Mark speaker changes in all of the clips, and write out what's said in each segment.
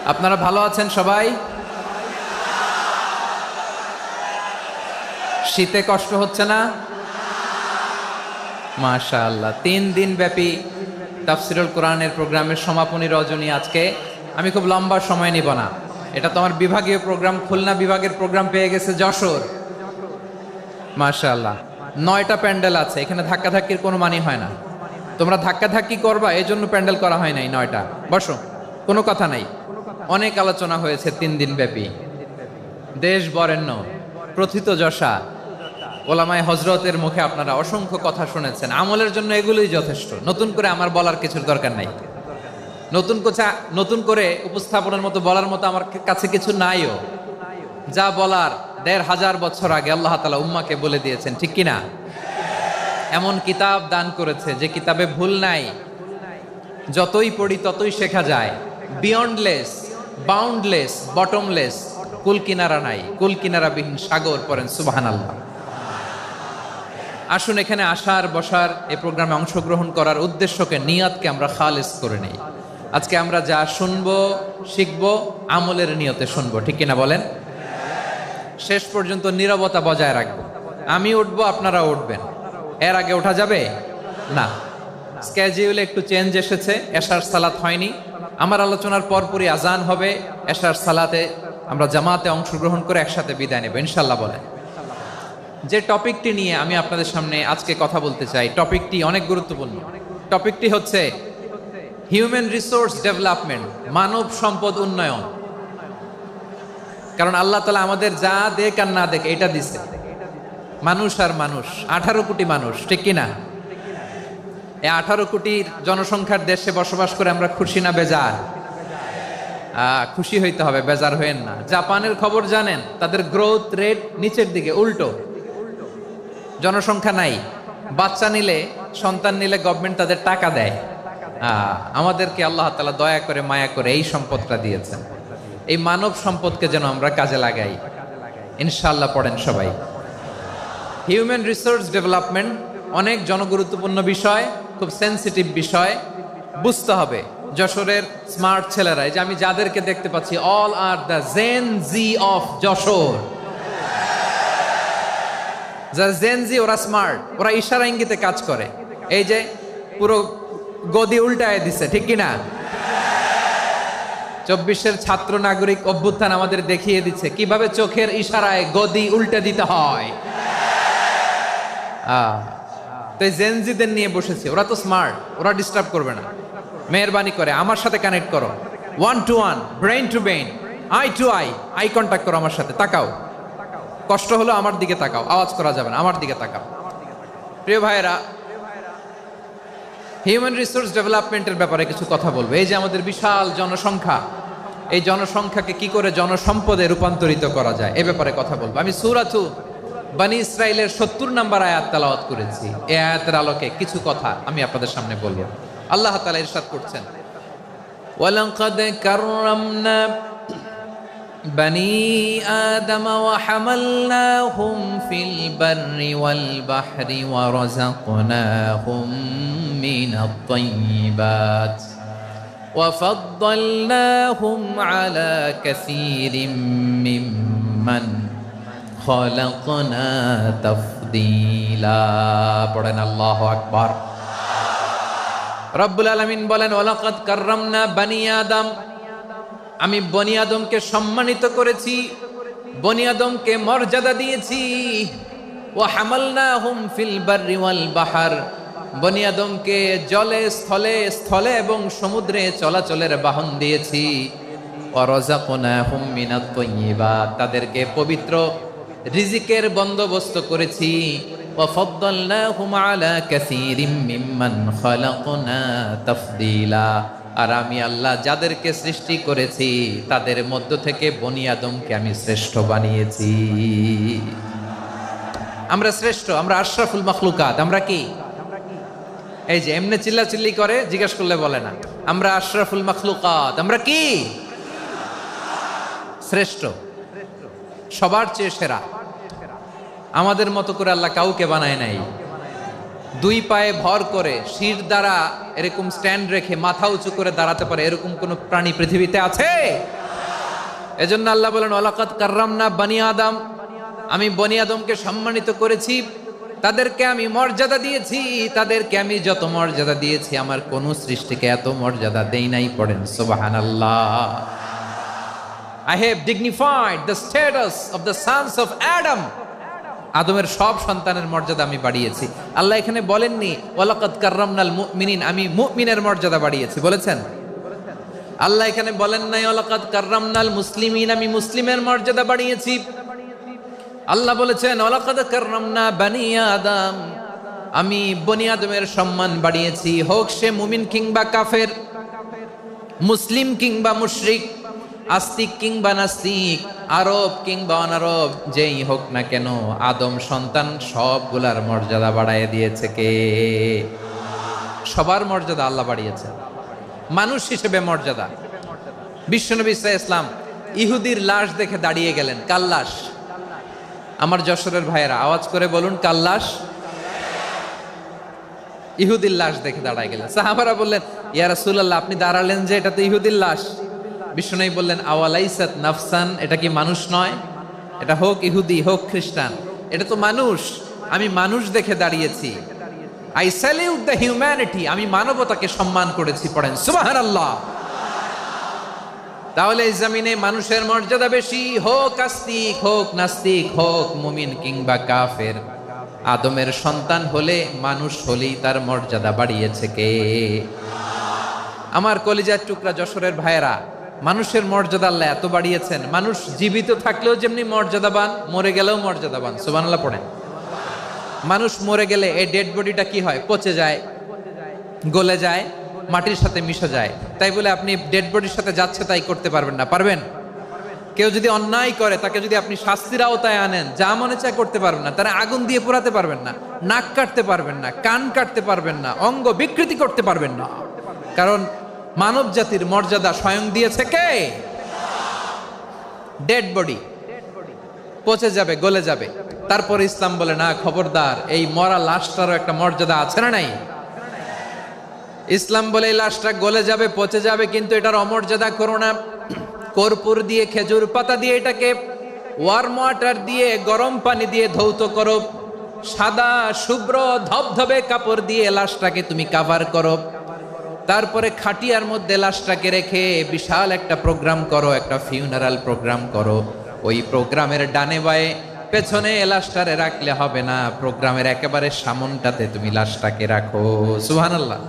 Speaker 1: আপনারা ভালো আছেন সবাই? শীতে কষ্ট হচ্ছে না? মাশাআল্লাহ। 3 দিন ব্যাপী তাফসিরুল কোরআনের প্রোগ্রামের সমাপনী রজনী আজকে। আমি খুব লম্বা সময় নিব না। এটা তো আমার বিভাগীয় প্রোগ্রাম, খুলনা বিভাগের প্রোগ্রাম পেয়ে গেছে যশোর। মাশাআল্লাহ। 9টা প্যান্ডেল আছে, এখানে ধাক্কাধাক্কির কোনো মানি হয় না। তোমরা ধাক্কাধাক্কি করবা, এই জন্য প্যান্ডেল করা হয় নাই 9টা। বসো, কোনো কথা নাই। অনেক আলোচনা হয়েছে 3 দিন ব্যাপী। দেশ বরেণ্য, প্রথিতযশা ওলামায়ে হজরতের মুখে আপনারা অসংখ্য কথা শুনেছেন। আমলের জন্য এগুলোই যথেষ্ট। নতুন করে আমার বলার কিছুর দরকার নাই। নতুন করে উপস্থাপনের মতো বলার মতো আমার কাছে কিছু নাইও। যা বলার 1500 বছর আগে আল্লাহ তাআলা উম্মাকে বলে দিয়েছেন, ঠিক কিনা? এমন কিতাব দান করেছে যে কিতাবে ভুল নাই। যতই পড়ি ততই শেখা যায়। বিয়ন্ডলেস, বাউন্ডলেস, বটমলেস, কুল কিনারা নাই, কুল কিনারাবিহীন সাগর। পড়েন সুবহানাল্লাহ। আসুন এখানে আসার বসার এই প্রোগ্রামে অংশগ্রহণ করার উদ্দেশ্যকে, নিয়তকে আমরা খালেস করে নেই। আজকে আমরা যা শুনবো শিখবো আমলের নিয়তে শুনবো, ঠিক কিনা বলেন? শেষ পর্যন্ত নীরবতা বজায় রাখবো। আমি উঠবো, আপনারা উঠবেন। এর আগে ওঠা যাবে না। স্কেডিউলে একটু চেঞ্জ এসেছে, এশার সালাত হয়নি। আমার আলোচনার পরপরই আজান হবে। এশার সালাতে আমরা জামাতে অংশগ্রহণ করে একসাথে বিদায় নেব ইনশাল্লাহ। বলেন, যে টপিকটি নিয়ে আমি আপনাদের সামনে আজকে কথা বলতে চাই, টপিকটি অনেক গুরুত্বপূর্ণ। টপিকটি হচ্ছে হিউম্যান রিসোর্স ডেভেলপমেন্ট, মানব সম্পদ উন্নয়ন। কারণ আল্লাহ তাআলা আমাদের যা দেখ আর না দেখ এটা দিছে। মানুষ আর মানুষ, 18 কোটি মানুষ, ঠিক কিনা? এই 18 কোটির জনসংখ্যার দেশে বসবাস করে আমরা খুশি না বেজার? খুশি হইতে হবে, বেজার হইেন না। জাপানের খবর জানেন? তাদের গ্রোথ রেট নিচের দিকে, উল্টো। জনসংখ্যা নাই, বাচ্চা নিলে, সন্তান নিলে গভর্নমেন্ট তাদের টাকা দেয়। আমাদেরকে আল্লাহ তাআলা দয়া করে মায়া করে এই সম্পদটা দিয়েছেন। এই মানব সম্পদকে যেন আমরা কাজে লাগাই ইনশাআল্লাহ। পড়েন সবাই। হিউম্যান রিসোর্স ডেভেলপমেন্ট অনেক জনগুরুত্বপূর্ণ বিষয়, খুব সেন্সিটিভ বিষয়। বুঝতে হবে যশোরের স্মার্ট ছেলেরা, এই যে আমি যাদেরকে দেখতে পাচ্ছি, all are the Gen Z of Jessore. যারা জেন জি, ওরা স্মার্ট, ওরা ইশারা ইঙ্গিতে কাজ করে। এই যে পুরো গদি উল্টায় দিছে, ঠিক কিনা? 24-এর ছাত্র নাগরিক অভ্যুত্থান আমাদের দেখিয়ে দিচ্ছে কিভাবে চোখের ইশারায় গদি উল্টে দিতে হয়। তো জেনজিদের নিয়ে বসেছি, ওরা তো স্মার্ট, ওরা ডিস্টার্ব করবে না। মেহরবানি করে আমার সাথে কানেক্ট করো, 1 to 1, brain to brain, eye to eye, eye contact করো আমার সাথে। তাকাও, কষ্ট হলো আমার দিকে তাকাও, আওয়াজ করা যাবে না, আমার দিকে তাকাও। প্রিয় ভাইয়েরা, হিউম্যান রিসোর্স ডেভেলপমেন্টের ব্যাপারে কিছু কথা বলবো। এই যে আমাদের বিশাল জনসংখ্যা, এই জনসংখ্যাকে কি করে জনসম্পদে রূপান্তরিত করা যায় এ ব্যাপারে কথা বলবো। আমি সূরাতু বনী ইসরাইলের 70 নম্বর আয়াত তেলাওয়াত করেছি। এই আয়াতের আলোকে কিছু কথা আমি আপনাদের সামনে বলবো। আল্লাহ তাআলা ইরশাদ করছেন, ওয়ালাকাদ কাররামনা বনী আদম ওয়া হামালনাহুম ফিল বাররি ওয়াল বাহরি ওয়া রাযাকনাহুম মিনাত তাইয়্যিবাত ওয়া ফাদ্দালনাহুম আলা কাসীরিম মিম্মান খালাকনা তাফদীলা। পড়েন আল্লাহু আকবার। রব্বুল আলামিন বলেন, ওয়ালাকাদ কাররামনা বনী আদম, আমি বনী আদমকে সম্মানিত করেছি, বনী আদমকে মর্যাদা দিয়েছি। ওয়া হামালনাহুম ফিল বাররি ওয়াল বাহর, বনী আদমকে জলে স্থলে, স্থলে এবং সমুদ্রে চলাচলের বাহন দিয়েছি। ওয়া রাযাকনাহুম মিনাত তাইয়্যিবাত, তাদেরকে পবিত্র রিজিকের বন্দোবস্ত করেছি। ওয়া ফাদ্দালনাহুম আলা কাসীরিম মিম্মান খালাকনা তাফদীলা, আর আমি আল্লাহ যাদেরকে সৃষ্টি করেছি তাদের মধ্য থেকে বনী আদমকে আমি শ্রেষ্ঠ বানিয়েছি। আমরা শ্রেষ্ঠ, আমরা আশরাফুল মাখলুকাত। আমরা কি? এই যে এমনি চিল্লাচিল্লি করে, জিজ্ঞেস করলে বলে না। আমরা আশরাফুল মাখলুকাত। আমরা কি? শ্রেষ্ঠ, সবার চেয়ে সেরা। আমাদের মতো করে আল্লাহ কাউকে বানায় নাই। দুই পায়ে ভর করে শির দ্বারা এরকম স্ট্যান্ড রেখে মাথা উঁচু করে দাঁড়াতে পারে এরকম কোন প্রাণী পৃথিবীতে আছে? এজন্য আল্লাহ বলেন ওয়ালাকাদ কাররামনা বানি আদম, আমি বনি আদমকে সম্মানিত করেছি, তাদেরকে আমি মর্যাদা দিয়েছি। তাদেরকে আমি যত মর্যাদা দিয়েছি আমার কোন সৃষ্টিকে এত মর্যাদা দেই নাই। পড়েন সুবহানাল্লাহ। I have dignified the status of the sons of Adam. আদমের সব সন্তানের মর্যাদা আমি বাড়িয়েছি। আল্লাহ এখানে বলেননি ওয়ালাকাদ কাররামনাল মুমিনিন, আমি মুমিনের মর্যাদা বাড়িয়েছি, বলেছেন? আল্লাহ এখানে বলেন নাই ওয়ালাকাদ কাররামনাল মুসলিমিন, আমি মুসলিমের মর্যাদা বাড়িয়েছি। আল্লাহ বলেছেন ওয়ালাকাদ কাররামনা বানি আদম, আমি বনি আদমের সম্মান বাড়িয়েছি, হোক সে মুমিন কিংবা কাফের, মুসলিম কিংবা মুশরিক, আস্তিক কিংবা নাস্তিক, আরব কিংবা অনারব, যেই হোক না কেন আদম সন্তান সবগুলার মর্যাদা বাড়ায় দিয়েছে কে? সবার মর্যাদা আল্লাহ বাড়িয়েছে। মানুষ হিসেবে মর্যাদা। বিশ্বনবী সাল্লাল্লাহু আলাইহি ওয়াসাল্লাম ইহুদির লাশ দেখে দাঁড়িয়ে গেলেন। কার লাশ? আমার যশোরের ভাইয়েরা আওয়াজ করে বলুন, কার লাশ? ইহুদির লাশ দেখে দাঁড়ায় গেলেন। সাহাবারা বললেন ইয়া রাসূলুল্লাহ, আপনি দাঁড়ালেন যে, এটা তো ইহুদির লাশ। বিশ্বনবী বললেন আওয়ালাইসাত নাফসান, এটা কি মানুষ নয়? এটা হোক ইহুদি হোক খ্রিস্টান, এটা তো মানুষ। আমি মানুষ দেখে দাঁড়িয়েছি। আই স্যালিউট দ্য হিউম্যানিটি, আমি মানবতাকে সম্মান করেছি। পড়েন সুবহানাল্লাহ। তাহলে এই জমিনে মানুষের মর্যাদা বেশি, হোক আস্তিক হোক নাস্তিক, হোক মুমিন কিংবা কাফের। আদমের সন্তান হলে মানুষ হলেই তার মর্যাদা বাড়িয়েছে কে? আমার কলিজার টুকরা যশোরের ভাইয়েরা, মানুষের মর্যাদা আল্লাহ এত বাড়িয়েছেন, মানুষ জীবিত থাকলেও যেমনি মর্যাদাবান, মরে গেলেও মর্যাদাবান। সুবহানাল্লাহ পড়েন। মানুষ মরে গেলে এই ডেড বডিটা কি হয়? পচে যায়, গলে যায়, মাটির সাথে মিশে যায়। তাই বলে আপনি ডেড বডির সাথে যাচ্ছে তাই করতে পারবেন না। পারবেন? কেউ যদি অন্যায় করে তাকে যদি আপনি শাস্তির আওতায় আনেন, যা মনে চায় করতে পারবেন না। তারা আগুন দিয়ে পোড়াতে পারবেন না, নাক কাটতে পারবেন না, কান কাটতে পারবেন না, অঙ্গ বিকৃতি করতে পারবেন না। কারণ মানব জাতির মর্যাদা স্বয়ং দিয়েছে কে? ডেড বডি পচে যাবে, গলে যাবে। তারপরে ইসলাম বলে না, খবরদার, এই মরা লাশটারও একটা মর্যাদা আছে না নাই? ইসলাম বলে এই লাশটা গলে যাবে, পচে যাবে, কিন্তু এটার অমর্যাদা করো না। কর্পূর দিয়ে, খেজুর পাতা দিয়ে এটাকে ওয়ার্ম ওয়াটার দিয়ে, গরম পানি দিয়ে ধৌত করো। সাদা শুভ্র ধবধবে কাপড় দিয়ে লাশটাকে তুমি কাভার করো। তারপরে খাটিয়ার মধ্যে লাশটাকে রেখে বিশাল একটা প্রোগ্রাম করো, একটা ফিউনারাল প্রোগ্রাম করো। ওই প্রোগ্রামের ডানে বায়ে পেছনে লাশটারে রাখলে হবে না, প্রোগ্রামের একেবারে সামনটাতে তুমি লাশটাকে রাখো। সুবহানাল্লাহ।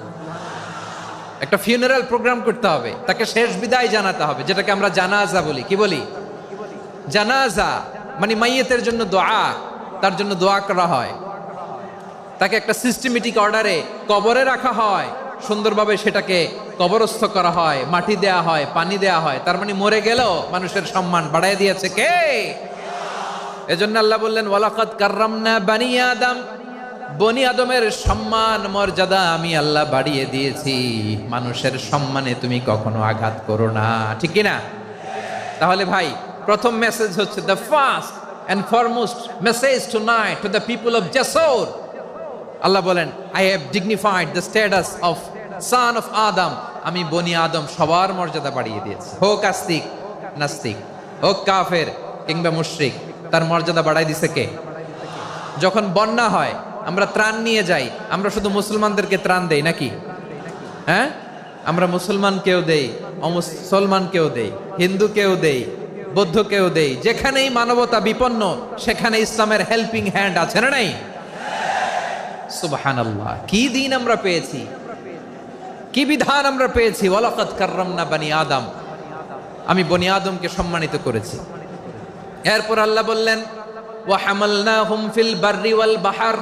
Speaker 1: একটা ফিউনারাল প্রোগ্রাম করতে হবে, তাকে শেষ বিদায় জানাতে হবে, যেটাকে আমরা জানাজা বলি। কি বলি? জানাজা মানে মাইয়েতের জন্য দোয়া, তার জন্য দোয়া করা হয়, তাকে একটা সিস্টেমেটিক অর্ডারে কবরে রাখা হয়, সুন্দরভাবে সেটাকে কবরস্থ করা হয়, মাটি দেয়া হয়, পানি দেয়া হয়। তার মানে মরে গেলেও মানুষের সম্মান বাড়ায় দিয়েছে কে? এজন্য আল্লাহ বললেন ওয়ালাকাদ কাররামনা বানি আদম, বনি আদমের সম্মান মর্যাদা আমি আল্লাহ বাড়িয়ে দিয়েছি। মানুষের সম্মানে তুমি কখনো আঘাত করো না, ঠিক কি না? তাহলে ভাই, প্রথম মেসেজ হচ্ছে the first and foremost message tonight to the people of জাসর। আল্লাহ বলেন I have dignified the status of son of Adam, আমি বনি আদম সবার মর্যাদা বাড়িয়ে দিয়েছি। হোক আস্তিক নাস্তিক, হোক কাফের কিংবা মুশরিক, তার মর্যাদা বাড়াই দিছে কে? যখন বন্যা হয় আমরা ত্রাণ নিয়ে যাই, আমরা শুধু মুসলমানদেরকে ত্রাণ দেই নাকি? হ্যাঁ, আমরা মুসলমানকেও দেই, অমুসলমানকেও দেই, হিন্দুকেও দেই, বৌদ্ধকেও দেই। যেখানেই মানবতা বিপন্ন সেখানে ইসলামের হেল্পিং হ্যান্ড আছে না নাই? সুবহানাল্লাহ। কি দিন আমরা পেয়েছি, কি বিধান আমরা পেয়েছি। ওয়ালাকাদ কাররামনা বানি আদম, আমি বনি আদমকে সম্মানিত করেছি। এরপর আল্লাহ বললেন ওয়া হামালনাহুম ফিল বাররি ওয়াল বাহর,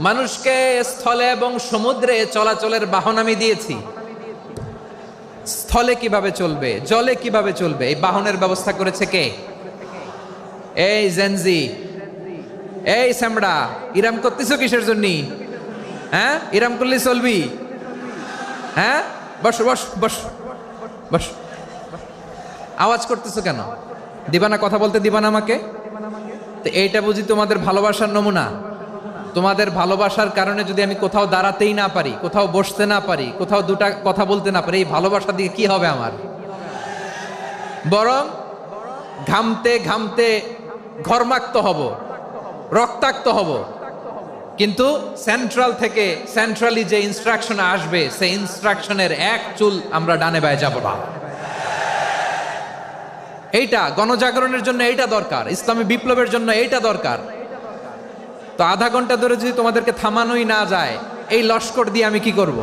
Speaker 1: মানুষকে স্থলে এবং সমুদ্রে চলাচলের বাহন আমি দিয়েছি। স্থলে কিভাবে চলবে, জলে কিভাবে চলবে, এই বাহনের ব্যবস্থা করেছে কে? এই জেনজি, এই স্যামড়া, ইরাম করতেছো কিসের জন্য? হ্যাঁ, ইরাম করলে চলবি? হ্যাঁ, বস বস বস বস। আওয়াজ করতেছো কেন? দিবানা কথা বলতে দিবানা আমাকে? তো এইটা বুঝি তোমাদের ভালোবাসার নমুনা? তোমাদের ভালোবাসার কারণে যদি আমি কোথাও দাঁড়াতেই না পারি, কোথাও বসতে না পারি, কোথাও দুটা কথা বলতে না পারি, এই ভালোবাসা দিয়ে কি হবে আমার? বরং ঘামতে ঘামতে ঘর্মাক্ত হব, রক্তাক্ত হব, কিন্তু সেন্ট্রালি যে ইনস্ট্রাকশন আসবে সেই ইনস্ট্রাকশনের এক চুল আমরা ডানে বায়ে যাব না। এইটা গণজাগরণের জন্য এইটা দরকার, ইসলামী বিপ্লবের জন্য এইটা দরকার। তো আধা ঘন্টা ধরে যদি তোমাদেরকে থামানোই না যায়, এই লস্কর দিয়ে আমি কি করব?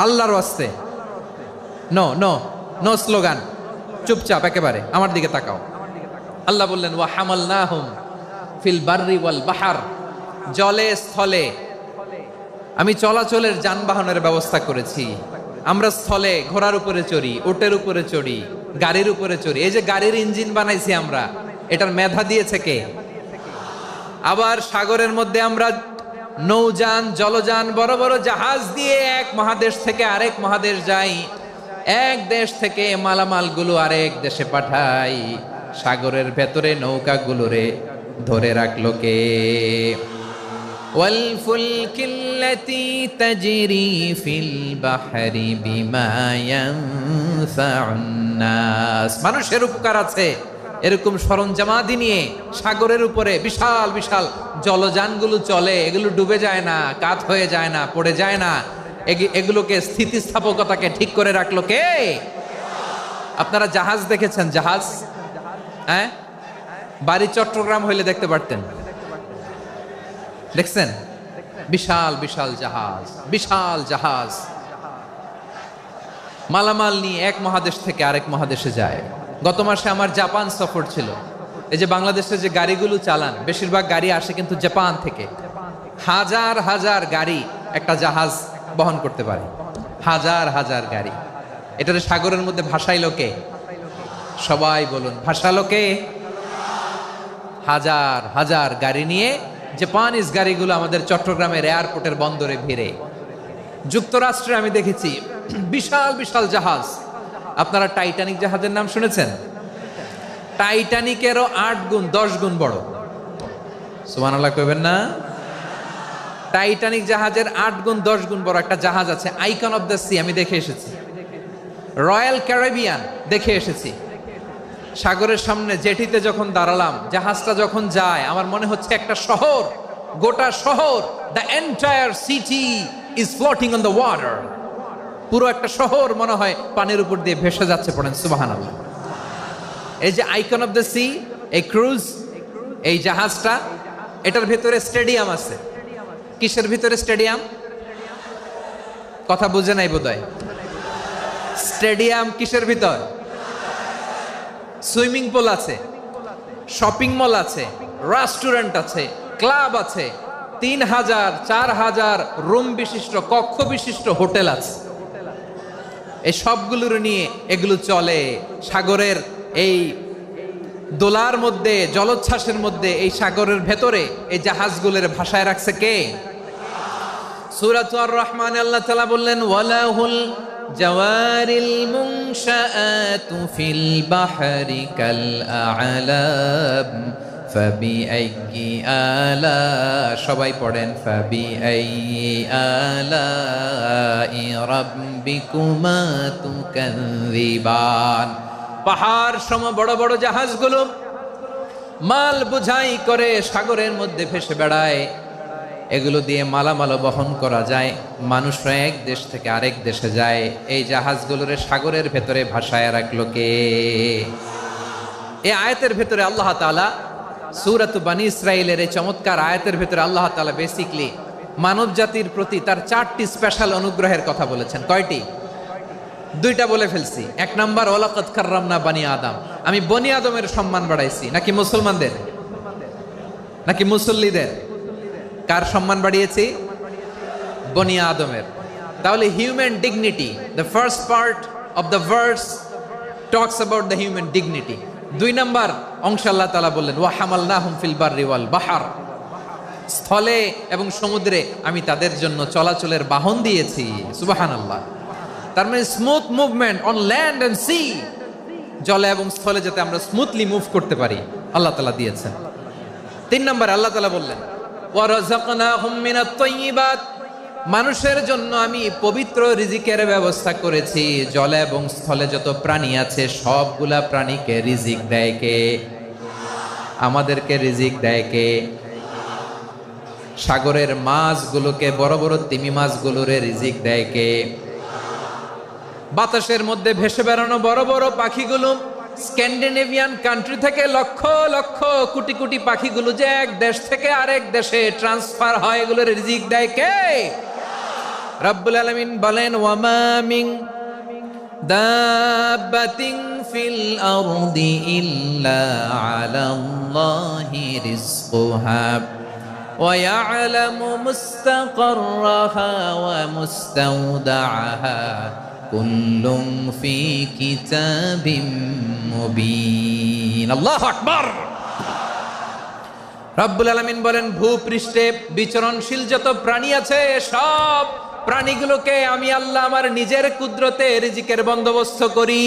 Speaker 1: আল্লাহর ওয়াস্তে নো নো নো স্লোগান, চুপচাপ একেবারে আমার দিকে তাকাও। আল্লাহ বললেন ওয়া হামালনাহুম ফিল বাররি ওয়াল বাহার, জলে স্থলে আমি চলাচলের যানবাহনের ব্যবস্থা করেছি। আমরা স্থলে ঘোড়ার উপরে চড়ি, উটের উপরে চড়ি, গাড়ির উপরে চড়ি। এই যে গাড়ির ইঞ্জিন বানাইছি আমরা, এটার মেধা দিয়েছে কে? আবার সাগরের মধ্যে আমরা নৌযান, জলযান, বড় বড় জাহাজ দিয়ে এক মহাদেশ থেকে আরেক মহাদেশ যাই, এক দেশ থেকে মালামালগুলো আরেক দেশে পাঠাই। সাগরের ভেতরে নৌকাগুলোরে ধরে রাখলো কে? والفلك التي تجري في البحر بما ينفع الناس, মানুষের উপকার আছে এরকম সরঞ্জামাদি নিয়ে সাগরের উপরে বিশাল বিশাল জলযানগুলো চলে। এগুলো ডুবে যায় না, কাত হয়ে যায় না, পড়ে যায় না। এগুলোকে স্থিতিস্থাপকতাকে ঠিক করে রাখলো কে? আপনারা জাহাজ দেখেছেন? জাহাজ, হ্যাঁ, বাড়ি চট্টগ্রাম হইলে দেখতে পারতেন। দেখছেন? বিশাল বিশাল জাহাজ, বিশাল জাহাজ মালামাল নিয়ে এক মহাদেশ থেকে আরেক মহাদেশে যায়। গত মাসে আমার জাপান সফর ছিল। এই যে বাংলাদেশে যে গাড়িগুলো চালান, বেশিরভাগ গাড়ি আসে কিন্তু জাপান থেকে। হাজার হাজার গাড়ি একটা জাহাজ বহন করতে পারে, হাজার হাজার গাড়ি। এটারে সাগরের মধ্যে ভাসাইলো কে? সবাই বলুন, ভাসালো কে? হাজার হাজার গাড়ি নিয়ে জাপানিজ গাড়িগুলো আমাদের চট্টগ্রামের এয়ারপোর্টের বন্দরে ভিড়ে। যুক্তরাষ্ট্রে আমি দেখেছি বিশাল বিশাল জাহাজ। আপনারা টাইটানিক জাহাজের নাম শুনেছেন? টাইটানিকেরও 8 গুণ 10 গুণ বড়। সুবহানাল্লাহ কইবেন না? টাইটানিক জাহাজের 8 গুণ 10 গুণ বড় একটা জাহাজ আছে, আইকন অফ দ্য সি। আমি দেখে এসেছি। রয়্যাল ক্যারিবিয়ান দেখে এসেছি। সাগরের সামনে জেটিতে যখন দাঁড়ালাম, জাহাজটা যখন যায়, আমার মনে হচ্ছে একটা শহর, গোটা শহর, the entire city is floating on the water. পুরো একটা শহর মনে হয় পানির উপর দিয়ে ভেসে যাচ্ছে। পড়েন সুবহানাল্লাহ। এই যে আইকন অফ দ্য সি, এই ক্রুজ, এই জাহাজটা, এটার ভিতরে স্টেডিয়াম আছে। কিসের ভিতরে স্টেডিয়াম? কথা বুঝে নাই বোধহয়। স্টেডিয়াম কিসের ভিতর? সুইমিং পুল আছে, শপিং মল আছে, রেস্টুরেন্ট আছে, ক্লাব আছে, 3000 4000 রুম বিশিষ্ট, কক্ষ বিশিষ্ট হোটেল আছে। এই সবগুলোর নিয়ে এগুলো চলে সাগরের এই দোলার মধ্যে, জলোচ্ছ্বাসের মধ্যে। এই সাগরের ভেতরে এই জাহাজগুলোর ভাষায় রাখছে কে? সূরাতুর রহমান আল্লাহ তাআলা বললেন ওয়ালাহুল জাওয়ারিল মুনশাআতু ফিল বাহরি কাল আ'লাম ফাবিআইয়ি আলা, সবাই পড়েন ফাবিআইয়ি আলাই রাব্বিকুমা তুকাযযিবান। পাহাড় সম বড় বড় জাহাজগুলো মাল বোঝাই করে সাগরের মধ্যে ভেসে বেড়ায়। এগুলো দিয়ে মালামাল বহন করা যায়, মানুষরা এক দেশ থেকে আরেক দেশে যায়। এই জাহাজগুলোরে সাগরের ভেতরে ভাসায় রাখলো কে? এই আয়াতের ভেতরে আল্লাহ তাআলা সূরাত বনী ইসরাঈলের এই চমৎকার আয়াতের ভেতরে আল্লাহ তাআলা বেসিকলি মানব জাতির প্রতি তার 4টি স্পেশাল অনুগ্রহের কথা বলেছেন। কয়টি? 2টা বলে ফেলছি। 1 নাম্বার ওয়ালাকাদ কাররামনা বনী আদম, আমি বনী আদমের সম্মান বাড়াইছি। নাকি মুসলমানদের? নাকি মুসল্লিদের? কার সম্মান বাড়িয়েছি? বনী আদমের। তাহলে human dignity, the first part of the verse talks about the human dignity. 2 number অংশ আল্লাহ তাআলা বললেন ওয়া হামালনাহুম ফিল বাররি ওয়াল বাহর, স্থলে এবং সমুদ্রে আমি তাদের জন্য চলাচলের বাহন দিয়েছি। সুবহানাল্লাহ। তার মানে smooth movement on land and sea, জলে এবং স্থলে যাতে আমরা স্মুথলি মুভ করতে পারি আল্লাহ তাআলা দিয়েছেন। 3 নাম্বার আল্লাহ তাআলা বললেন ওয়া রাযাকনাহুম মিনাত তাইয়্যিবাত, মানুষের জন্য আমি পবিত্র রিজিকের ব্যবস্থা করেছি। জলে এবং স্থলে যত প্রাণী আছে সবগুলা প্রাণীকে রিজিক দেয় কে? আমাদেরকে রিজিক দেয় কে? সাগরের মাছগুলোকে, বড় বড় তিমি মাছগুলোরে রিজিক দেয় কে? বাতাসের মধ্যে ভেসে বেড়ানো বড় বড় পাখিগুলো, স্ক্যান্ডিনেভিয়ান কান্ট্রি থেকে লক্ষ লক্ষ কোটি কোটি পাখিগুলো যে এক দেশ থেকে আরেক দেশে ট্রান্সফার হয়, এগুলোর রিজিক দেয় কে? রব্বুল আলামিন বলেন, ওয়ামা মিন দাব্বাতিন ফিল আরদি ইল্লা আলাল্লাহি রিজকুহা ওয়া ইয়ালামু মুস্তাকাররাহা ওয়া মুস্তাওদাআহা কুল্লুম ফি কিতাবিম মুবিন। আল্লাহু আকবার। রব্বুল আলামিন বলেন, ভূপৃষ্ঠে বিচরণশীল যত প্রাণী আছে সব প্রাণীগুলোকে আমি আল্লাহ আমার নিজের কুদরতে রিজিকের বন্দোবস্ত করি।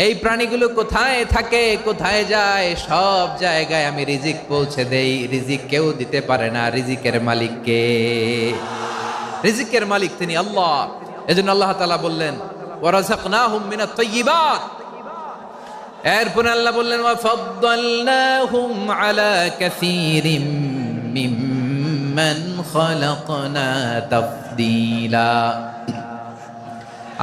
Speaker 1: এই প্রাণীগুলো কোথায় থাকে, কোথায় যায়, সব জায়গায় আমি রিজিক পৌঁছে দেই। রিজিক কেউ দিতে পারে না, রিজিকের মালিক কে? রিজিকের মালিক তিনি আল্লাহ। এজন্য আল্লাহ তাআলা বললেন, ওয়া রাযাকনাহুম মিনাত তাইয়্যিবাত। এরপরে আল্লাহ বললেন, ওয়া ফাদ্দালনাহুম আলা কাসীরিম মিম্মান খালাকনা তাফদীলা।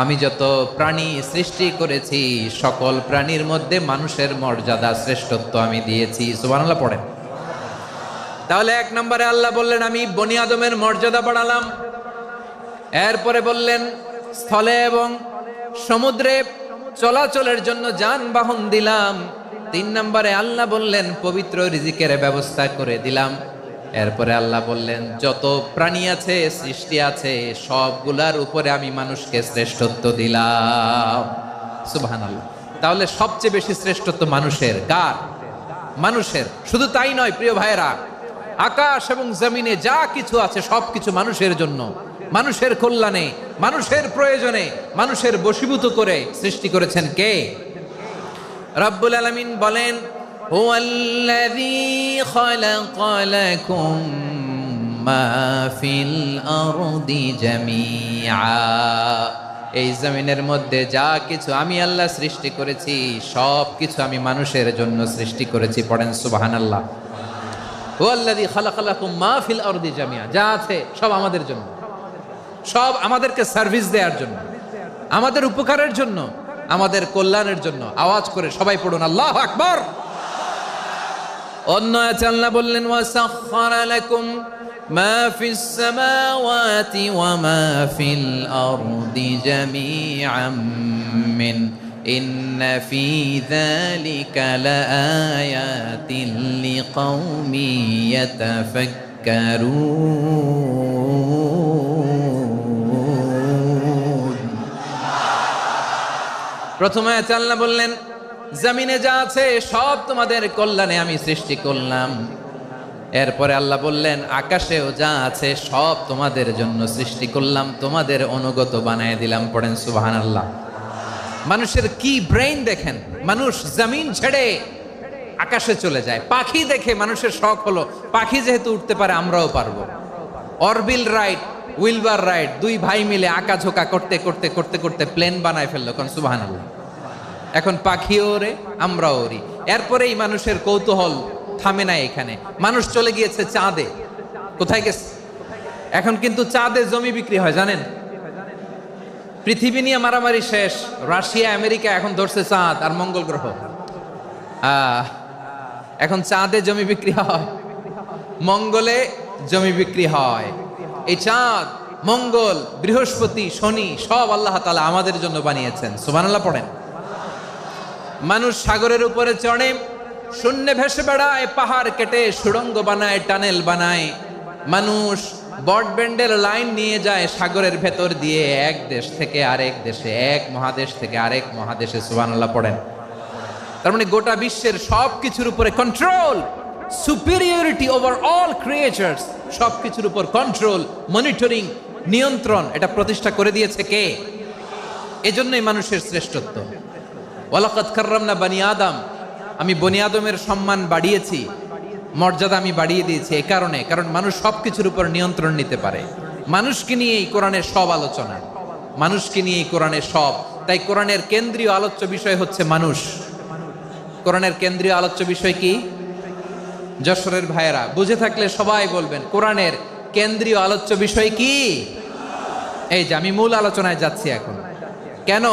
Speaker 1: আমি যত প্রাণী সৃষ্টি করেছি সকল প্রাণীর মধ্যে মানুষের মর্যাদা, শ্রেষ্ঠত্ব আমি দিয়েছি। সুবহানাল্লাহ পড়েন। তাহলে এক নম্বরে আল্লাহ বললেন আমি বনি আদমের মর্যাদা বাড়ালাম। এরপরে বললেন স্থলে এবং সমুদ্রে চলাচলের জন্য যানবাহন দিলাম। 3 নম্বরে আল্লাহ বললেন পবিত্র রিজিকের ব্যবস্থা করে দিলাম। এরপরে আল্লাহ বললেন যত প্রাণী আছে, সৃষ্টি আছে, সবগুলার উপরে আমি মানুষকে শ্রেষ্ঠত্ব দিলাম। সুবহানাল্লাহ। তাহলে সবচেয়ে বেশি শ্রেষ্ঠত্ব মানুষের। কার? মানুষের। শুধু তাই নয় প্রিয় ভাইরা, আকাশ এবং জমিনে যা কিছু আছে সবকিছু মানুষের জন্য, মানুষের কল্যাণে, মানুষের প্রয়োজনে, মানুষের বশীভূত করে সৃষ্টি করেছেন কে? রব্বুল আলামিন বলেন, হুয়াল্লাযী খালাকা লাকুম মা ফিল আরদি জামিআ। এই জমিনের মধ্যে যা কিছু আমি আল্লাহ সৃষ্টি করেছি সব কিছু আমি মানুষের জন্য সৃষ্টি করেছি। পড়েন সুবহানাল্লাহ। হুয়াল্লাযী খালাকা লাকুম মা ফিল আরদি জামিআ। যা আছে সব আমাদের জন্য, সব আমাদেরকে সার্ভিস দেওয়ার জন্য, আমাদের উপকারের জন্য, আমাদের কল্যাণের জন্য। আওয়াজ করে সবাই পড়ুন আল্লাহু আকবার। অন্য আয়াতে আল্লাহ বললেন, ওয়াসাখখারা লাকুম মা ফিস সামাওয়াতি ওয়া মা ফিল আরদি জামিআম মিন ইন্না ফি যালিকা লাআয়াতিন লিকাউমি ইয়াতাফাক্কারুন। প্রথম আয়াতে আল্লাহ বললেন জমিনে যা আছে সব তোমাদের কল্যাণে আমি সৃষ্টি করলাম। এরপরে আল্লাহ বললেন আকাশেও যা আছে সব তোমাদের জন্য সৃষ্টি করলাম, তোমাদের অনুগত বানায় দিলাম। পড়েন সুবহানাল্লাহ। মানুষের কি ব্রেইন দেখেন, মানুষ জমিন ছেড়ে আকাশে চলে যায়। পাখি দেখে মানুষের শখ হলো পাখি যেহেতু উঠতে পারে আমরাও পারবো। অরবিল রাইট, উইলবার রাইট, 2 ভাই মিলে আঁকাঝোঁকা করতে করতে করতে করতে প্লেন বানায় ফেললো। কোন সুবহানাল্লাহ। এখন পাখিও ওরে, আমরাও ওরি। এরপরেই মানুষের কৌতূহল থামে না এখানে। মানুষ চলে গিয়েছে চাঁদে। কোথায় গেছে? এখন কিন্তু চাঁদে জমি বিক্রি হয় জানেন। পৃথিবী নিয়ে মারামারি শেষ। রাশিয়া আমেরিকা এখন ধরছে চাঁদ আর মঙ্গল গ্রহ। এখন চাঁদে জমি বিক্রি হয়, মঙ্গলে জমি বিক্রি হয়। এই চাঁদ, মঙ্গল, বৃহস্পতি, শনি সব আল্লাহ তাআলা আমাদের জন্য বানিয়েছেন। সুবহানাল্লাহ পড়েন। মানুষ সাগরের উপরে চড়ে, শূন্যে ভেসে বেড়ায়, পাহাড় কেটে সুড়ঙ্গ বানায়, টানেল বানায়। মানুষ ব্রডব্যান্ডের লাইন নিয়ে যায় সাগরের ভেতর দিয়ে, এক দেশ থেকে আরেক দেশে, এক মহাদেশ থেকে আরেক মহাদেশে। সুবহানাল্লাহ পড়েন। তার মানে গোটা বিশ্বের সব কিছুর উপরে control, superiority over all creatures, সব কিছুর উপর কন্ট্রোল, মনিটরিং, নিয়ন্ত্রণ, এটা প্রতিষ্ঠা করে দিয়েছে কে? এজন্যই মানুষের শ্রেষ্ঠত্ব। ওয়ালাকাদ কাররামনা বানি আদম, আমি বনি আদমের সম্মান বাড়িয়েছি। মর্যাদা আমি বাড়িয়ে দিয়েছি এই কারণে, কারণ মানুষ সবকিছুর উপর নিয়ন্ত্রণ নিতে পারে। মানুষকে নিয়ে এই কোরআনের সব আলোচনা, মানুষকে নিয়ে এই কোরআনের সব। তাই কোরআনের কেন্দ্রীয় আলোচ্য বিষয় হচ্ছে মানুষ। কোরআনের কেন্দ্রীয় আলোচ্য বিষয় কি? যশোরের ভাইয়েরা বুঝে থাকলে সবাই বলবেন, কোরআনের কেন্দ্রীয় আলোচ্য বিষয় কি? এই যে আমি মূল আলোচনায় যাচ্ছি এখন। কেন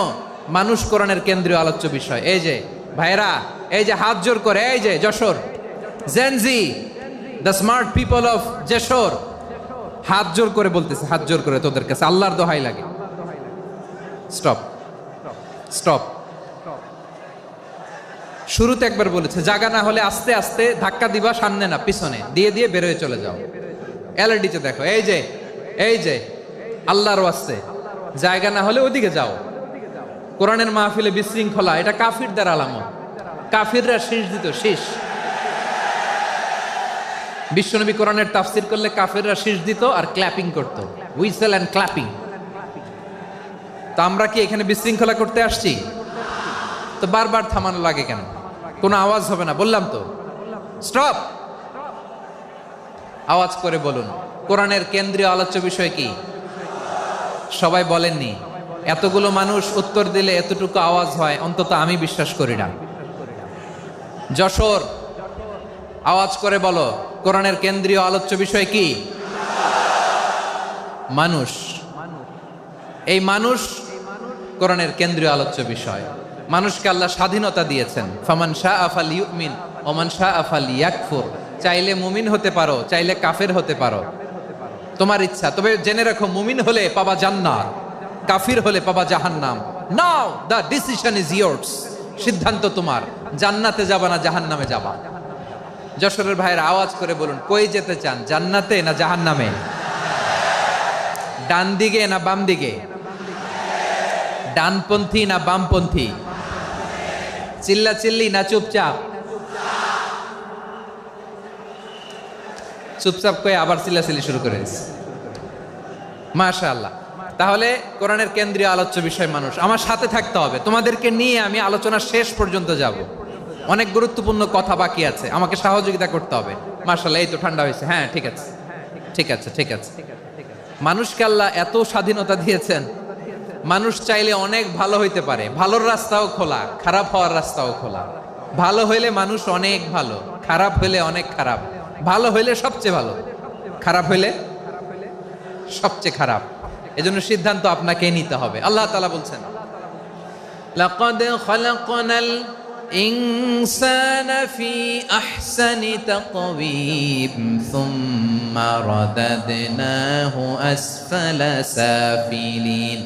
Speaker 1: মানুষ কোরআনের কেন্দ্রীয় আলোচ্য বিষয়? এই যে ভাইয়েরা, এই যে হাত জোর করে, এই যে Jessore Gen Z, the smart people of Jessore, হাত জোর করে বলতেছে, হাত জোর করে তোদের কাছে আল্লাহর দোহাই লাগে, স্টপ স্টপ। শুরুতে একবার বলেছে জায়গা না হলে আস্তে আস্তে ধাক্কা দিবা, সামনে না পিছনে, দিয়ে দিয়ে বেরোয় চলে যাও। এলইডিতে দেখো, এই যে আল্লাহর ওয়াস্তে জায়গা না হলে ওদিকে যাও। কোরআনের মাহফিলে বিশৃঙ্খলা, এটা কাফিরদের আলামত। কাফিররা শীষ দিত, শীষ। বিশ্বনবী কোরআনের তাফসির করলে কাফিররা শীষ দিত আর ক্ল্যাপিং করত, হুইসেল এন্ড ক্ল্যাপিং। তো আমরা কি এখানে বিশৃঙ্খলা করতে আসছি? তো বারবার থামানো লাগে কেন? কোনো আওয়াজ হবে না, বললাম তো, স্টপ। আওয়াজ করে বলুন, কোরআনের কেন্দ্রীয় আলোচ্য বিষয় কি? সবাই বলেননি। এতগুলো মানুষ উত্তর দিলে এতটুকু আওয়াজ হয়, অন্তত আমি বিশ্বাস করি না। যশোর, আওয়াজ করে বলো, কোরআনের কেন্দ্রীয় আলোচ্য বিষয় কি? মানুষ। এই মানুষ কোরআনের কেন্দ্রীয় আলোচ্য বিষয়। মানুষকে আল্লাহ স্বাধীনতা দিয়েছেন, ফামান শাআ ফালইউমিন ওয়া মান শাআ ফালইয়াকফুর। চাইলে মুমিন হতে পারো, চাইলে কাফের হতে পারো, তোমার ইচ্ছা। তবে জেনে রাখো, মুমিন হলে পাবা জান্নাত, কাফির হলে পাবা জাহান্নাম। নাও দ্য ডিসিশন ইজ ইয়ার্স। সিদ্ধান্ত তোমার, জান্নাতে যাবা না জাহান্নামে যাবা। যশোরের ভাইয়েরা আওয়াজ করে বলুন, কই যেতে চান, জান্নাতে না জাহান্নামে? ডান দিকে না বাম দিকে? ডানপন্থী না বামপন্থী? চিল্লা চিল্লি না চুপচাপ? চুপচাপ কয়ে আবার চিল্লাচিল্লি শুরু করে দিয়েছে। মাশাআল্লাহ। তাহলে কোরআনের কেন্দ্রীয় আলোচ্য বিষয় মানুষ। আমার সাথে থাকতে হবে, তোমাদেরকে নিয়ে আমি আলোচনা শেষ পর্যন্ত যাব। অনেক গুরুত্বপূর্ণ কথা বাকি আছে, আমাকে সহযোগিতা করতে হবে। মাশাআল্লাহ, এই তো ঠান্ডা হয়েছে। হ্যাঁ, ঠিক আছে ঠিক আছে ঠিক আছে। মানুষকে আল্লাহ এত স্বাধীনতা দিয়েছেন, মানুষ চাইলে অনেক ভালো হইতে পারে। ভালোর রাস্তাও খোলা, খারাপ হওয়ার রাস্তাও খোলা। ভালো হইলে মানুষ অনেক ভালো, খারাপ হইলে অনেক খারাপ। ভালো হইলে সবচেয়ে ভালো, খারাপ হইলে সবচেয়ে খারাপ। এজন্য সিদ্ধান্ত আপনাকে নিতে হবে। আল্লাহ তাআলা বলছেন, লাকাদ খালাকনাল ইনসানা ফি আহসানি তাকওয়িম সুম্মা রাদাদনাহু আসফালা সাফিলিন।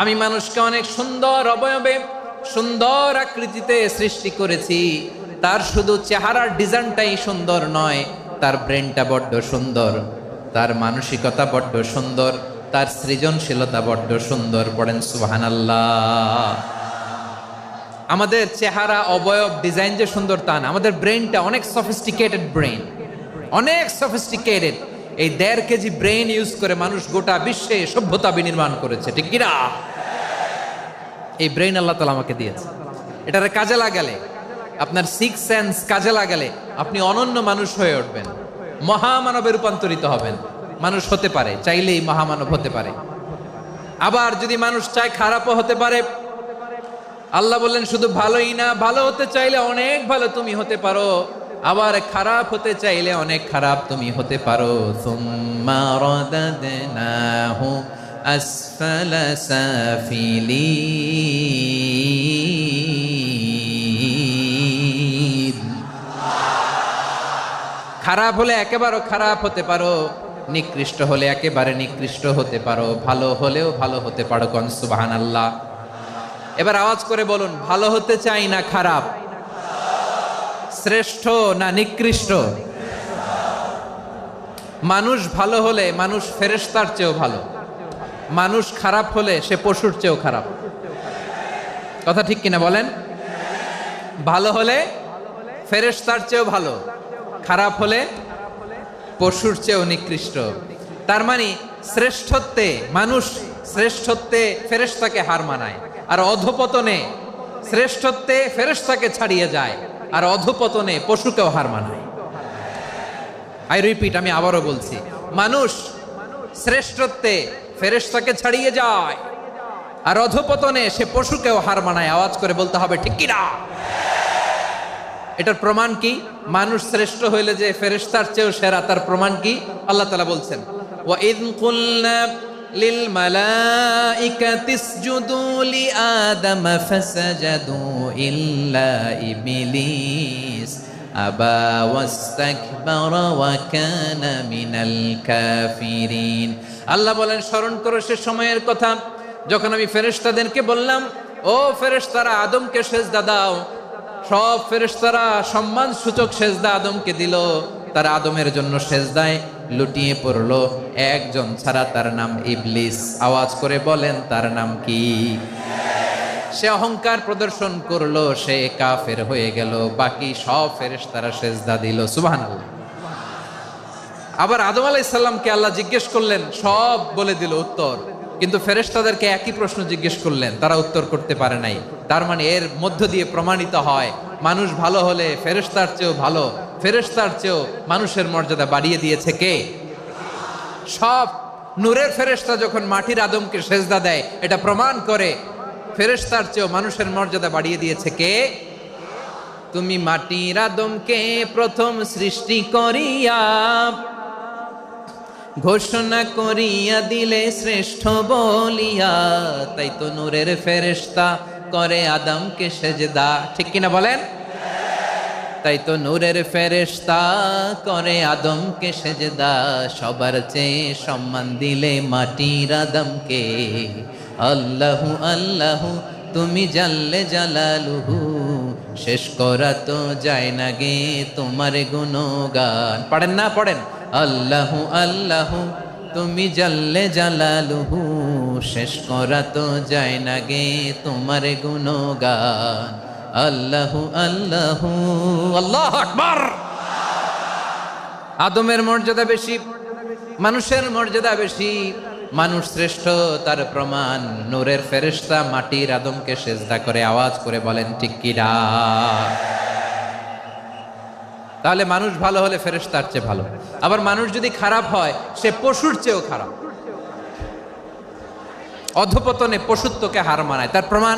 Speaker 1: আমি মানুষকে অনেক সুন্দর অবয়বে, সুন্দর আকৃতিতে সৃষ্টি করেছি। তার শুধু চেহারার ডিজাইনটাই সুন্দর নয়, তার ব্রেনটা বড্ড সুন্দর, তার মানসিকতা বড্ড সুন্দর, তার সৃজনশীলতা বড্ড সুন্দর। পড়েন সুবহানাল্লাহ। আমাদের চেহারা, অবয়ব, ডিজাইন যে সুন্দর তা না, আমাদের ব্রেনটা অনেক সফিস্টিকেটেড ব্রেন, অনেক সফিস্টিকেটেড। এই 1.5 কেজি ব্রেন ইউজ করে মানুষ গোটা বিশ্বে সভ্যতা বিনির্মাণ করেছে, ঠিক কিনা? এই ব্রেন আল্লাহ তাআলা আমাকে দিয়েছে। এটারে কাজে লাগালে, আপনার 6 সেন্স কাজে লাগালে আপনি অনন্য মানুষ হয়ে উঠবেন, মহামানবে রূপান্তরিত হবেন। মানুষ হতে পারে, চাইলেই মহামানব হতে পারে। আবার যদি মানুষ চায় খারাপও হতে পারে। আল্লাহ বললেন শুধু ভালোই না, ভালো হতে চাইলে অনেক ভালো তুমি হতে পারো, আবার খারাপ হতে চাইলে অনেক খারাপ তুমি হতে পারো। সুম্মা রাদাদনাহু আসফালা সাফিলিন। খারাপ হলে একেবারে খারাপ হতে পারো, নিকৃষ্ট হলে একেবারে নিকৃষ্ট হতে পারো, ভালো হলেও ভালো হতে পারো। কোন সুবহানাল্লাহ। এবার আওয়াজ করে বলুন, ভালো হতে চাই না খারাপ? শ্রেষ্ঠ না নিকৃষ্ট? মানুষ ভালো হলে মানুষ ফেরেশতার চেয়েও ভালো, মানুষ খারাপ হলে সে পশুর চেয়েও খারাপ। কথা ঠিক কিনা বলেন? ভালো হলে ফেরেশতার চেয়েও ভালো, খারাপ হলে পশুর চেয়েও নিকৃষ্ট। তার মানে শ্রেষ্ঠত্বে মানুষ, শ্রেষ্ঠত্বে ফেরেশতাকে হার মানায়, আর অধপতনে শ্রেষ্ঠত্বে ফেরেশতাকে ছাড়িয়ে যায়, আর অধপতনে পশুকেও হার মানায়। আই রিপিট, আমি আবারও বলছি, মানুষ শ্রেষ্ঠত্বে ফেরেশতাকে ছাড়িয়ে যায়, আর অধপতনে সে পশুকেও হার মানায়। আওয়াজ করে বলতে হবে ঠিক কি না? এটার প্রমাণ কি? মানুষ শ্রেষ্ঠ হইলে যে ফেরেশতার চেয়েও সেরা, তার প্রমাণ কি? আল্লাহ তাআলা বলছেন, ওয়া ইয কুলনা লিল মালাইকাতি ইসজুদু লি আদম ফাসাজাদু ইল্লা ইবলিস আবা ওয়াস্তাকবারা ওয়া কানা মিনাল কাফিরিন। আল্লাহ বলেন, স্মরণ করো সে সময়ের কথা যখন আমি ফেরেশতাদেরকে বললাম, ও ফেরেশতারা আদমকে সেজদা দাও। সব ফেরেশতারা সম্মান সূচক সেজদা আদমকে দিল, তারা আদমের জন্য সেজদায় লুটিয়ে পড়লো, একজন ছাড়া, তার নাম ইবলিস। আওয়াজ করে বলেন তার নাম কি? সে অহংকার প্রদর্শন করলো, সে কাফের হয়ে গেল, বাকি সব ফেরেশতারা সেজদা দিল। সুবহানাল্লাহ। আবার আদম আলাইহিস সালামকে আল্লাহ জিজ্ঞেস করলেন, সব বলে দিল উত্তর, কিন্তু ফেরেশতাদেরকে একই প্রশ্ন জিজ্ঞেস করলেন, তারা উত্তর করতে পারে নাই। তার মানে এর মধ্য দিয়ে প্রমাণিত হয়, মানুষ ভালো হলে ফেরেশতার চেয়েও ভালো, ফেরেশতার চেয়েও মানুষের মর্যাদা বাড়িয়ে দিয়েছে কে? সব নূরের ফেরেশতা যখন মাটির আদমকে সেজদা দেয়, এটা প্রমাণ করে ফেরেশতার চেয়েও মানুষের মর্যাদা বাড়িয়ে দিয়েছে কে? তুমি মাটির আদমকে প্রথম সৃষ্টি করিয়া ঘোষণা করিয়া দিলে শ্রেষ্ঠ বলিয়া, তাই তো নূরের ফেরেশতা করে আদমকে সেজদা। ঠিক কিনা বলেন? তাই তো নূরের ফেরেশতা করে আদমকে সেজদা, সবার চেয়ে সম্মান দিলে মাটির আদমকে। আল্লাহু আল্লাহু তুমি জাল্লে জালালুহু, শেষ করা তো যায় না গে তোমার গুণগান। পড়েন না? পড়েন। আল্লাহু আল্লাহু তুমি জাল্লে জালালুহু, শেষ করা তো যায় না গে তোমার গুণগান। আল্লাহু আল্লাহু, আল্লাহু আকবার। আদমের মর্যাদা বেশি, মানুষের মর্যাদা বেশি, মানুষ শ্রেষ্ঠ তার প্রমাণ নূরের ফেরেশতা মাটির আদমকে সেজদা করে। আওয়াজ করে বলেন ঠিক কি না? তাহলে মানুষ ভালো হলে ফেরেশতার চেয়ে ভালো। আবার মানুষ যদি খারাপ হয়, সে পশুর চেয়েও খারাপ। অধপতনে পশুত্বকে হার মানায়। তার প্রমাণ,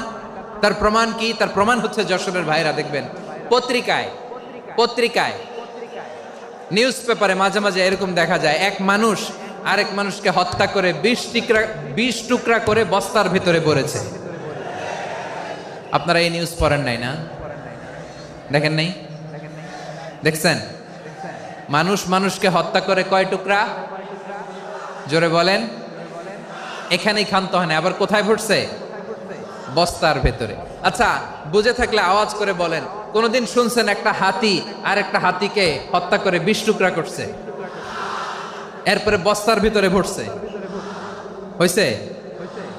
Speaker 1: তার প্রমাণ কি? তার প্রমাণ হচ্ছে, যশোরের ভাইরা দেখবেন পত্রিকায় নিউজ পেপারে মাঝে মাঝে এরকম দেখা যায়, এক মানুষ আরেক মানুষকে হত্যা করে 20 টুকরা করে বস্তার ভিতরে ভরেছে। আপনারা এই নিউজ পড়েন নাই না? দেখেন নাই? দেখছেন? মানুষ মানুষকে হত্যা করে কয় টুকরা? জোরে বলেন। এখানেই ক্ষান্ত হয় না, আবার কোথায় ভরছে? বস্তার ভেতরে। আচ্ছা, বুঝে থাকলে আওয়াজ করে বলেন, কোনদিন শুনছেন একটা হাতি আর একটা হাতিকে হত্যা করে 20 টুকরা করছে, এরপরে বস্তার ভিতরে ভরছে? হয়েছে?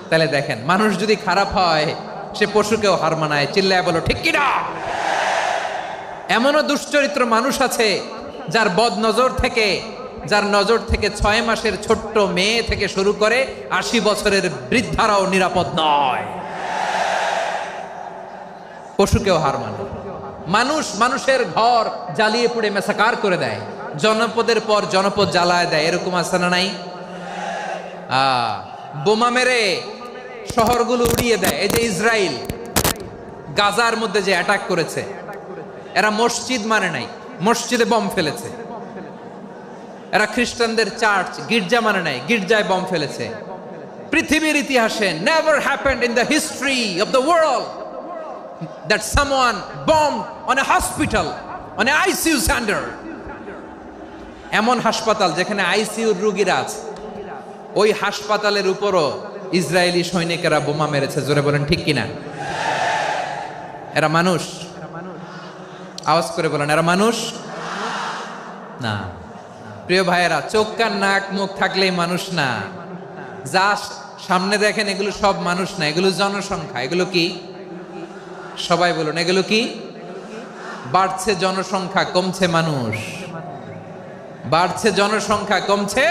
Speaker 1: তাহলে দেখেন, মানুষ যদি খারাপ হয়, সে পশুকেও হার মানায়। চিল্লায় বলো ঠিক কিনা? এমনও দুশ্চরিত্র মানুষ আছে যার যার নজর থেকে 6 মাসের ছোট্ট মেয়ে থেকে শুরু করে 80 বছরের বৃদ্ধারাও নিরাপদ নয়। পশুকেও হার মানে। মানুষ মানুষের ঘর জ্বালিয়ে পুড়ে মেসাকার করে দেয়, জনপদের পর জনপদ জ্বালায় দেয়। এরকম আছে না নাই? বোমা মেরে শহরগুলো উড়িয়ে দেয়। এই যে ইসরায়েল গাজার মধ্যে যে অ্যাটাক করেছে, এরা মসজিদ মানে নাই, মসজিদে বম ফেলেছে। এরা খ্রিস্টানদের চার্চ গির্জা মানে নাই, গির্জায় বম ফেলেছে। পৃথিবীর ইতিহাসে never happened in the history of the world that someone bombed on a hospital, on a ICU center. এমন হাসপাতাল যেখানে আইসিইউর রোগীরা আছে, ওই হাসপাতালের উপরও ইসরায়েলি সৈনিকেরা বোমা মেরেছে। জোরে বলেন ঠিক কিনা? এরা মানুষ? আওয়াজ করে বলেন, এরা মানুষ না। প্রিয় ভাইয়েরা, চোখ কান নাক মুখ থাকলেই মানুষ না। যা সামনে দেখেন এগুলো সব মানুষ না, এগুলো জনসংখ্যা। এগুলো কি? সবাই বলুন, এগুলো কি? বাড়ছে জনসংখ্যা, কমছে মানুষ। বাড়ছে জনসংখ্যা, কমছে।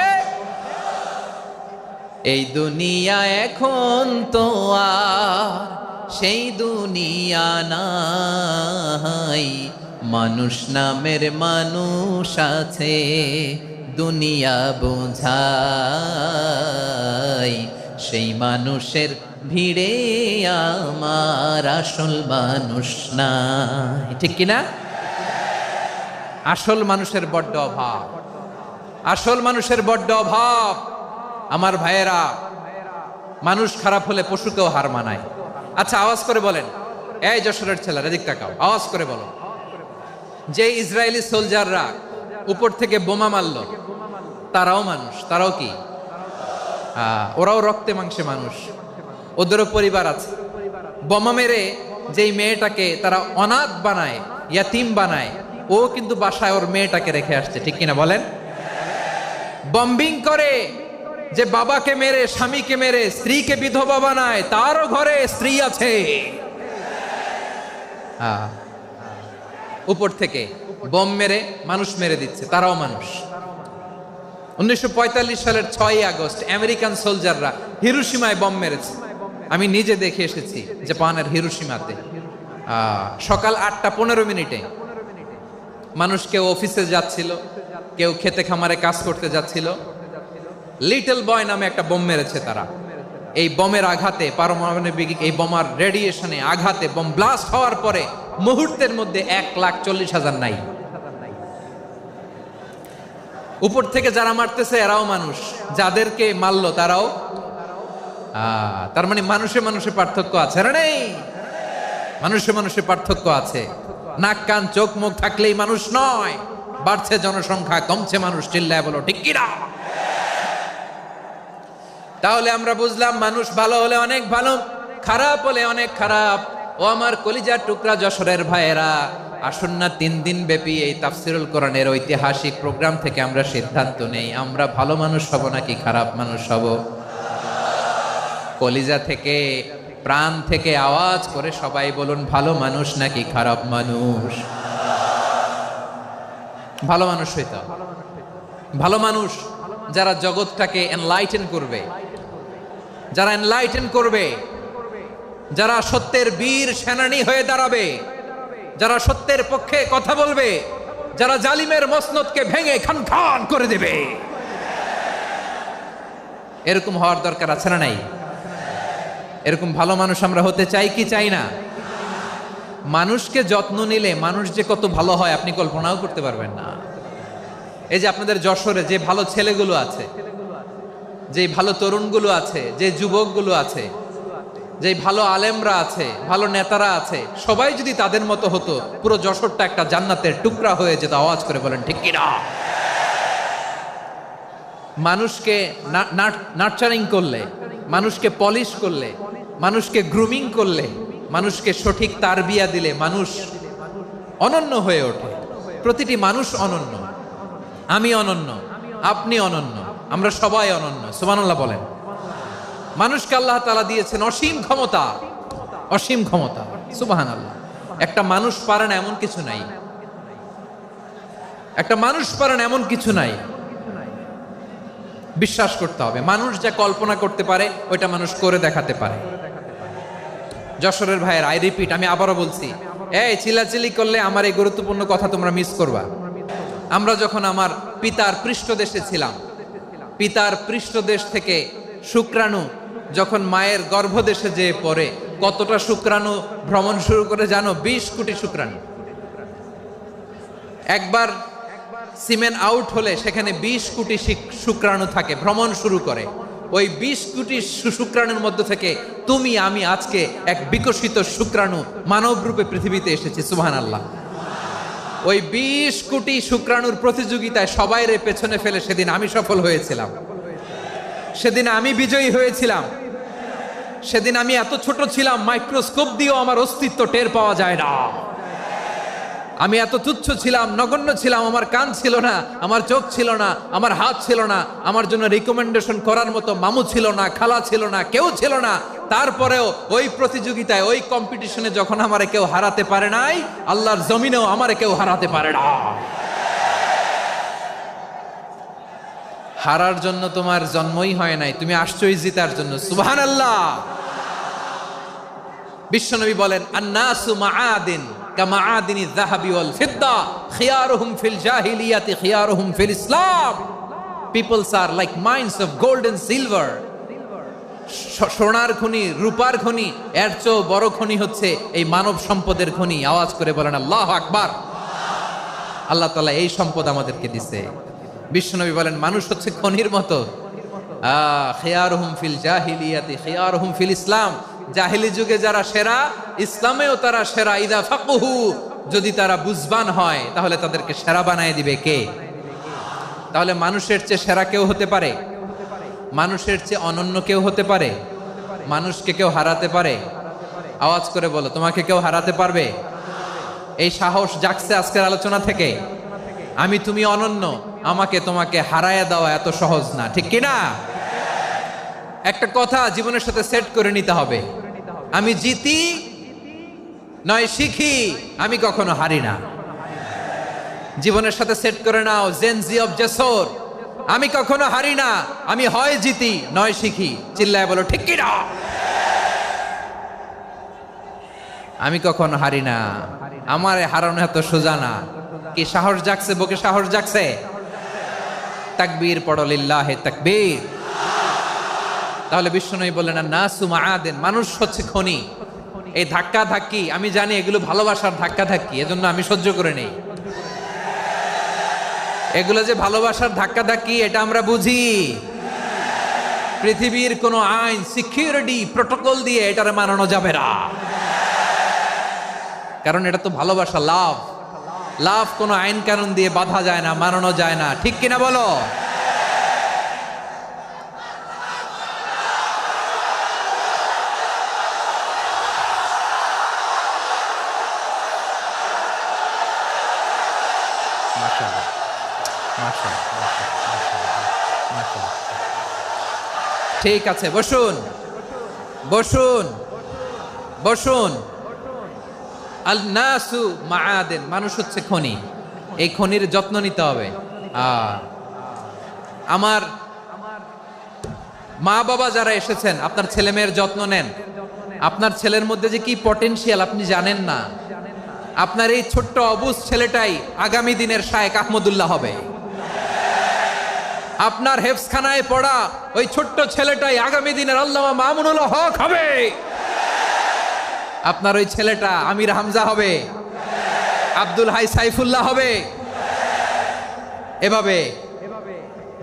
Speaker 1: এই দুনিয়া এখন তো আর সেই দুনিয়া নাই, মানুষ নামের মানুষ আছে দুনিয়া বোঝাই, সেই মানুষের ভিড়ে আমার আসল মানুষ নাই। ঠিক কিনা? আসল মানুষের বড্ড অভাব, আসল মানুষের বড্ড অভাব। আমার ভাইয়েরা, মানুষ খারাপ হলে পশুকেও হার মানায়। আচ্ছা, আওয়াজ করে বলেন, এই যশোরের ছেলেরা এদিক তাকাও, আওয়াজ করে বলো, যে ইসরায়েলি সোলজাররা উপর থেকে বোমা মারলো, তারাও মানুষ? তারাও কি? ওরাও রক্তে মাংসে মানুষ, ওদেরও পরিবার আছে। বোমা মেরে যেই মেয়েটাকে তারা অনাথ বানায়, ইয়াতিম বানায়, ও কিন্তু বাসায় ওর মেয়েটাকে রেখে আসছে। ঠিক কিনা বলেন? বম্বিং করে যে বাবাকে মেরে, স্বামীকে মেরে স্ত্রীকে বিধবা বানায়, তারও ঘরে স্ত্রী আছে। উপর থেকে বোম মেরে মানুষ মেরে দিচ্ছে, তারাও মানুষ। 1945 সালের 6ই আগস্ট আমেরিকান সোলজাররা হিরোশিমায় বোম মেরেছে। আমি নিজে দেখে এসেছি জাপানের হিরোশিমাতে। সকাল 8:15 মানুষ কেউ অফিসে যাচ্ছিল, কেউ খেতে খামারে কাজ করতে যাচ্ছিল। লিটল বয় নামে একটা বোম মেরেছে তারা। এই বোমের আঘাতে, পারমাণবিক এই বোমার রেডিয়েশনে আঘাতে, বোম ব্লাস্ট হওয়ার পরে মুহূর্তের মধ্যে 1,40,000 নাই। উপর থেকে যারা মারতেছে এরাও মানুষ, যাদেরকে মারলো তারাও। তার মানে মানুষে মানুষে পার্থক্য আছে না? নেই? মানুষে মানুষে পার্থক্য আছে। নাক কান চোখ মুখ থাকলেই মানুষ নয়। বাড়ছে জনসংখ্যা, কমছে মানুষ। চিল্লায় বলো ঠিক কিনা? তাহলে আমরা বুঝলাম, মানুষ ভালো হলে অনেক ভালো, খারাপ হলে অনেক খারাপ। ও আমার কলিজার টুকরা যশোরের ভাইয়েরা, আসুন না 3 দিন ব্যাপী এই তাফসিরুল কোরআনের ঐতিহাসিক প্রোগ্রাম থেকে আমরা সিদ্ধান্ত নেই, আমরা ভালো মানুষ হব নাকি খারাপ মানুষ হব। কলিজা থেকে, প্রাণ থেকে আওয়াজ করে সবাই বলুন, ভালো মানুষ নাকি খারাপ মানুষ? ভালো মানুষ হইতে হবে। ভালো মানুষ যারা জগৎটাকে এনলাইটেন করবে, যারা এনলাইটেন করবে, যারা সত্যের বীর সেনানী হয়ে দাঁড়াবে, যারা সত্যের পক্ষে কথা বলবে, যারা জালিমের মসনদকে ভেঙে খান খান করে দেবে। এরকম হওয়ার দরকার আছে না নাই? এরকম ভালো মানুষ আমরা হতে চাই কি চাই না? মানুষকে যত্ন নিলে মানুষ যে কত ভালো হয় আপনি কল্পনাও করতে পারবেন না। এই যে আপনাদের যশোরে যে ভালো ছেলেগুলো আছে, যে ভালো তরুণগুলো আছে, যে যুবকগুলো আছে, যে ভালো আলেমরা আছে, ভালো নেতারা আছে, সবাই যদি তাদের মতো হতো, পুরো যশোরটা একটা জান্নাতের টুকরা হয়ে যেত। আওয়াজ করে বলেন ঠিক কিনা? মানুষকে নার্চারিং করলে, মানুষকে পলিশ করলে, মানুষকে গ্রুমিং করলে, মানুষকে সঠিক তারবিয়া দিলে মানুষ অনন্য হয়ে ওঠে। প্রতিটি মানুষ অনন্য। আমি অনন্য, আপনি অনন্য, আমরা সবাই অনন্য। সুবহানাল্লাহ বলেন। মানুষকে আল্লাহ তাআলা দিয়েছেন অসীম ক্ষমতা, অসীম ক্ষমতা। সুবহানাল্লাহ। একটা মানুষ পারে না এমন কিছু নাই, একটা মানুষ পারে না এমন কিছু নাই। বিশ্বাস করতে হবে, মানুষ যা কল্পনা করতে পারে ওইটা মানুষ করে দেখাতে পারে। যশোরের ভাইয়ের, আই রিপিট, আমি আবারও বলছি, এই চিল্লাচিল্লি করলে আমার এই গুরুত্বপূর্ণ কথা তোমরা মিস করবা। আমরা যখন আমার পিতার পৃষ্ঠদেশে ছিলাম, পিতার পৃষ্ঠদেশ থেকে শুক্রাণু যখন মায়ের গর্ভদেশে যেয়ে পড়ে, কতটা শুক্রাণু ভ্রমণ শুরু করে জানো? 20 কোটি শুক্রাণু। একবার সিমেন আউট হলে সেখানে 20 কোটি শুক্রাণু থাকে, ভ্রমণ শুরু করে। ওই 20 কোটি শুক্রাণুর মধ্য থেকে তুমি আমি আজকে এক বিকশিত শুক্রাণু মানব রূপে পৃথিবীতে এসেছি। সুবহানাল্লাহ। ওই 20 কোটি শুক্রাণুর প্রতিযোগিতায় সবাইরে পেছনে ফেলে সেদিন আমি সফল হয়েছিলাম, সেদিন আমি বিজয়ী হয়েছিলাম। সেদিন আমি এত ছোট ছিলাম, মাইক্রোস্কোপ দিয়েও আমার অস্তিত্ব টের পাওয়া যায় না। আমি এত তুচ্ছ ছিলাম, নগণ্য ছিলাম। আমার কান ছিল না, আমার চোখ ছিল না, আমার হাত ছিল না, আমার জন্য রিকমেন্ডেশন করার মতো মামু ছিল না, খালা ছিল না, কেউ ছিল না। তারপরেও ওই প্রতিযোগিতায়, ওই কম্পিটিশনে যখন আমারে কেউ হারাতে পারে নাই, আল্লাহর জমিনেও আমারে কেউ হারাতে পারে না। হারার জন্য তোমার জন্মই হয় নাই, তুমি আসছই জিতার জন্য। সুবহানাল্লাহ। বিশ্বনবী বলেন, আন্নাসু মাআদিন কামাআদিনি যাহাবি ওয়াল ফিদ্দা খিয়ারুহুম ফিল জাহিলিয়াতি খিয়ারুহুম ফিল ইসলাম। Peoples are like mines of gold and silver. সোনার খনি, রূপার খনি, এর চেয়েও বড় খনি হচ্ছে এই মানব সম্পদের খনি। আওয়াজ করে বলেন আল্লাহু আকবার। আল্লাহ তাআলা এই সম্পদ আমাদেরকে দিছে। বিশ্বনবী বলেন মানুষ হচ্ছে খনির মতো। খিয়ারুহুম ফিল জাহিলিয়াতি খিয়ারুহুম ফিল ইসলাম। জাহিলি যুগে যারা সেরা, ইসলামেও তারা সেরা। ইদা ফাকুহু, যদি তারা বুঝবান হয় তাহলে তাদেরকে সেরা বানায় দিবে কে? তাহলে মানুষের চেয়ে সেরা কেউ হতে পারে? মানুষের চেয়ে অনন্য কেউ হতে পারে? মানুষকে কেউ হারাতে পারে? আওয়াজ করে বলো, তোমাকে কেউ হারাতে পারবে? এই সাহস জাগছে আজকের আলোচনা থেকে। আমি তুমি অনন্য, আমাকে তোমাকে হারায়া দেওয়া এত সহজ না, ঠিক কিনা? একটা কথা জীবনের সাথে সেট করে নিতে হবে, আমি জিতি নয় শিখি, আমি কখনো হারি না। জীবনের সাথে সেট করে নাও, জেনজি অফ জেসর, আমি কখনো হারি না, আমি হয় জিতি নয় শিখি। চিল্লায় বলো ঠিক কিনা? আমি কখনো হারি না, আমার হারানো এত সোজা না। কি সাহস জাগছে? বুকে সাহস জাগছে? তাকবীর পড়ো, লিল্লাহে তাকবীর। তাহলে বিশ্বনবী বললেন নাসু মাআদিন, মানুষ হচ্ছে খনি। এই ধাক্কা ধাক্কি আমি জানি এগুলো ভালোবাসার ধাক্কা ধাক্কি, এজন্য আমি সহ্য করে নেই। এগুলো যে ভালোবাসার ধাক্কা ধাক্কি এটা আমরা বুঝি। পৃথিবীর কোন আইন, সিকিউরিটি প্রটোকল দিয়ে এটারে মানানো যাবে না, কারণ এটা তো ভালোবাসা, লাভ। লাভ কোনো আইন কানুন দিয়ে বাধা যায় না, মানানো যায় না, ঠিক কিনা বলো? ঠিক আছে, বসুন বসুন বসুন। আল নাসু মাআদিন, মানুষ হচ্ছে খনি। এই খনির যত্ন নিতে হবে। আমার মা বাবা যারা এসেছেন, আপনার ছেলে মেয়ের যত্ন নেন। আপনার ছেলের মধ্যে যে কি পটেনশিয়াল আপনি জানেন না। আপনার এই ছোট্ট অবুজ ছেলেটাই আগামী দিনের শায়েখ আহমদুল্লাহ হবে। আপনার হেফজখানায় পড়া ওই ছোট্ট ছেলেটাই আগামী দিনের আল্লামা মামুনুল হক হবে। আপনার ওই ছেলেটা আমির হামজা হবে, আব্দুল হাই সাইফুল্লাহ হবে। এভাবে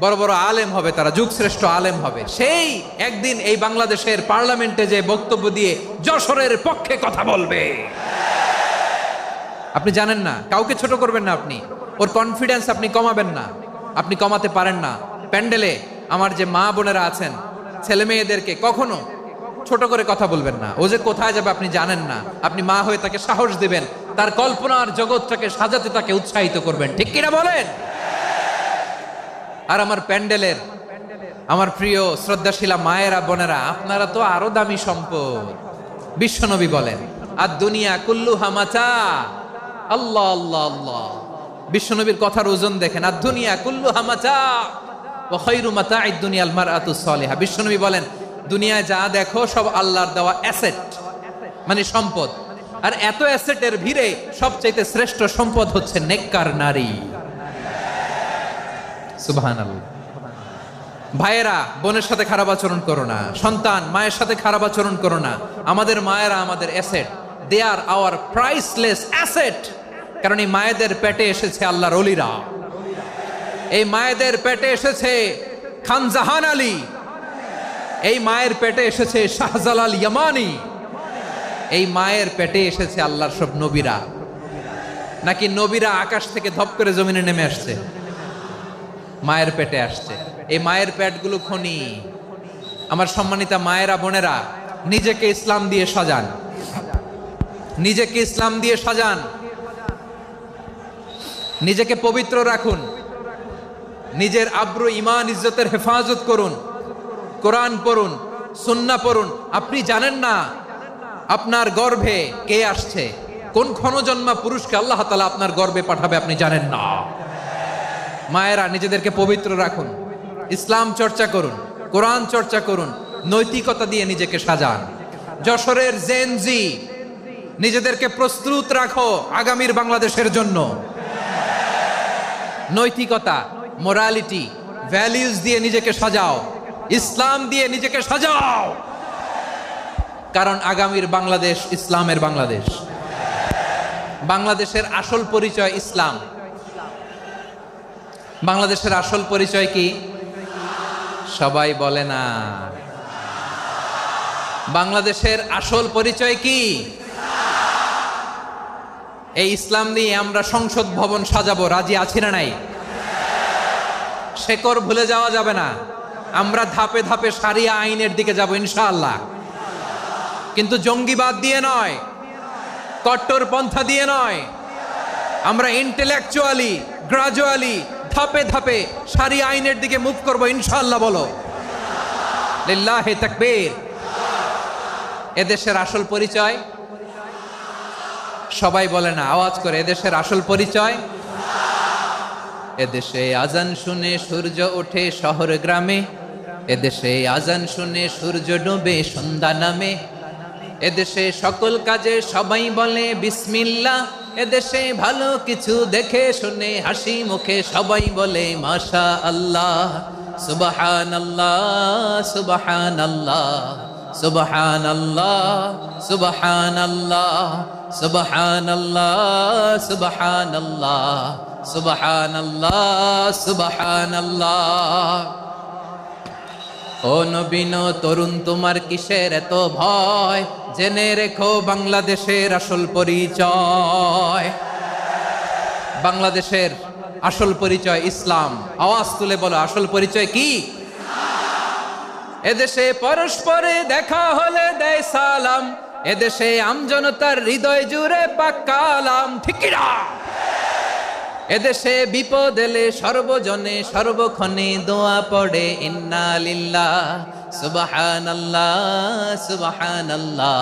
Speaker 1: বড় বড় আলেম হবে, তারা যুগশ্রেষ্ঠ আলেম হবে। সেই একদিন এই বাংলাদেশের পার্লামেন্টে যে বক্তব্য দিয়ে যশোরের পক্ষে কথা বলবে। আপনি জানেন না, কাউকে ছোট করবেন না আপনি, ওর কনফিডেন্স আপনি কমাবেন না, আপনি কমাতে পারেন না। প্যান্ডেলে আমার যে মা বোনেরা আছেন, ছেলে মেয়েদেরকে কখনো ছোট করে কথা বলবেন না। ও যে কোথায় যাবে আপনি জানেন না, আপনি মা হয়ে তাকে সাহস দিবেন, তার কল্পনার জগৎটাকে সাজাতে তাকে উৎসাহিত করবেন, ঠিক কিনা বলেন? আর আমার প্যান্ডেলের আমার প্রিয় শ্রদ্ধাশীলা মায়েরা বোনেরা, আপনারা তো আরো দামি সম্পদ। বিশ্বনবী বলেন আর দুনিয়া কুল্লুহা মাতা। আল্লাহ আল্লাহ আল্লাহ, বিশ্বনবীর কথার ওজন দেখেন। আর দুনিয়া কুল্লুহা মাতা ওয়া খায়রু মাতা'আদ দুনিয়াল মারআতুস সালিহা। বিশ্বনবী বলেন দুনিয়ায় যা দেখো সব আল্লাহর দেওয়া অ্যাসেট, মানে সম্পদ। আর এত অ্যাসেটের ভিড়ে সবচেয়ে শ্রেষ্ঠ সম্পদ হচ্ছে নেককার নারী। সুবহানাল্লাহ। ভাইয়েরা বোনের সাথে খারাপ আচরণ করো না, সন্তান মায়ের সাথে খারাপ আচরণ করো না। আমাদের মায়েরা আমাদের asset, they are our priceless asset. কারণ এই মায়েদের পেটে এসেছে আল্লাহর ওলিরা, এই মায়েদের পেটে এসেছে খান জাহান আলী, এই মায়ের পেটে এসেছে শাহজালাল ইয়ামানি, এই মায়ের পেটে এসেছে আল্লাহর সব নবীরা। নাকি নবীরা আকাশ থেকে ধপ করে জমিনে নেমে আসছে? মায়ের পেটে আসছে। এই মায়ের পেটগুলো খনি। আমার সম্মানিতা মায়েরা বোনেরা, নিজেকে ইসলাম দিয়ে সাজান, নিজেকে ইসলাম দিয়ে সাজান, নিজেকে পবিত্র রাখুন, নিজের আব্রু ইমান ইজ্জতের হেফাজত করুন, কোরআন পড়ুন, সুন্নাহ পড়ুন। আপনি জানেন না আপনার গর্ভে কে আসছে, কোন ক্ষণজন্মা পুরুষকে আল্লাহ তাআলা আপনার গর্ভে পাঠাবে আপনি জানেন না। মায়েরা নিজেদেরকে পবিত্র রাখুন, ইসলাম চর্চা করুন, কোরআন চর্চা করুন, নৈতিকতা দিয়ে নিজেকে সাজান। যশোরের জেনজি নিজেদেরকে প্রস্তুত রাখো আগামীর বাংলাদেশের জন্য। নৈতিকতা, মোরালিটি, ভ্যালিউজ দিয়ে নিজেকে সাজাও, ইসলাম দিয়ে নিজেকে সাজাও, কারণ আগামীর বাংলাদেশ ইসলামের বাংলাদেশ। বাংলাদেশের আসল পরিচয় ইসলাম। বাংলাদেশের আসল পরিচয় কি? সবাই বলে না। বাংলাদেশের আসল পরিচয় কি? এই ইসলাম নিয়ে আমরা সংসদ ভবন সাজাবো, রাজি আছি না নাই? শেকড় ভুলে যাওয়া যাবে না। আমরা ধাপে ধাপে শারিয়া আইনের দিকে যাব ইনশাআল্লাহ, কিন্তু জঙ্গিবাদ দিয়ে নয়, কট্টরপন্থা দিয়ে নয়। আমরা ইন্টেলেকচুয়ালি, গ্রাজুয়ালি, ধাপে ধাপে শারিয়া আইনের দিকে মুভ করব ইনশাআল্লাহ। বলো লিল্লাহি তাকবীর। এদেশের আসল পরিচয় সবাই বলে না, আওয়াজ করে, এদেশের আসল পরিচয়। এদেশে আজান শুনে সূর্য ওঠে শহর গ্রামে, এদেশে আজান শুনে সূর্য ডুবে সন্ধ্যা নামে, এদেশে সকল কাজে সবাই বলে বিসমিল্লাহ, এদেশে ভালো কিছু দেখে শুনে হাসি মুখে সবাই বলে মাশা আল্লাহ, সুবহানাল্লাহ সুবহানাল্লাহ সুবহানাল্লাহ সুবহানাল্লাহ সুবহানাল্লাহ সুবহানাল্লাহ সুবহানাল্লাহ সুবহানাল্লাহ। ও নবীন তরুণ, তোমার কিসের এত ভয়? জেনে রেখো বাংলাদেশের আসল পরিচয়। বাংলাদেশের আসল পরিচয় ইসলাম। আওয়াজ তুলে বলো, আসল পরিচয় কি? এদেশে পরস্পরে দেখা হলে দেয় সালাম, এদেশে আমজনতার হৃদয় জুড়ে পাক্কালাম, ঠিক কি না? এদেশে বিপদ এলে সর্বজনে সর্বক্ষণে দোয়া পড়ে ইন্না লিল্লাহ সুবহানাল্লাহ সুবহানাল্লাহ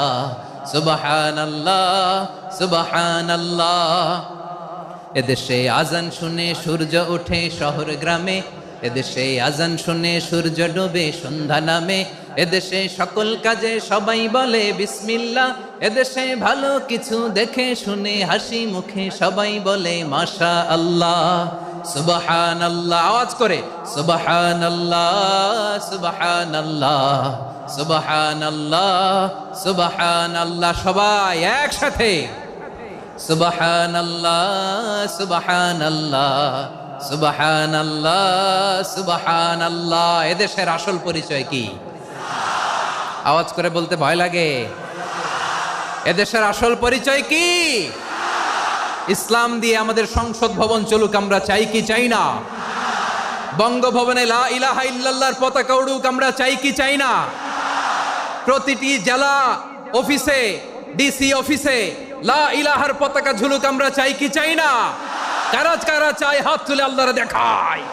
Speaker 1: সুবহানাল্লাহ সুবহানাল্লাহ। এদেশে আজান শুনে সূর্য ওঠে শহর গ্রামে, এদেশে আজান শুনে সূর্য ডুবে সন্ধ্যা নামে, এদেশে সকল কাজে সবাই বলে বিসমিল্লাহ, এদেশে ভালো কিছু দেখে শুনে হাসি মুখে সবাই বলে মাশা আল্লাহ সুবহানাল্লাহ। আওয়াজ করে সুবহানাল্লাহ সুবহানাল্লাহ সুবহানাল্লাহ সুবহানাল্লাহ। সবাই একসাথে সুবহানাল্লাহ সুবহানাল্লাহ সুবহানাল্লাহ সুবহানাল্লাহ। এদেশের আসল পরিচয় কি? আওয়াজ করে বলতে ভয় লাগে। এদেশের আসল পরিচয় কি? ইসলাম দিয়ে আমাদের সংসদ ভবন চলুক, আমরা চাই কি চাই না? বঙ্গভবনে লা ইলাহা ইল্লাল্লাহর পতাকা উড়ুক, আমরা চাই কি চাই না? প্রতিটি জেলা অফিসে, ডিসি অফিসে লা ইলাহার পতাকা ঝুলুক, আমরা চাই কি চাই না? কারা কারা চাই হাত তুলে আল্লাহরে দেখায়।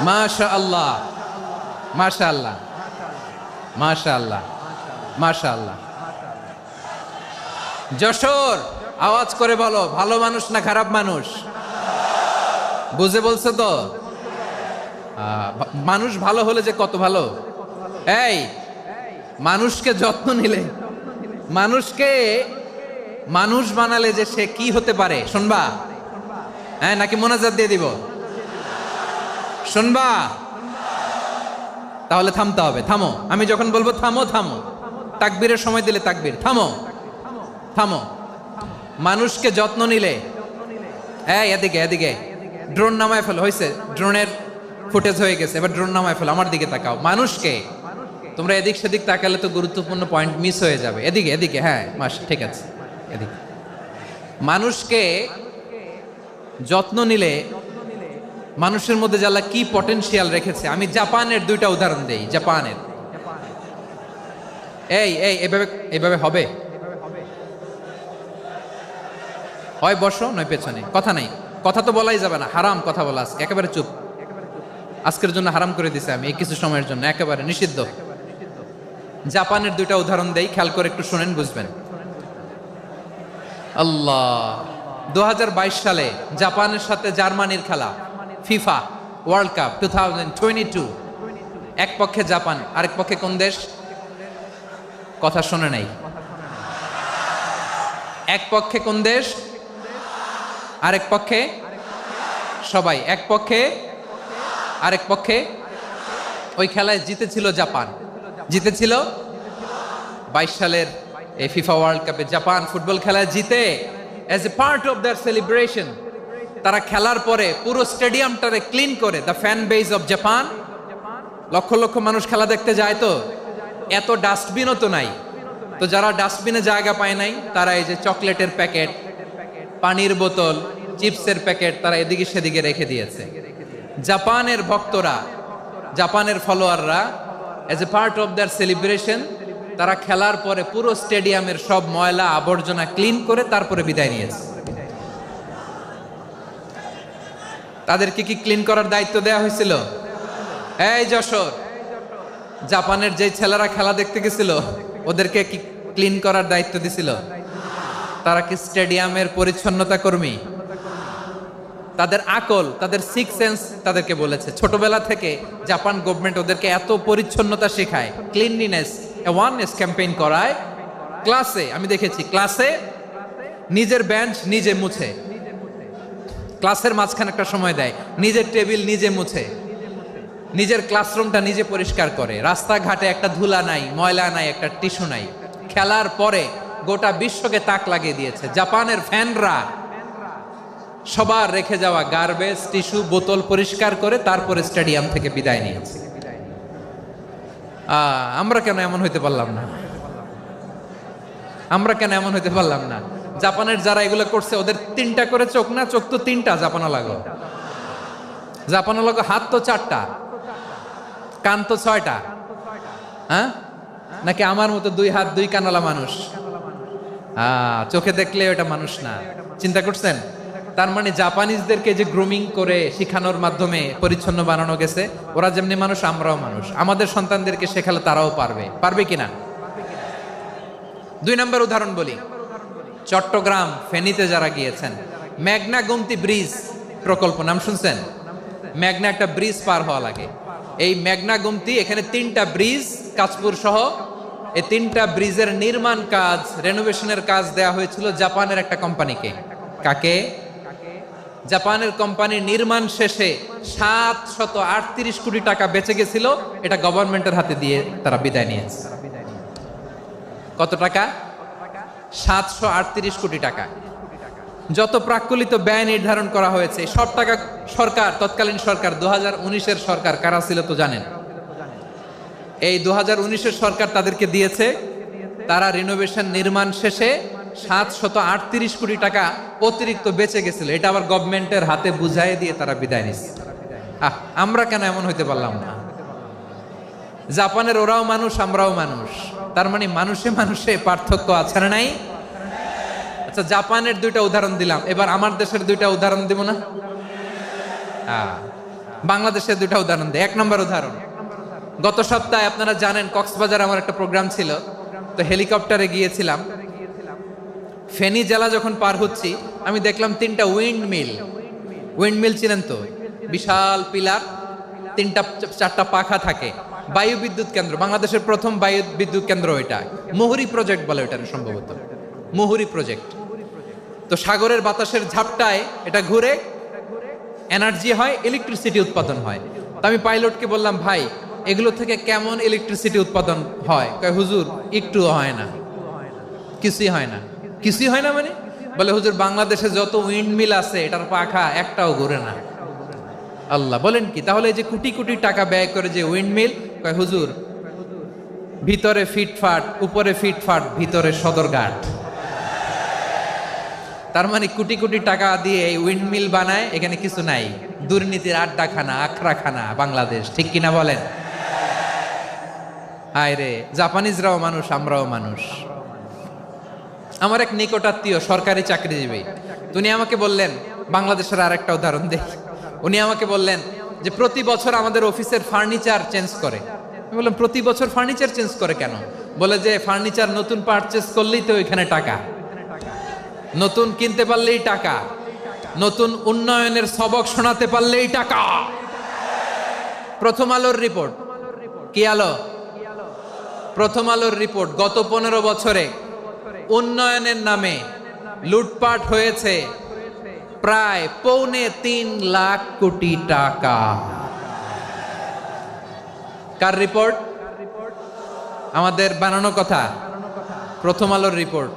Speaker 1: মাশাআল্লাহ মাশাআল্লাহ মাশাআল্লাহ মাশাআল্লাহ। যশোর, আওয়াজ করে বলো, ভালো মানুষ না খারাপ মানুষ? বুঝে বলছো তো? মানুষ ভালো হলে যে কত ভালো। এই মানুষকে যত্ন নিলে, মানুষকে মানুষ বানালে যে সে কি হতে পারে শুনবা? হ্যাঁ, নাকি মোনাজাত দিয়ে দিব? শুনবা? তাহলে থামতে হবে। থামো, আমি যখন বলবো থামো থামো, তাকবীরের সময় দিলে তাকবীর, থামো থামো। মানুষকে যত্ন নিলে, এই এদিকে এদিকে, ড্রোন নামায় ফেলো। হয়েছে, ড্রোনের ফুটেজ হয়ে গেছে, এবার ড্রোন নামায় ফেলো। আমার দিকে তাকাও। মানুষকে, তোমরা এদিক সেদিক তাকালে তো গুরুত্বপূর্ণ পয়েন্ট মিস হয়ে যাবে। এদিকে এদিকে, হ্যাঁ মাস, ঠিক আছে, এদিকে। মানুষকে যত্ন নিলে মানুষের মধ্যে যারা কি পটেনশিয়াল রেখেছে। আমি জাপানের দুইটা উদাহরণ দেই। জাপানের, এই এই এভাবে এভাবে হবে, হয় বসো নয় পেছনে, কথা নাই, কথা তো বলাই যাবে না, হারাম কথা বলা। আজকে একেবারে চুপ, আজকের জন্য হারাম করে দিছে আমি, এই কিছু সময়ের জন্য একেবারে নিষিদ্ধ। জাপানের দুইটা উদাহরণ দেই, খেয়াল করে একটু শুনেন, বুঝবেন। আল্লাহ, 2022 সালে জাপানের সাথে জার্মানির খেলা, ফিফা ওয়ার্ল্ড কাপ 2022। এক পক্ষে জাপান, আরেক পক্ষে কোন দেশ? কথা শোনে নাই। এক পক্ষে কোন দেশ, আরেক পক্ষে সবাই। এক পক্ষে, আরেক পক্ষে। ওই খেলায় জিতেছিল জাপান, জিতেছিল 22 সালের এই ফিফা ওয়ার্ল্ড কাপে জাপান ফুটবল খেলায় জিতে as a part of their celebration তারা খেলার পরে পুরো স্টেডিয়ামটারে ক্লিন করে। The fan base of Japan, lakh lakh মানুষ খেলা দেখতে যায়, তো এত ডাস্টবিনও তো নাই। তো যারা ডাস্টবিনে জায়গা পায় নাই তারা এই যে চকলেটের প্যাকেট, পানির বোতল, চিপসের প্যাকেট তারা এদিকে সেদিকে রেখে দিয়েছে। জাপানের ভক্তরা, জাপানের ফলোয়াররা as a part of their celebration তারা খেলার পরে পুরো স্টেডিয়ামের সব ময়লা আবর্জনা ক্লিন করে তারপরে বিদায় নিয়েছে। তাদেরকে কি ক্লিন করার দায়িত্ব দেওয়া হয়েছিল? এই যশোর, জাপানের যে ছেলেরা খেলা দেখতে গেছিল ওদেরকে কি ক্লিন করার দায়িত্ব দিছিল? তারা কি স্টেডিয়ামের পরিচ্ছন্নতা কর্মী? তাদের আকল, তাদের সিক্স সেন্স তাদেরকে বলেছে। ছোটবেলা থেকে জাপান গভর্নমেন্ট ওদেরকে এত পরিচ্ছন্নতা শেখায়, ক্লিনলিনেস অ্যাওয়ারনেস ক্যাম্পেইন করায়। ক্লাসে আমি দেখেছি, ক্লাসে নিজের বেঞ্চ নিজে মুছে, ক্লাসের মাঝখানে একটা সময় দেয়, নিজের টেবিল নিজে মুছে, নিজের ক্লাসরুমটা নিজে পরিষ্কার করে। রাস্তাঘাটে একটা ধুলা নাই, ময়লা নাই, একটা টিস্যু নাই। খেলার পরে গোটা বিশ্বকে তাক লাগিয়ে দিয়েছে। জাপানের ফ্যানরা সবার রেখে যাওয়া গার্বেজ, টিস্যু, বোতল পরিষ্কার করে তারপরে স্টেডিয়াম থেকে বিদায় নিয়েছে। আমরা কেন এমন হইতে পারলাম না? আমরা কেন এমন হইতে পারলাম না? জাপানের যারা এগুলো করছে ওদের 3টা করে চোখ না? চোখ তো 3টা, জাপানা লাগো। জাপানা লাগো হাত তো 4টা, কান তো 6টা। হ্যাঁ, নাকি আমার মতো 2 হাত 2 কানওয়ালা মানুষ? চোখে দেখলে ওটা মানুষ না। চিন্তা করছেন? তার মানে জাপানিজদেরকে যে গ্রুমিং করে শিখানোর মাধ্যমে পরিচ্ছন্ন বানানো গেছে। ওরা যেমনি মানুষ, আমরাও মানুষ। আমাদের সন্তানদেরকে শেখালে তারাও পারবে। পারবে কিনা? 2 নম্বর উদাহরণ বলি। চট্টগ্রাম ফেনীতে যারা গিয়েছেন, মেঘনা গোমতী ব্রিজ প্রকল্প নাম শুনছেন? মেঘনা একটা ব্রিজ পার হওয়া লাগে। এই মেঘনা গোমতী, এখানে 3টা ব্রিজ কাঁচপুর সহ, এই 3টা ব্রিজের নির্মাণ কাজ, রেনোভেশনের কাজ দেয়া হয়েছিল জাপানের একটা কোম্পানিকে। কাকে? জাপানের কোম্পানির নির্মাণ শেষে 738 কোটি টাকা বেঁচে গেছিল। এটা গভর্নমেন্টের হাতে দিয়ে তারা বিদায় নিয়েছে। কত টাকা? 738 কোটি টাকা। যত প্রাক্কলিত ব্যয় নির্ধারণ করা হয়েছে সব টাকা সরকার, তৎকালীন সরকার 2019-এর সরকার, কারা ছিল তো জানেন? এই 2019-এর সরকার তাদেরকে দিয়েছে। তারা রিনোভেশন নির্মাণ শেষে 738 কোটি টাকা অতিরিক্ত বেঁচে গেছিল। এটা আবার গভর্নমেন্টের হাতে বুঝাই দিয়ে তারা বিদায় নিচ্ছে। আমরা কেন এমন হইতে পারলাম না? জাপানের ওরাও মানুষ, আমরাও মানুষ। তার মানে মানুষে মানুষে পার্থক্য আছে না নাই? আচ্ছা, জাপানের 2টা উদাহরণ দিলাম, এবার আমার দেশের 2টা উদাহরণ দিব না? বাংলাদেশের 2টা উদাহরণ দেয়। 1 নম্বর উদাহরণ, গত সপ্তাহে আপনারা জানেন কক্সবাজার আমার একটা প্রোগ্রাম ছিল, তো হেলিকপ্টারে গিয়েছিলাম। ফেনী জেলা যখন পার হচ্ছি আমি দেখলাম 3টা উইন্ডমিল। উইন্ডমিল চিনেন তো? বিশাল পিলার, 3টা 4টা পাখা থাকে। বায়ু বিদ্যুৎ কেন্দ্র, বাংলাদেশের প্রথম বায়ু বিদ্যুৎ কেন্দ্র এটা। মুহুরী প্রজেক্ট বলে এটা সম্ভবত, মুহুরী প্রজেক্ট। তো সাগরের বাতাসের ঝাপটায় এটা ঘুরে এনার্জি হয়, ইলেকট্রিসিটি উৎপাদন হয়। তো আমি পাইলটকে বললাম, ভাই এগুলো থেকে কেমন ইলেকট্রিসিটি উৎপাদন হয়? কয়, হুজুর একটুও হয় না, কিছুই হয় না। কিছুই হয় না মানে? বলে, হুজুর বাংলাদেশে যত উইন্ডমিল আছে এটার পাখা একটাও ঘুরে না। আল্লাহ, বলেন কি? তাহলে এই যে কোটি কোটি টাকা ব্যয় করে যে উইন্ডমিল, কয় হুজুর ভিতরে ফিটফাট, উপরে ফিটফাট, ভিতরে সদরঘাট। তার মানে কোটি কোটি টাকা দিয়ে এই উইন্ডমিল বানায়, এখানে কিছু নাই। দুর্নীতির আড্ডাখানা, আখড়াখানা বাংলাদেশ, ঠিক কিনা বলেন? হায় রে, জাপানিজরাও মানুষ, আমরাও মানুষ। আমার এক নিকটাত্মীয় সরকারি চাকরিজীবী, উনি আমাকে বললেন, বাংলাদেশের আর একটা উদাহরণ দেই। উনি আমাকে বললেন যে প্রতি বছর আমাদের অফিসের ফার্নিচার চেঞ্জ করে। আমি বললাম, প্রতি বছর ফার্নিচার চেঞ্জ করে কেন? বলে যে ফার্নিচার নতুন পারচেজ করলেই তো ওইখানে টাকা। নতুন কিনতে পারলেই টাকা, নতুন উন্নয়নের সবক শোনাতে পারলেই টাকা। প্রথম আলোর রিপোর্ট, কি আলো? প্রথম আলোর রিপোর্ট, গত 15 বছরে উন্নয়নের নামে লুটপাট হয়েছে প্রায় 3.25 লাখ কোটি টাকা। কার রিপোর্ট? আমাদের বানানো কথা। প্রথম আলোর রিপোর্ট।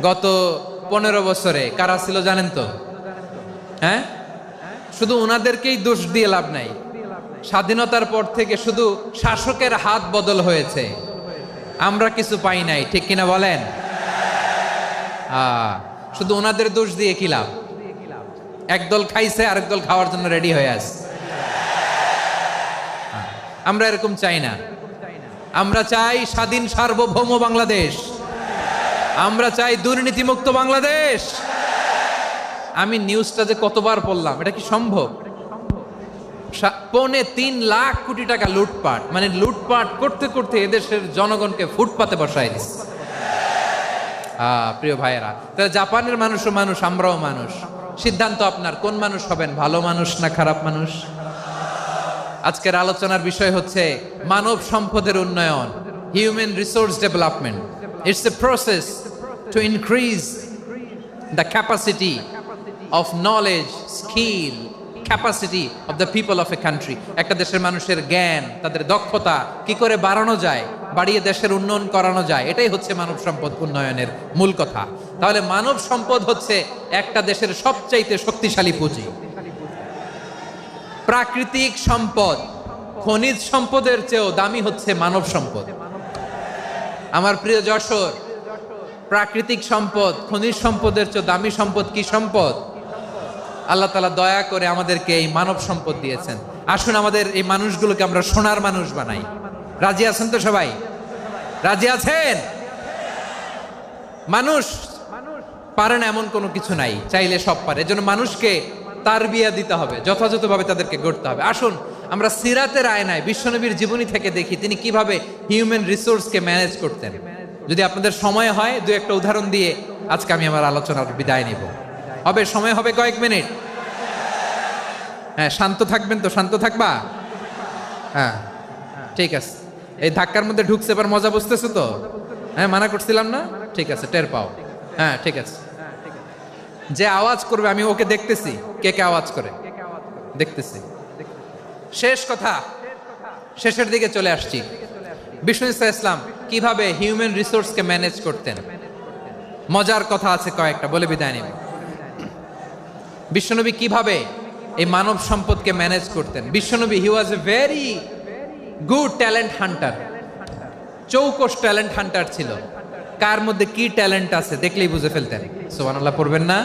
Speaker 1: গত 15 বছরে কারা ছিল জানেন তো? হ্যাঁ, শুধু ওনাদেরকেই দোষ দিয়ে লাভ নাই। স্বাধীনতার পর থেকে শুধু শাসকের হাত বদল হয়েছে, আমরা কিছু পাই নাই, ঠিক কিনা বলেন? শুধু ওনাদের দোষ দিয়ে কি লাভ? একদল খাইছে, আরেক দল খাওয়ার জন্য রেডি হয়ে আছে। আমরা এরকম চাই না। আমরা চাই স্বাধীন সার্বভৌম বাংলাদেশ। আমরা চাই দুর্নীতিমুক্ত বাংলাদেশ। আমি নিউজটা যে কতবার পড়লাম, এটা কি সম্ভব? 3.25 লাখ কোটি টাকা লুটপাট, মানে লুটপাট করতে করতে এদেশের জনগণকে ফুটপাতে বসায় দিচ্ছে। প্রিয় ভাইয়েরা, তাহলে জাপানের মানুষও মানুষ, আমরাও মানুষ। সিদ্ধান্ত আপনার, কোন মানুষ হবেন, ভালো মানুষ না খারাপ মানুষ? আজকের আলোচনার বিষয় হচ্ছে মানব সম্পদের উন্নয়ন, human resource development. It's a process to increase the capacity of knowledge, skill, capacity of the people of a country. একটা দেশের মানুষের জ্ঞান, তাদের দক্ষতা কি করে বাড়ানো যায়, বাড়িয়ে দেশের উন্নয়ন করানো যায়, এটাই হচ্ছে মানব সম্পদ উন্নয়নের মূল কথা। তাহলে মানব সম্পদ হচ্ছে একটা দেশের সবচাইতে শক্তিশালী পুঁজি। প্রাকৃতিক সম্পদ, খনিজ সম্পদের চেয়েও দামি হচ্ছে মানব সম্পদ। আমার প্রিয় যশোর, প্রাকৃতিক সম্পদ, খনিজ সম্পদের চেয়ে দামি সম্পদ কি সম্পদ? আল্লাহ তাআলা দয়া করে আমাদেরকে এই মানব সম্পদ দিয়েছেন। আসুন আমাদের এই মানুষগুলোকে আমরা সোনার মানুষ বানাই। রাজি আছেন তো সবাই? রাজি আছেন? মানুষ পারে না এমন কোনো কিছু নাই, চাইলে সব পারে। এজন্য মানুষকে তারবিয়া দিতে হবে, যথাযথভাবে তাদেরকে গড়তে হবে। আসুন আমরা সিরাতের আয়নায় বিশ্বনবীর জীবনী থেকে দেখি তিনি কিভাবে হিউম্যান রিসোর্সকে ম্যানেজ করতেন। যদি আপনাদের সময় হয়, দু একটা উদাহরণ দিয়ে আজকে আমি আমার আলোচনার বিদায় নিব। হবে সময় হবে কয়েক মিনিট? হ্যাঁ, শান্ত থাকবেন তো? শান্ত থাকবা? হ্যাঁ, ঠিক আছে। এই ধাক্কার মধ্যে ঢুকছে, এবার মজা বুঝতেছো তো? হ্যাঁ, মানা করছিলাম না? ঠিক আছে, টের পাও। হ্যাঁ, ঠিক আছে। যে আওয়াজ করবে আমি ওকে দেখতেছি, কে কে আওয়াজ করে দেখতেছি। শেষ কথা, শেষের দিকে চলে আসছি। বিষ্ণু ইসলাম কিভাবে হিউম্যান রিসোর্সকে ম্যানেজ করতেন, মজার কথা আছে কয়েকটা, বলে বিদায় নিব। বিশ্বনবী কিভাবে এই মানব সম্পদকে ম্যানেজ করতেন। বিশ্বনবী, he was a very good talent hunter, চৌকস ট্যালেন্ট হান্টার ছিল। কার মধ্যে কি ট্যালেন্ট আছে দেখলেই বুঝে ফেলতেন। সুবহানাল্লাহ পড়বেন না?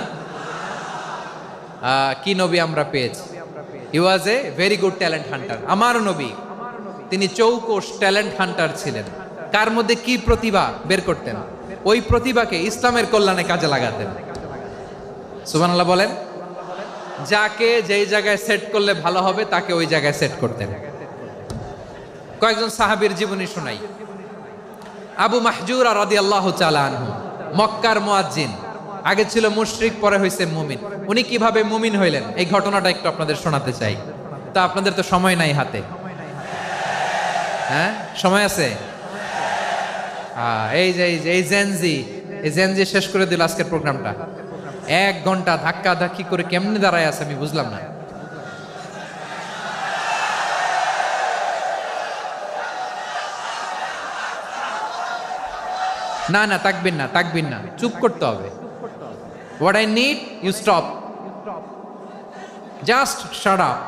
Speaker 1: কি নবী আমরা পেয়েছি! He was a very good talent hunter. আমার নবী, তিনি চৌকস ট্যালেন্ট হান্টার ছিলেন। কার মধ্যে কি প্রতিভা বের করতেন, ওই প্রতিভাকে ইসলামের কল্যাণে কাজে লাগাতেন। সুবহানাল্লাহ বলেন। যাকে যেই জায়গায় সেট করলে ভালো হবে তাকে ওই জায়গায় সেট করতেন। কয়েকজন সাহাবীর জীবনী শোনাই। আবু মাহজুরা রাদিয়াল্লাহু তাআলা আনহু, মক্কার মুয়াজ্জিন, আগে ছিল মুশরিক, পরে হইছে মুমিন। উনি কিভাবে মুমিন হইলেন এই ঘটনাটা একটু আপনাদের শোনাতে চাই। তা আপনাদের তো সময় নাই হাতে। হ্যাঁ, সময় আছে? এই জেনজি শেষ করে দিল আজকের প্রোগ্রামটা। 1 ঘন্টা ধাক্কা ধাক্কি করে কেমনে দাঁড়ায় আছে আমি বুঝলাম না। না না, তাকবির না, তাকবির না, চুপ করতে হবে। What I need, you stop. Just shut up.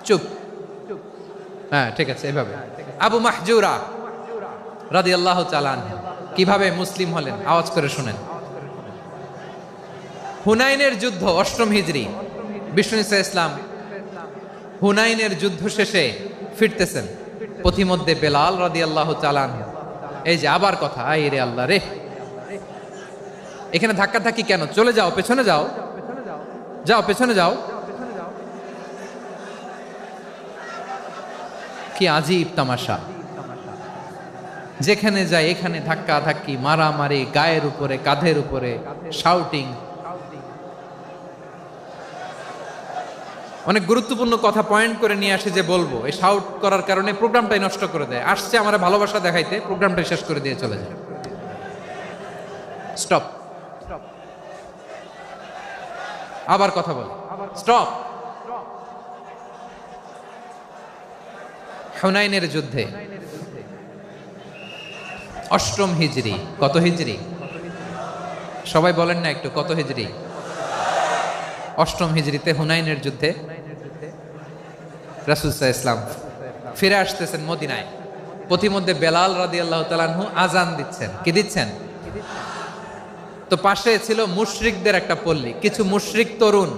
Speaker 1: চুপ। হ্যাঁ, ঠিক আছে, এভাবে। আবু মাহজুরা রাদিয়াল্লাহু তাআলা আনহু কিভাবে মুসলিম হলেন আওয়াজ করে শুনেন। হুনাইনের যুদ্ধ, 8ম হিজরি। বিষ্ণু ইসলাম হুনাইনের যুদ্ধ শেষে ফিরতেছেন। পথিমধ্যে বেলাল রাদিয়াল্লাহু তাআলা আনহু, এই যে আবার কথা, আই রে আল্লাহ রে, এখানে ধাক্কা ধাক্কি কেন? চলে যাও, পেছনে যাও, যাও পেছনে যাও। কি আজীব তামাশা! যেখানে যায় এখানে ধাক্কা ধাক্কি, মারামারি, গায়ের উপরে, কাঁধের উপরে, শাউটিং। অনেক গুরুত্বপূর্ণ কথা পয়েন্ট করে নিয়ে আসে যে বলবো, এই শাউট করার কারণে প্রোগ্রামটাই নষ্ট করে দেয়। আসছে আমার ভালোবাসা দেখাইতে, প্রোগ্রামটাই শেষ করে দিয়ে চলে যায়। স্টপ। আবার কথা বল, স্টপ। হুনাইনের যুদ্ধে, অষ্টম হিজরি, কত হিজরি সবাই বলেন না একটু, কত হিজরি? অষ্টম হিজরিতে হুনাইনের যুদ্ধে রাসূল সাল্লাল্লাহু আলাইহি ওয়াসাল্লাম ফিরে আসতেছেন মদিনায়। পথিমধ্যে বেলাল রাদিয়াল্লাহু তাআলা আনহু আজান দিচ্ছেন। কি দিচ্ছেন? তো পাশে ছিল মুশরিকদের একটা পল্লী, কিছু মুশরিক তরুণ,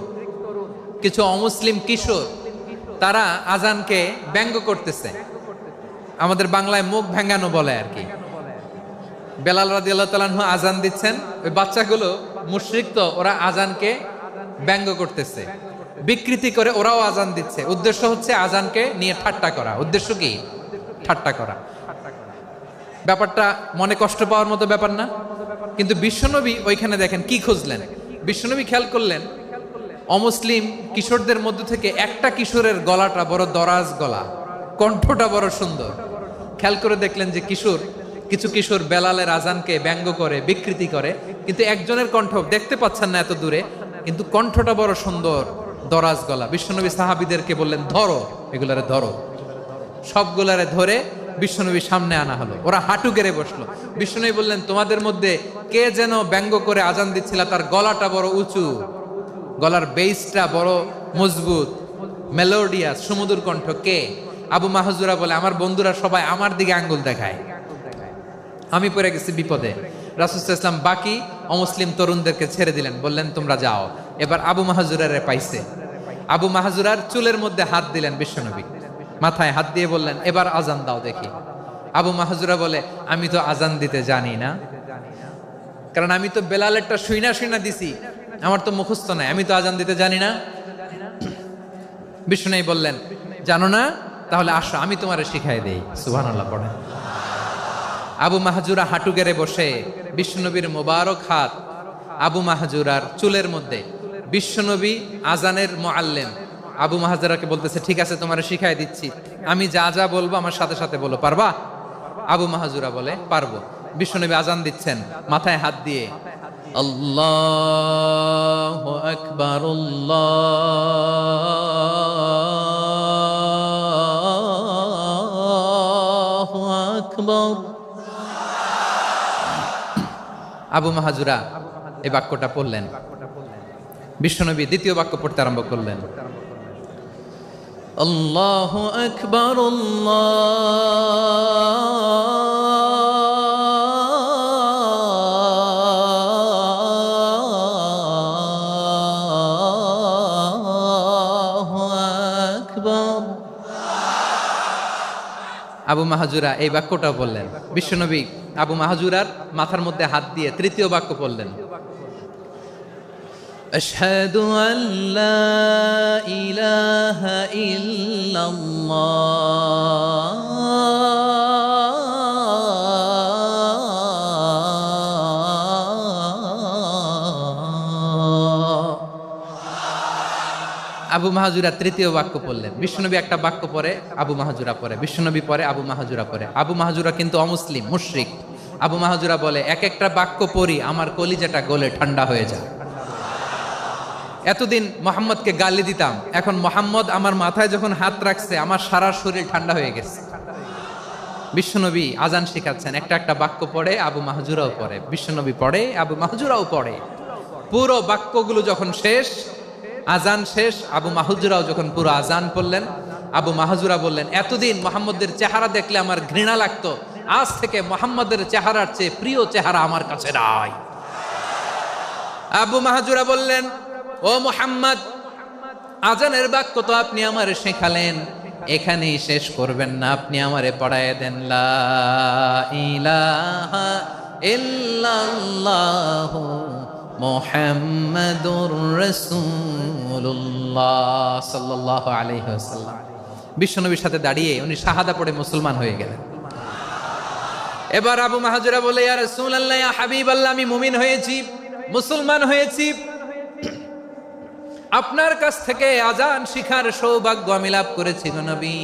Speaker 1: কিছু অমুসলিম কিশোর, তারা আজানকে ব্যঙ্গ করতেছে। আমাদের বাংলায় মুখ ভেঙ্গানো বলে আর কি। বেলাল রাদিয়াল্লাহু তাআলা আনহু আজান দিচ্ছেন, ওই বাচ্চাগুলো মুশরিক, তো ওরা আজানকে ব্যঙ্গ করতেছে, বিকৃতি করে ওরাও আজান দিচ্ছে। উদ্দেশ্য হচ্ছে আজানকে নিয়ে ঠাট্টা করা। উদ্দেশ্য কি? ঠাট্টা করা। ব্যাপারটা মনে কষ্ট পাওয়ার মতো ব্যাপার না? কিন্তু বিশ্বনবী ওইখানে দেখেন কি খুঁজলেন। বিশ্বনবী খেয়াল করলেন অমুসলিম কিশোরদের মধ্য থেকে একটা কিশোরের গলাটা বড় দরাজ গলা, কণ্ঠটা বড় সুন্দর। খেয়াল করে দেখলেন যে কিছু কিশোর বেলালের আজানকে ব্যঙ্গ করে, বিকৃতি করে, কিন্তু একজনের কণ্ঠ দেখতে পাচ্ছেন না এত দূরে, কিন্তু কণ্ঠটা বড় সুন্দর, দরাজ গলা। বিশ্বনবী সাহাবীদেরকে বললেন, ধরো এগুলারে, ধরো। সবগুলারে ধরে বিশ্বনবীর সামনে আনা হলো। ওরা হাঁটু গেড়ে বসলো। বিশ্বনবী বললেন, তোমাদের মধ্যে কে যেন ব্যঙ্গ করে আজান দিচ্ছিল, তার গলাটা বড় উঁচু, গলার বেসটা বড় মজবুত, মেলোডিয়াস, সুমধুর কণ্ঠ, কে? আবু মাহজুরা বলে, আমার বন্ধুরা সবাই আমার দিকে আঙ্গুল দেখায়, আমি পড়ে গেছি বিপদে। রাসূল সাল্লাল্লাহু আলাইহি ওয়াসাল্লাম বাকি অমুসলিম তরুণদেরকে ছেড়ে দিলেন, বললেন তোমরা যাও। এবার আবু মাহজুরারে পাইছে। আবু মাহজুরার চুলের মধ্যে হাত দিলেন বিশ্বনবী, মাথায় হাত দিয়ে বললেন, এবার আজান দাও দেখি। আবু মাহজুরা বলে, আমি তো আজান দিতে জানি না, কারণ আমি তো বেলালেরটা শুইনা দিছি, আমার তো মুখস্থ নাই, আমি তো আজান দিতে জানি না। বিশ্বনবী বললেন, জানো না? তাহলে আসো, আমি তোমারে শিখাই দেই। সুবহানাল্লাহ পড়েন। আবু মাহজুরা হাঁটু গেড়ে বসে, বিশ্বনবীর মোবারক হাত আবু মাহজুরার চুলের মধ্যে। বিশ্বনবী আজানের মুআল্লিম আবু মাহজুরাকে বলতেছে, ঠিক আছে তোমারে শিখাই দিচ্ছি, আমি যা যা বলবো আমার সাথে সাথে বলো, পারবা? আবু মাহজুরা বলে, পারবো। বিশ্বনবী আজান দিচ্ছেন মাথায় হাত দিয়ে, আল্লাহু আকবার, আল্লাহু আকবার। আবু মাহজুরা এই বাক্যটা পড়লেন। বিশ্বনবী দ্বিতীয় বাক্য পড়তে আরম্ভ করলেন, আল্লাহু আকবার, আল্লাহু আকবার। আবু মাহজুরা এই বাক্যটা বললেন। বিশ্বনবী আবু মাহজুরার মাথার মধ্যে হাত দিয়ে তৃতীয় বাক্য পড়লেন, আশহাদু আল্লা ইলাহা ইল্লাল্লাহ। আবু মাহজুরা তৃতীয় বাক্য পড়লেন। বিশ্বনবী একটা বাক্য পরে আবু মাহজুরা পরে, বিশ্বনবী পরে আবু মাহজুরা পরে। আবু মাহজুরা কিন্তু অমুসলিম, মুশরিক। আবু মাহজুরা বলে, এক একটা বাক্য পড়ি আমার কলিজাটা গলে ঠান্ডা হয়ে যায়। এতদিন মোহাম্মদকে গালি দিতাম, এখন মোহাম্মদ আমার মাথায় যখন হাত রাখছে আমার সারা শরীর ঠান্ডা হয়ে গেছে। বিশ্বনবী আজান শিখাচ্ছেন, একটা একটা বাক্য পড়ে আবু মাহজুরাও পড়ে, বিশ্বনবী পড়ে, আবু মাহজুরাও পড়ে। পুরো বাক্যগুলো যখন শেষ, আজান শেষ, আবু মাহজুরাও যখন পুরো আজান পড়লেন, আবু মাহজুরা বললেন, এতদিন মোহাম্মদের চেহারা দেখলে আমার ঘৃণা লাগতো, আজ থেকে মোহাম্মদের চেহারার চেয়ে প্রিয় চেহারা আমার কাছে নাই। আবু মাহজুরা বললেন, ও মুহাম্মদ, আজানের বাক্য তো আপনি আমারে শেখালেন, এখানেই শেষ করবেন না, আপনি আমারে পড়ায় দেন, লা ইলাহা ইল্লাল্লাহু মুহাম্মাদুর রাসূলুল্লাহ সাল্লাল্লাহু আলাইহি ওয়াসাল্লাম। বিশ্বনবীর সাথে দাঁড়িয়ে উনি শাহাদা পড়ে মুসলমান হয়ে গেলেন। এবার আবু মাহজুরা বলে, ইয়া রাসূলুল্লাহ, ইয়া হাবিবাল্লাহ, আমি মুমিন হয়েছি, মুসলমান হয়েছি, আপনার কাছ থেকে আজান শিখার সৌভাগ্য আমি লাভ করেছি গো নবী।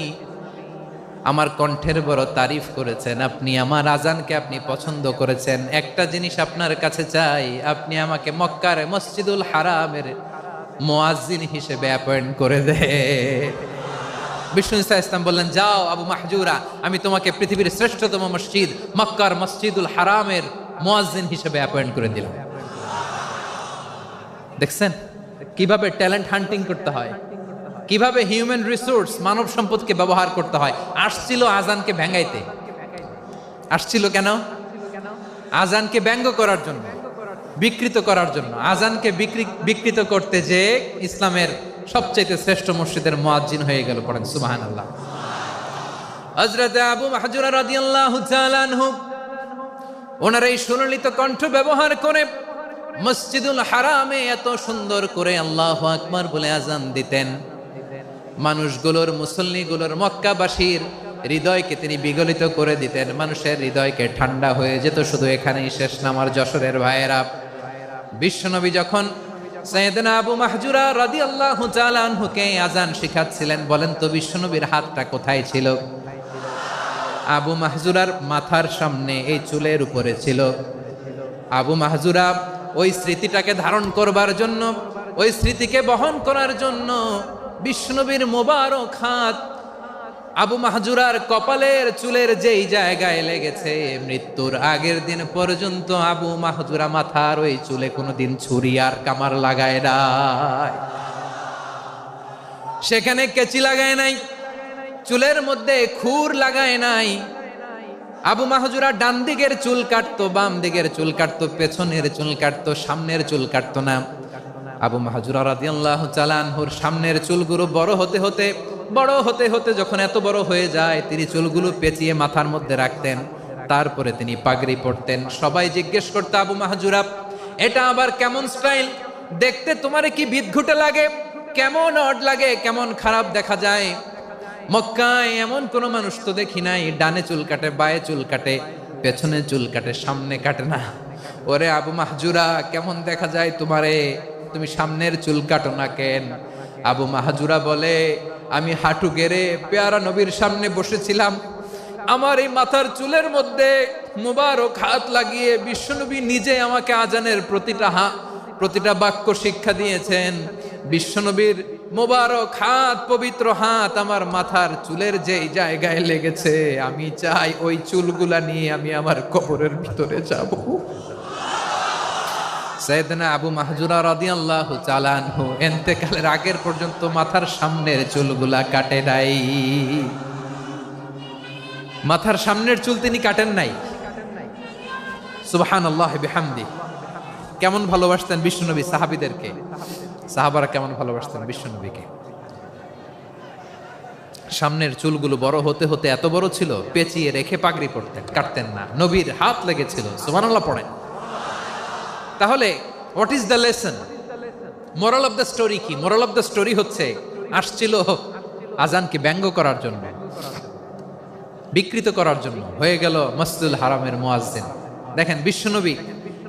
Speaker 1: আমার কণ্ঠের বড় তারিফ করেছেন আপনি, আমার আজানকে আপনি পছন্দ করেছেন। একটা জিনিস আপনার কাছে চাই, আপনি আমাকে মক্কার মসজিদুল হারামের মুয়াজ্জিন হিসেবে অ্যাপয়েন্ট করে দে। বিষ্ণু ইসা ইসলাম বললেন, যাও আবু মাহজুরা, আমি তোমাকে পৃথিবীর শ্রেষ্ঠতম মসজিদ মক্কার মসজিদুল হারামের মুয়াজ্জিন হিসেবে অ্যাপয়েন্ট করে দিলাম। দেখছেন কিভাবে ট্যালেন্ট হান্টিং করতে হয়, কিভাবে হিউম্যান রিসোর্স মানব সম্পদকে ব্যবহার করতে হয়। আসছিল আজানকে ভেঙাইতে, আসছিল কেন? আজানকে ব্যঙ্গ করার জন্য, বিকৃত করার জন্য। আজানকে বিকৃত করতে যে ইসলামের সবচেয়ে শ্রেষ্ঠ মসজিদের মুয়াজ্জিন হয়ে গেল। পড়েন সুবহানাল্লাহ। হযরত আবু মাহজুরা রাদিয়াল্লাহু তাআলা আনহু ওনার এই সুললিত কণ্ঠ ব্যবহার করে মসজিদুল হারামে এত সুন্দর করে আল্লাহু আকবার বলে আজান দিতেন, মানুষগুলোর, মুসল্লিগুলোর, মক্কাবাসীর হৃদয়কে তিনি বিগলিত করে দিতেন। মানুষের হৃদয়কে ঠান্ডা হয়ে যেত। শুধু এখানেই শেষ না আমার যশোরের ভাইয়েরা, বিশ্বনবী যখন সাইয়েদনা আবু মাহজুরা রাদিয়াল্লাহু তাআলা আনহুকে আজান শিখাচ্ছিলেন, বলেন তো বিশ্বনবীর হাতটা কোথায় ছিল? আবু মাহজুরার মাথার সামনে, এই চুলের উপরে ছিল। আবু মাহজুরা ওই স্মৃতিটাকে ধারণ করবার জন্য, ওই স্মৃতিকে বহন করার জন্য বিশ্বনবীর মোবারক হাত আবু মাহজুরার কপালের চুলের যেই জায়গায় লেগেছে, মৃত্যুর আগের দিন পর্যন্ত আবু মাহজুরা মাথার ওই চুলে কোনোদিন ছুরি আর কামার লাগায় নাই, সেখানে কেচি লাগায় নাই, চুলের মধ্যে খুর লাগায় নাই। আবু মাহজুরা ডান দিকের চুল কাটতো, বাম দিকের চুল কাটতো, পেছনের চুল কাটতো, সামনের চুল কাটতো না। আবু মাহজুরা রাদিয়াল্লাহু তাআলা আনহুর সামনের চুলগুলো বড় হতে হতে যখন এত বড় হয়ে যায়, তিনি চুলগুলো পেঁচিয়ে মাথার মধ্যে রাখতেন। তারপরে তিনি পাগড়ি পরতেন। সবাই জিজ্ঞেস করতো, আবু মাহজুরা, এটা আবার কেমন স্টাইল? দেখতে তোমারে কি বিদঘুটে লাগে? কেমন অড লাগে? কেমন খারাপ দেখা যায়? মক্কায় এমন কোন মানুষ তো দেখি নাই, ডানে চুল কাটে, বায়ে চুল কাটে, পেছনে চুল কাটে, সামনে কাটে না। ওরে আবু মাহজুরা, কেমন দেখা যায় তোমারে? তুমি সামনের চুল কাটো না কেন? আবু মাহজুরা বলে, আমি হাঁটু গেড়ে পেয়ারা নবীর সামনে বসেছিলাম, আমার এই মাথার চুলের মধ্যে মুবারক হাত লাগিয়ে বিশ্বনবী নিজে আমাকে আজানের প্রতিটা বাক্য শিক্ষা দিয়েছেন। বিশ্বনবীর মোবারক হাত, পবিত্র হাত আমার মাথার চুলের যেই জায়গায় লেগেছে, আমি চাই ওই চুলগুলা নিয়ে আমি আমার কবরের ভিতরে যাব। সাইয়েদনা আবু মাহজুরা রাদিয়াল্লাহু তাআলা আনহু ইন্তেকালের আগের পর্যন্ত মাথার সামনের চুলগুলা কাটে নাই। মাথার সামনের চুল তিনি কাটেন নাই। সুবহানাল্লাহ বিহামদি। কেমন ভালোবাসতেন বিশ্বনবী সাহাবীদেরকে, সাহাবারা কেমন ভালোবাসতেন বিশ্বনবীকে। সামনের চুলগুলো বড় হতে হতে এত বড় ছিল, পেঁচিয়ে রেখে পাগড়ি পরতেন, কাটতেন না। নবীর হাত লেগেছিল। সুবহানাল্লাহ পড়েন। তাহলে what is the lesson? Moral of the story কি? মোরাল অফ দ্য স্টোরি হচ্ছে, আসছিল আজানকে ব্যঙ্গ করার জন্য, বিকৃত করার জন্য, হয়ে গেল মসজিদুল হারামের মুয়াজ্জিন। দেখেন বিশ্বনবী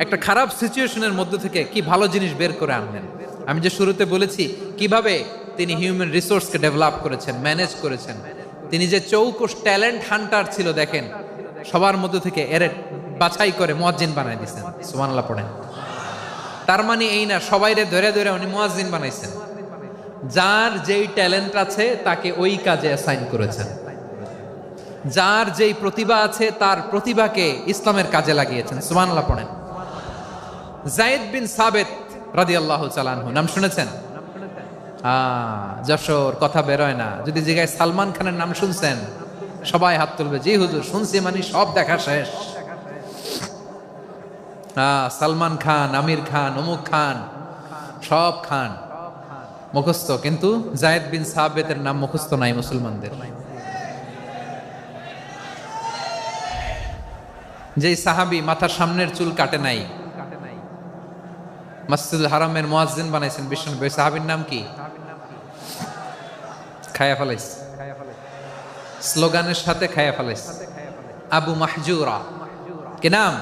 Speaker 1: একটা খারাপ সিচুয়েশনের মধ্যে থেকে কি ভালো জিনিস বের করে আনলেন। আমি যে শুরুতে বলেছি কিভাবে তিনি হিউম্যান রিসোর্সকে ডেভেলপ করেছেন, ম্যানেজ করেছেন। তিনি যে চৌকস ট্যালেন্ট হান্টার ছিল, দেখেন সবার মধ্যে থেকে এর বাছাই করে মুয়াজ্জিন বানাই দিয়েছেন। সুবহানাল্লাহ পড়েন। তার মানে এই না সবাইরে ধরে ধরে উনি মুয়াজ্জিন বানাইছেন। যার যেই ট্যালেন্ট আছে তাকে ওই কাজে অ্যাসাইন করেছেন। যার যেই প্রতিভা আছে তার প্রতিভাকে ইসলামের কাজে লাগিয়েছেন। সুবহানাল্লাহ পড়েন। যায়েদ বিন সাবিত রাদিয়াল্লাহু তাআলা আনহু নাম শুনেছেন? যশোর কথা বেরোয় না। যদি জায়গায় সালমান খানের নাম শুনছেন, সবাই হাত তুলবে, জি হুজুর শুনছি, মানে সব দেখা শেষ। সালমান খান, আমির খান, অমুক খান, সব খান মুখস্থ, কিন্তু যায়েদ বিন সাবিতের নাম মুখস্থ নাই মুসলমানদের। যেই সাহাবী মাথার সামনের চুল কাটে নাই, মসজিদুল হারামের মুয়াজ্জিন বানাইছেন বিশ্বনবী, ওই সাহাবীর নাম কি? খায়া ফেলাইছে, স্লোগানের সাথে খায়া ফেলাইছে, আবু মাহজুরা। কি নাম?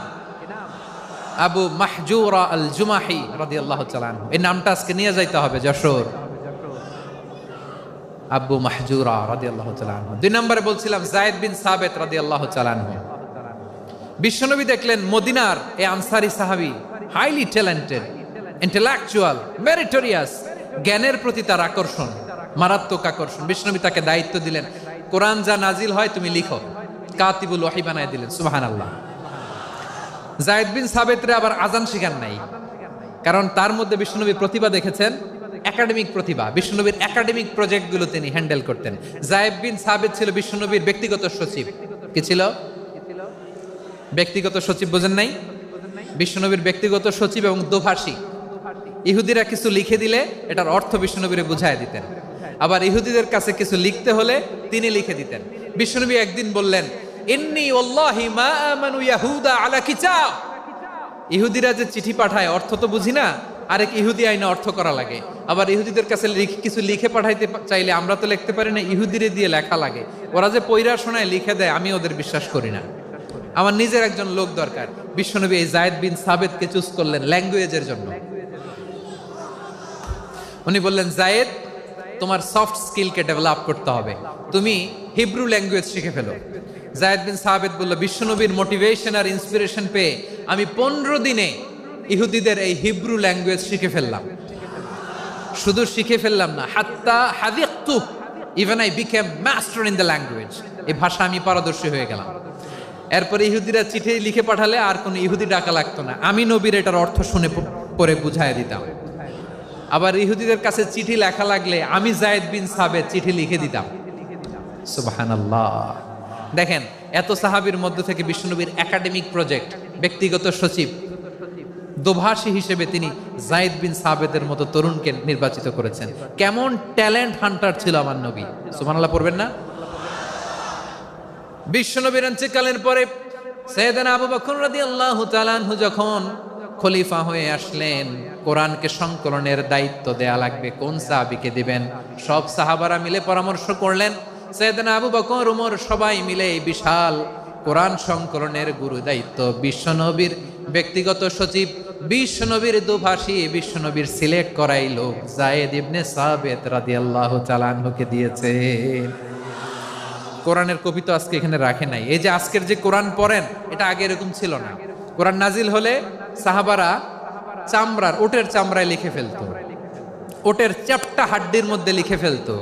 Speaker 1: আবু মাহজুরা আল জুমাহি রাদিয়াল্লাহু তাআলা আনহু। এই নামটা আজকে নিয়ে যাইতে হবে যশোর। আবু মাহজুরা রাদিয়াল্লাহু তাআলা আনহু। 2 নম্বরে বলছিলাম যায়েদ বিন সাবিত রাদিয়াল্লাহু তাআলা আনহু। বিশ্বনবী দেখলেন মদিনার এই আনসারী সাহাবী হাইলি ট্যালেন্টেড, ইন্টেলেকচুয়াল, মেরিটোরিয়াস, জ্ঞানের প্রতি তার আকর্ষণ, মারাত্মক আকর্ষণ। বিশ্বনবী তাকে দায়িত্ব দিলেন, কোরআন যা নাজিল হয় তুমি লিখো, কাতিবুল ওয়াহি বানায় দিলেন। সুবহানাল্লাহ। যায়েদ বিন সাবিতরে আবার আজান শিখান নাই, কারণ তার মধ্যে বিশ্বনবী প্রতিভা দেখেছেন, একাডেমিক প্রতিভা। বিশ্বনবীর একাডেমিক প্রজেক্টগুলো তিনি হ্যান্ডেল করতেন। যায়েদ বিন সাবিত ছিল বিশ্বনবীর ব্যক্তিগত সচিব। কি ছিল? ব্যক্তিগত সচিব। বোঝেন নাই? বিশ্বনবীর ব্যক্তিগত সচিব এবং দোভাষী। ইহুদিরা কিছু লিখে দিলে এটার অর্থ বিশ্বনবীরে বুঝায় দিতেন, আবার ইহুদিদের কাছে কিছু লিখতে হলে তিনি লিখে দিতেন। বিশ্বনবী একদিন বললেন, ইন্নী ওয়াল্লাহি মা আমানু ইয়াহুদা আলা কিতাব। ইহুদিরা যে চিঠি পাঠায় অর্থ তো বুঝি না, আরেক ইহুদি আইনে অর্থ করা লাগে। আবার ইহুদিদের কাছে কিছু লিখে পাঠাইতে চাইলে আমরা তো লিখতে পারি না, ইহুদিরে দিয়ে লেখা লাগে। ওরা যে পয়রা শোনায় লিখে দেয়, আমি ওদের বিশ্বাস করি না। আমার নিজের একজন লোক দরকার। বিশ্বনবী এই যায়েদ বিন সাবিতকে চুজ করলেন ল্যাঙ্গুয়েজের জন্য। উনি বললেন, যায়েদ, তোমার সফট স্কিলকে ডেভেলপ করতে হবে, তুমি হিব্রু ল্যাঙ্গুয়েজ শিখে ফেলো। যায়েদ বিন সাবিত বলল, বিশ্বনবীর মোটিভেশন আর ইন্সপিরেশন পেয়ে আমি 15 দিনে ইহুদিদের এই হিব্রু ল্যাঙ্গুয়েজ শিখে ফেললাম। শুধু শিখে ফেললাম না, হাত্তা হাদিকতু, even I became master in the language. এই ভাষা আমি পারদর্শী হয়ে গেলাম। এরপরে ইহুদিরা চিঠি লিখে পাঠালে আর কোনো ইহুদি ডাকা লাগতো না, আমি নবীর এটার অর্থ শুনে পরে বুঝায় দিতাম। আবার ইহুদিদের কাছে চিঠি লেখা লাগলে আমি যায়েদ বিন সাবিত চিঠি লিখে দিতাম। সুবহানাল্লাহ। দেখেন, এত সাহাবীর মধ্য থেকে বিশ্বনবীর একাডেমিক প্রজেক্ট, ব্যক্তিগত সচিব, দোভাষী হিসেবে তিনি যায়েদ বিন সাবিতের মতো তরুণকে নির্বাচিত করেছেন। কেমন ট্যালেন্ট হান্টার ছিল আমার নবী। সুবহানাল্লাহ পড়বেন না? বিশ্বনবীর ইন্তেকালের পরে সাইয়েদনা আবু বকর রাদিয়াল্লাহু তাআলা আনহু যখন খলিফা হয়ে আসলেন, কোরআনকে সংকলনের দায়িত্ব দেয়া লাগবে, কোন সাহাবীকে দিবেন? সব সাহাবারা মিলে পরামর্শ করলেন। সাইয়েদনা আবু বকর, ওমর সবাই মিলে এই বিশাল কোরআন সংকলনের গুরু দায়িত্ব বিশ্বনবীর ব্যক্তিগত সচিব, বিশ্বনবীর দোভাষী, বিশ্বনবীর সিলেক্ট করাই লোক যায়েদ ইবনে সাবিত রাদিয়াল্লাহু তাআলা আনহুকে দিয়েছে। কোরআনের কপি তো আজকে এখানে রাখে নাই। এই যে আজকের যে কোরআন পড়েন, এটা আগে এরকম ছিল না। কোরআন নাজিল হলে সাহাবারা চামড়ার, ওটের চামড়ায় লিখে ফেলতো, ওটের চ্যাপ্টা হাড্ডির মধ্যে লিখে ফেলতো,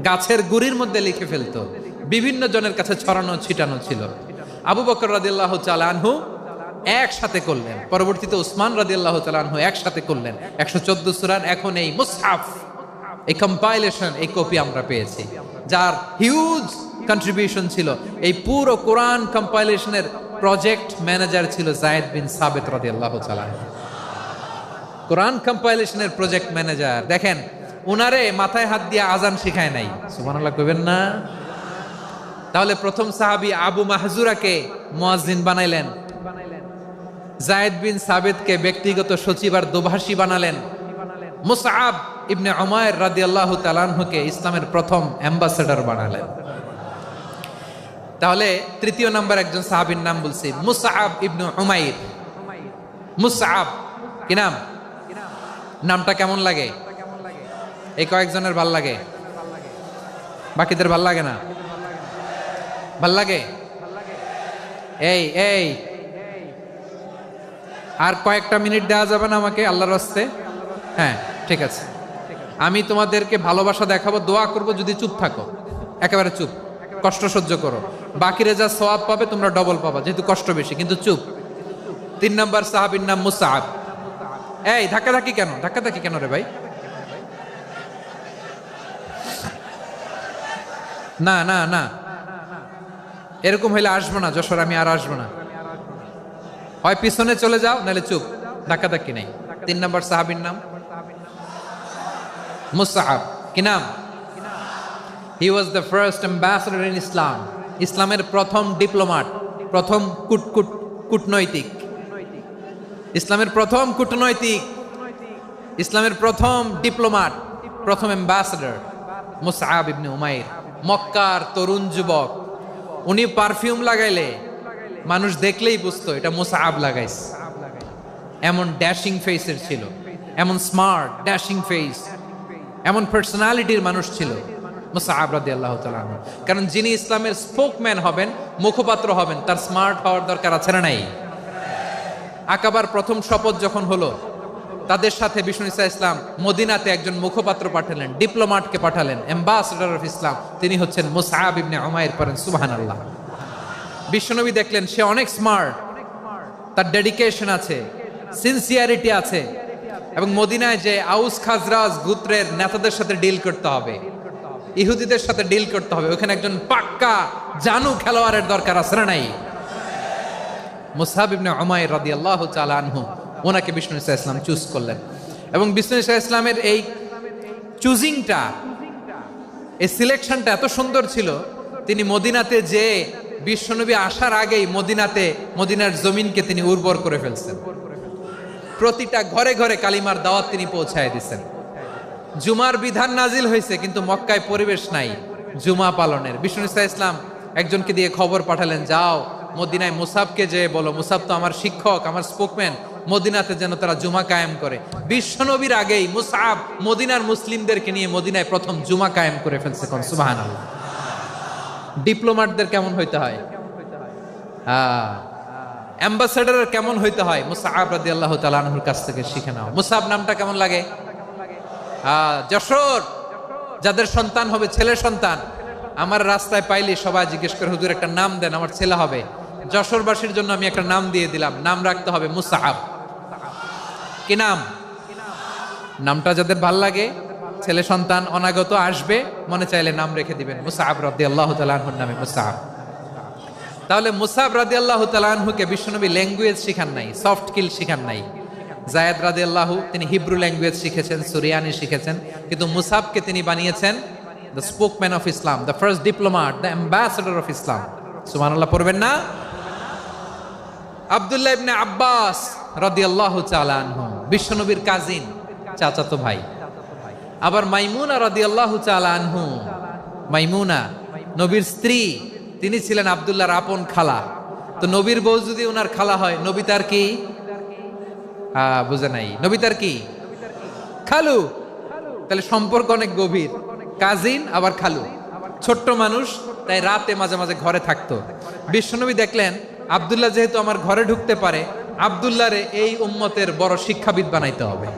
Speaker 1: গাছের গুড়ির মধ্যে লিখে ফেলতো। বিভিন্ন জনের কাছে ছড়ানো ছিটানো ছিল। আবু বকর রাদিয়াল্লাহু তাআলা আনহু একসাথে করলেন, পরবর্তীতে উসমান রাদিয়াল্লাহু তাআলা আনহু একসাথে করলেন। 114 সূরার এখন এই মুসহাফ, এই কম্পাইলেশন, এই কপি আমরা পেয়েছি, যার হিউজ কন্ট্রিবিউশন ছিল। এই পুরো কোরআন কম্পাইলেশনের প্রজেক্ট ম্যানেজার ছিল যায়েদ বিন সাবিত রাদিয়াল্লাহু তাআলা। কোরআন কম্পাইলেশনের প্রজেক্ট ম্যানেজার। দেখেন, উনারে মাথায় হাত দিয়ে আজান শিখায় নাই। সুবহানাল্লাহ কইবেন না? তাহলে প্রথম সাহাবী আবু মাহজুরাকে মুয়াজ্জিন বানাইলেন, যায়েদ বিন সাবিতকে ব্যক্তিগত সচিব আর দোভাষী বানালেন, মুসআব ইবনে উমাইর রাদিয়াল্লাহু তাআলা আনহুকে ইসলামের প্রথম অ্যাম্বাসেডর বানালেন। তাহলে তৃতীয় নাম্বার একজন সাহাবীর নাম বলছি, মুসআব ইবনে উমাইর। মুসআব কি নাম? নামটা কেমন লাগে? এই কয়েকজনের ভাল লাগে, বাকিদের ভাল লাগে না? ভাল লাগে? এই এই আর কয়েকটা মিনিট দেওয়া যাবে না আমাকে আল্লাহর রাস্তে? হ্যাঁ, ঠিক আছে। আমি তোমাদেরকে ভালোবাসা দেখাবো, দোয়া করব, যদি চুপ থাকো, একেবারে চুপ, কষ্ট সহ্য করো। বাকিরা যা সওয়াব পাবে তোমরা ডবল পাবা, যেহেতু কষ্ট বেশি, কিন্তু চুপ। 3 নম্বর সাহাবীর নাম মুসআব। এই ধাক্কাধাক্কি কেন? ধাক্কাধাক্কি কেন রে ভাই? না না না, এরকম হইলে আসবো না যশোর, আমি আর আসবো না। হয় পিছনে চলে যাও, নাহলে চুপ, ধাক্কাধাক্কি নেই। 3 নম্বর সাহাবীর নাম মুসআব। কি নাম? He was the first ambassador in Islam. ইসলামের প্রথম ডিপ্লোমাট, প্রথম কূটনৈতিক, ইসলামের প্রথম কূটনৈতিক, ইসলামের প্রথম ডিপ্লোমাট, প্রথম অ্যাম্বাসেডর মুসআব ইবনে উমাইর। মক্কার তরুণ যুবক, উনি পারফিউম লাগাইলে মানুষ দেখলেই বুঝতো এটা মুসআব লাগাইছে। এমন ড্যাশিং ফেসের ছিল, এমন স্মার্ট ড্যাশিং ফেস, এমন পার্সোনালিটির মানুষ ছিল মুসআব রাদিয়াল্লাহু তাআলা আনহু। কারণ যিনি ইসলামের স্পোকম্যান হবেন, মুখপাত্র হবেন, তার স্মার্ট হওয়ার দরকার আছে না নাই? আকাবার প্রথম শপথ যখন হলো, তাদের সাথে বিষ্ণু ঈসা ইসলাম মদিনাতে একজন মুখপাত্র পাঠালেন, ডিপ্লোম্যাটকে পাঠালেন, অ্যাম্বাসেডর অফ ইসলাম। তিনি হচ্ছেন মুসআব ইবনে উমাইর। পড়েন সুবহানাল্লাহ। বিশ্বনবী দেখলেন সে অনেক স্মার্ট, তার ডেডিকেশন আছে, সিনসিয়ারিটি আছে, এবং মদিনায় যে আউস খাজরাজ গোত্রের নেতাদের সাথে ডিল করতে হবে, ইহুদিদের সাথে ডিল করতে হবে, ওখানে একজন পাক্কা জানু খেলোয়াড়ের দরকার আছে না নাই? মুসআব ইবনে উমাইর রাদিয়াল্লাহু তাআলা আনহু, ওনাকে বিষ্ণু ঈসা ইসলাম চুজ করলেন। এবং বিষ্ণু ঈসা ইসলামের এই চুজিংটা, এই সিলেকশনটা এত সুন্দর ছিল, তিনি মদিনাতে যে বিশ্বনবী আসার আগেই মদিনার জমিনকে তিনি উর্বর করে ফেলছেন। প্রতিটা ঘরে ঘরে কালিমার দাওয়াত তিনি পৌঁছায় দিচ্ছেন। জুমার বিধান নাজিল হয়েছে, কিন্তু মক্কায় পরিবেশ নাই জুমা পালনের। বিষ্ণু ঈসা ইসলাম একজনকে দিয়ে খবর পাঠালেন, যাও মদিনায় মুসাবকে যে বলো, মুসাব তো আমার শিক্ষক, আমার স্পোকম্যান, মদিনাতে যেন তারা জুমা কায়েম করে। বিশ্বনবীর আগেই মুসআব মদিনার মুসলিমদেরকে নিয়ে মদিনায় প্রথম জুমা কায়েম করে ফেলছে। কোন সুবহানাল্লাহ। ডিপ্লোম্যাটদের কেমন হইতে হয়, অ্যাম্বাসেডারের কেমন হইতে হয়, মুসআব রাদিয়াল্লাহু তাআলা আনহুর কাছ থেকে শিখে নাও। মুসআব নামটা কেমন লাগে? যশোর যাদের সন্তান হবে, ছেলে সন্তান, আমার রাস্তায় পাইলে সবাই জিজ্ঞেস করে, হুজুর একটা নাম দেন, আমার ছেলে হবে। যশোরবাসীর জন্য আমি একটা নাম দিয়ে দিলাম, নাম রাখতে হবে মুসআব। কি নাম? নামটা যাদের ভাল লাগে, ছেলে সন্তান অনাগত আসবে, মনে চাইলে নাম রেখে দিবেন মুসআব রাদিয়াল্লাহু তাআলা আনহুর নামে মুসআব। তাহলে মুসআব রাদিয়াল্লাহু তাআলা আনহুকে বিশ্বনবী ল্যাঙ্গুয়েজ শিখান নাই, সফট স্কিল শিখান নাই। যায়েদ রাদিয়াল্লাহু তিনি হিব্রু ল্যাঙ্গুয়েজ শিখেছেন, সুরিয়ানি শিখেছেন, কিন্তু মুসআবকে তিনি বানিয়েছেন the spokesman of Islam, the first diplomat, the ambassador of Islam. সুবহানাল্লাহ পড়বেন না? আব্দুল্লাহ ইবনে আব্বাস রাদিয়াল্লাহু তাআলা আনহু বিশ্বনবীর কাজিন, চাচাতো ভাই। আবার মাইমুনা রাদিয়াল্লাহু তাআলা আনহু, মাইমুনা নবীর স্ত্রী, তিনি ছিলেন আব্দুল্লাহর আপন খালা। তো নবীর বউ যদি ওনার খালা হয়, নবী তার কি? বুঝে নাই, নবী তার কি? খালু। তাহলে সম্পর্ক অনেক গভীর, কাজিন আবার খালু। ছোট্ট মানুষ, তাই রাতে মাঝে মাঝে ঘরে থাকতো। বিশ্বনবী দেখলেন আব্দুল্লাহ যেহেতু আমার ঘরে ঢুকতে পারে, আব্দুল্লাহরে এই উম্মতের বড় শিক্ষাবিদ বানাইতে হবে।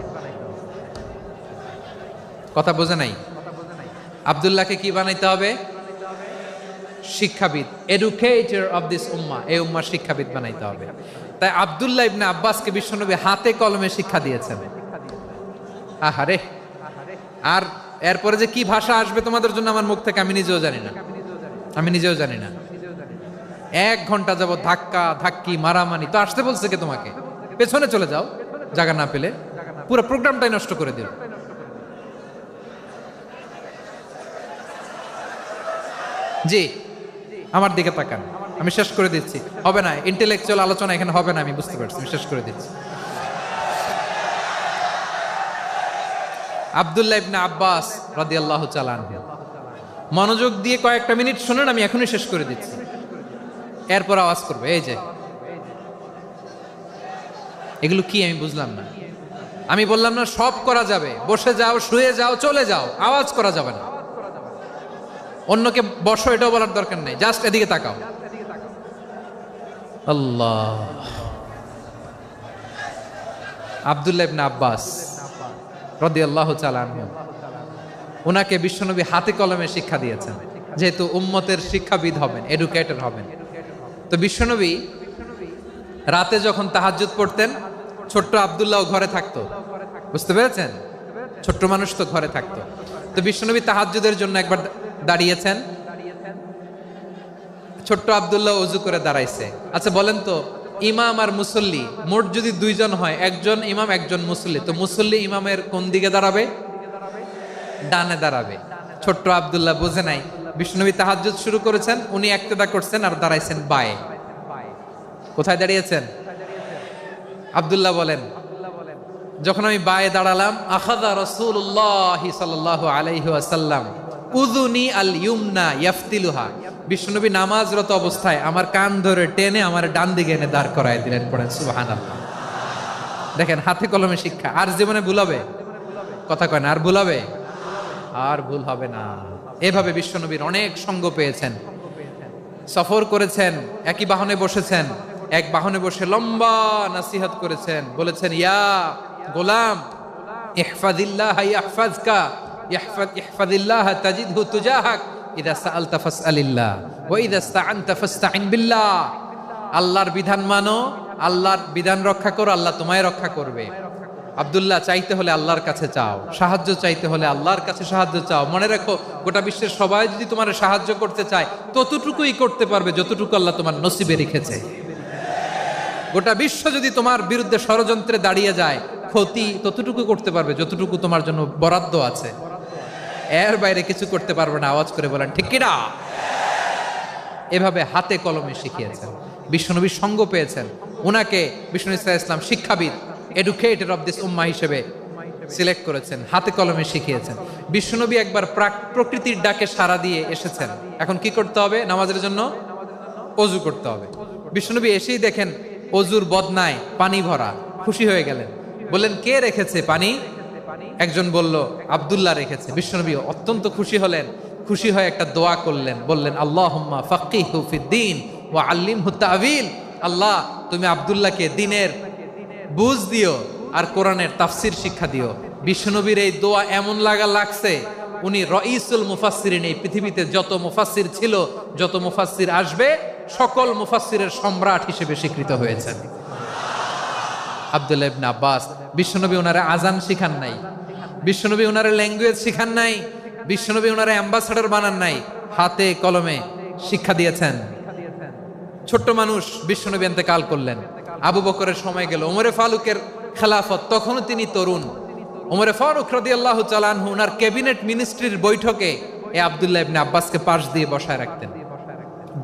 Speaker 1: কথা বোঝে নাই? আব্দুল্লাহকে কি বানাইতে হবে? শিক্ষাবিদ, এডুকেটর অফ দিস উম্মাহ, এই উম্মার শিক্ষাবিদ বানাইতে হবে। তাই আব্দুল্লাহ ইবনে আব্বাসকে বিশ্বনবী হাতে কলমে শিক্ষা দিয়েছেন। আহারে, আর এরপরে যে কি ভাষা আসবে তোমাদের জন্য আমার মুখ থেকে আমি নিজেও জানি না। 1 ঘন্টা যাবত ধাক্কা ধাক্কি মারামারি। তো আসতে বলছে কে তোমাকে? পেছনে চলে যাও, জায়গা না পেলে। পুরো প্রোগ্রামটাই নষ্ট করে দিল। জি, আমার দিকে তাকান, আমি শেষ করে দিচ্ছি। হবে না, ইন্টেলেকচুয়াল আলোচনা এখানে হবে না, আমি বুঝতে পারছি, আমি শেষ করে দিচ্ছি। আব্দুল্লাহ ইবনে আব্বাস রাদিয়াল্লাহু তাআলা আনহু, মনোযোগ দিয়ে কয়েকটা মিনিট শুনুন, আমি এখনই শেষ করে দিচ্ছি। এরপর আওয়াজ করবে, এই যে এগুলো কি আমি বুঝলাম না। আমি বললাম না সব করা যাবে, বসে যাও, শুয়ে যাও, চলে যাও, আওয়াজ করা যাবে না। অন্যকে বসো এটাও বলার দরকার নেই, জাস্ট এদিকে তাকাও। আল্লাহ। আব্দুল্লাহ ইবনে আব্বাস রাদিয়াল্লাহু তাআলা আনহু, ওনাকে বিশ্বনবী হাতে কলমে শিক্ষা দিয়েছেন, যেহেতু উম্মতের শিক্ষাবিদ হবেন, এডুকেটর হবেন। তো বিশ্বনবী রাতে যখন তাহাজ্জুদ পড়তেন, ছোট্ট আব্দুল্লাহ ঘরে থাকতো। বুঝতে পেরেছেন? ছোট্ট মানুষ তো ঘরে থাকতো। তো বিশ্বনবী তাহাজ্জুদের জন্য একবার দাঁড়িয়েছেন, ছোট্ট আব্দুল্লাহ ওযু করে দাঁড়াইছে। আচ্ছা বলেন তো, ইমাম আর মুসল্লি মোট যদি 2 জন হয়, একজন ইমাম একজন মুসল্লি, তো মুসল্লি ইমামের কোন দিকে দাঁড়াবে? ডানে দাঁড়াবে। ছোট্ট আব্দুল্লাহ বোঝে নাই, বিশ্বনবী তাহাজ্জুদ শুরু করেছেন, উনি ইক্তেদা করছেন আর দাঁড়াইছেন বায়ে। কোথায় দাঁড়িয়েছেন? আব্দুল্লাহ বলেন, যখন আমি বায়ে দাঁড়ালাম, আখাযা রাসূলুল্লাহ সাল্লাল্লাহু আলাইহি ওয়াসাল্লাম উযুনি আল ইউমনা ইয়াফতিলুহা, বিশ্বনবী নামাজরত অবস্থায় আমার কান ধরে টেনে আমার ডান দিকে এনে দাঁড় করায় দিলেন। পড়েন সুবহানাল্লাহ। দেখেন হাতে কলমে শিক্ষা। আর জীবনে ভুল হবে? কথা কয় না, আর ভুল হবে? আর ভুল হবে না। এভাবে বিশ্বনবীর অনেক সঙ্গ পেয়েছেন, সফর করেছেন, একই বাহনে বসেছেন, এক বাহনে বসে লম্বা নাসিহত করেছেন, বলেছেন ইয়া গোলাম ইহফাজিল্লাহ ইয়াহফাজকা ইহফাজিল্লাহ তাজিদহু তুজাহাক ইযা সাআলতা ফাসআলিল্লাহ ওয়া ইযা ইসতাআনতা ফাসতাইন বিল্লাহ। আল্লাহর বিধান মানো, আল্লাহর বিধান রক্ষা করো, আল্লাহ তোমায় রক্ষা করবে। আব্দুল্লাহ, চাইতে হলে আল্লাহর কাছে চাও, সাহায্য চাইতে হলে আল্লাহর কাছে সাহায্য চাও। মনে রাখো, গোটা বিশ্বের সবাই যদি তোমার সাহায্য করতে চায় ততটুকুই করতে পারবে যতটুকু আল্লাহ তোমার নসিবে রেখেছে। গোটা বিশ্ব যদি তোমার বিরুদ্ধে ষড়যন্ত্রে দাঁড়িয়ে যায়, ক্ষতি ততটুকু করতে পারবে যতটুকু তোমার জন্য বরাদ্দ আছে। এর বাইরে কিছু করতে পারবে না। আওয়াজ করে বলেন ঠিক কিনা? এভাবে হাতে কলমে শিখিয়েছেন, বিশ্বনবীর সঙ্গ পেয়েছেন। উনাকে বিষ্ণু ইসলাম শিক্ষাবিদ, এডুকেটর অফ দিস উম্মাহ হিসেবে সিলেক্ট করেছেন, হাতে কলমে শিখিয়েছেন। বিশ্বনবী একবার প্রকৃতির ডাকে সাড়া দিয়ে এসেছেন। এখন কি করতে হবে? নামাজের জন্য অজু করতে হবে। বিশ্বনবী এসেই দেখেন অজুর বদনায় পানি ভরা, খুশি হয়ে গেলেন, বললেন কে রেখেছে পানি? একজন বলল আব্দুল্লাহ রেখেছে। বিশ্বনবী অত্যন্ত খুশি হলেন, খুশি হয়ে একটা দোয়া করলেন, বললেন আল্লাহুম্মা ফাক্কিহু ফিদ্দীন ওয়া আল্লিমহু তা'ওয়ীল। আল্লাহ, তুমি আব্দুল্লাহকে দ্বীনের বুঝ দিও আর কোরআনের তাফসির শিক্ষা দিও। বিশ্বনবীর এই দোয়া এমন লাগছে, উনি রাইসুল মুফাসসিরিন, এই পৃথিবীতে যত মুফাসসির ছিল, যত মুফাসসির আসবে, সকল মুফাসসিরের সম্রাট হিসেবে স্বীকৃত হয়েছেন। আব্দুল্লাহ ইবনে আব্বাস, বিশ্বনবী ওনারে আজান শিখান নাই, বিশ্বনবী ওনারে ল্যাঙ্গুয়েজ শিখান নাই, বিশ্বনবী ওনারে অ্যাম্বাসাডর বানান নাই, হাতে কলমে শিক্ষা দিয়েছেন। ছোট্ট মানুষ, বিশ্বনবী ইন্তেকাল করলেন, আবু বকরের সময় গেল, ওমরে ফারুকের খেলাফত, তখনও তিনি তরুণ। ওমরে ফারুক রাদিয়াল্লাহু তাআলা আনহু ওনার ক্যাবিনেট মিনিস্ট্রির বৈঠকে এই আব্দুল্লাহ ইবনে আব্বাসকে পাশ দিয়ে বসায় রাখতেন।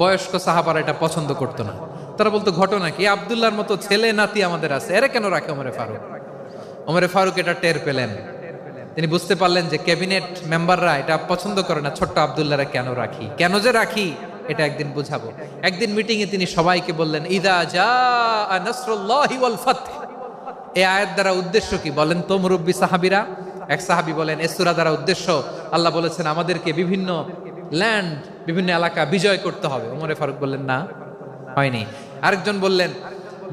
Speaker 1: বয়স্ক সাহাবারা এটা পছন্দ করতো না। তারা বলতো ঘটনা কি, আব্দুল্লাহর মতো ছেলে নাতি আমাদের আছে, এরা কেন রাখে ওমরে ফারুক? ওমরে ফারুক এটা টের পেলেন, তিনি বুঝতে পারলেন যে ক্যাবিনেট মেম্বাররা এটা পছন্দ করে না, ছোট্ট আব্দুল্লাহরা কেন রাখি, কেন যে রাখি এটা একদিন বুঝাবো। একদিন মিটিং এ তিনি সবাইকে বললেন ইদা জাআ নাসরুল্লাহি ওয়াল ফাতহ। এই আয়াত দ্বারা উদ্দেশ্য কি বলেন তো মুরব্বী সাহাবীরা? এক সাহাবী বলেন এই সূরা দ্বারা উদ্দেশ্য, আল্লাহ বলেছেন আমাদেরকে বিভিন্ন ল্যান্ড, বিভিন্ন এলাকা বিজয় করতে হবে। ওমরে ফারুক বললেন না, হয়নি। আরেকজন বললেন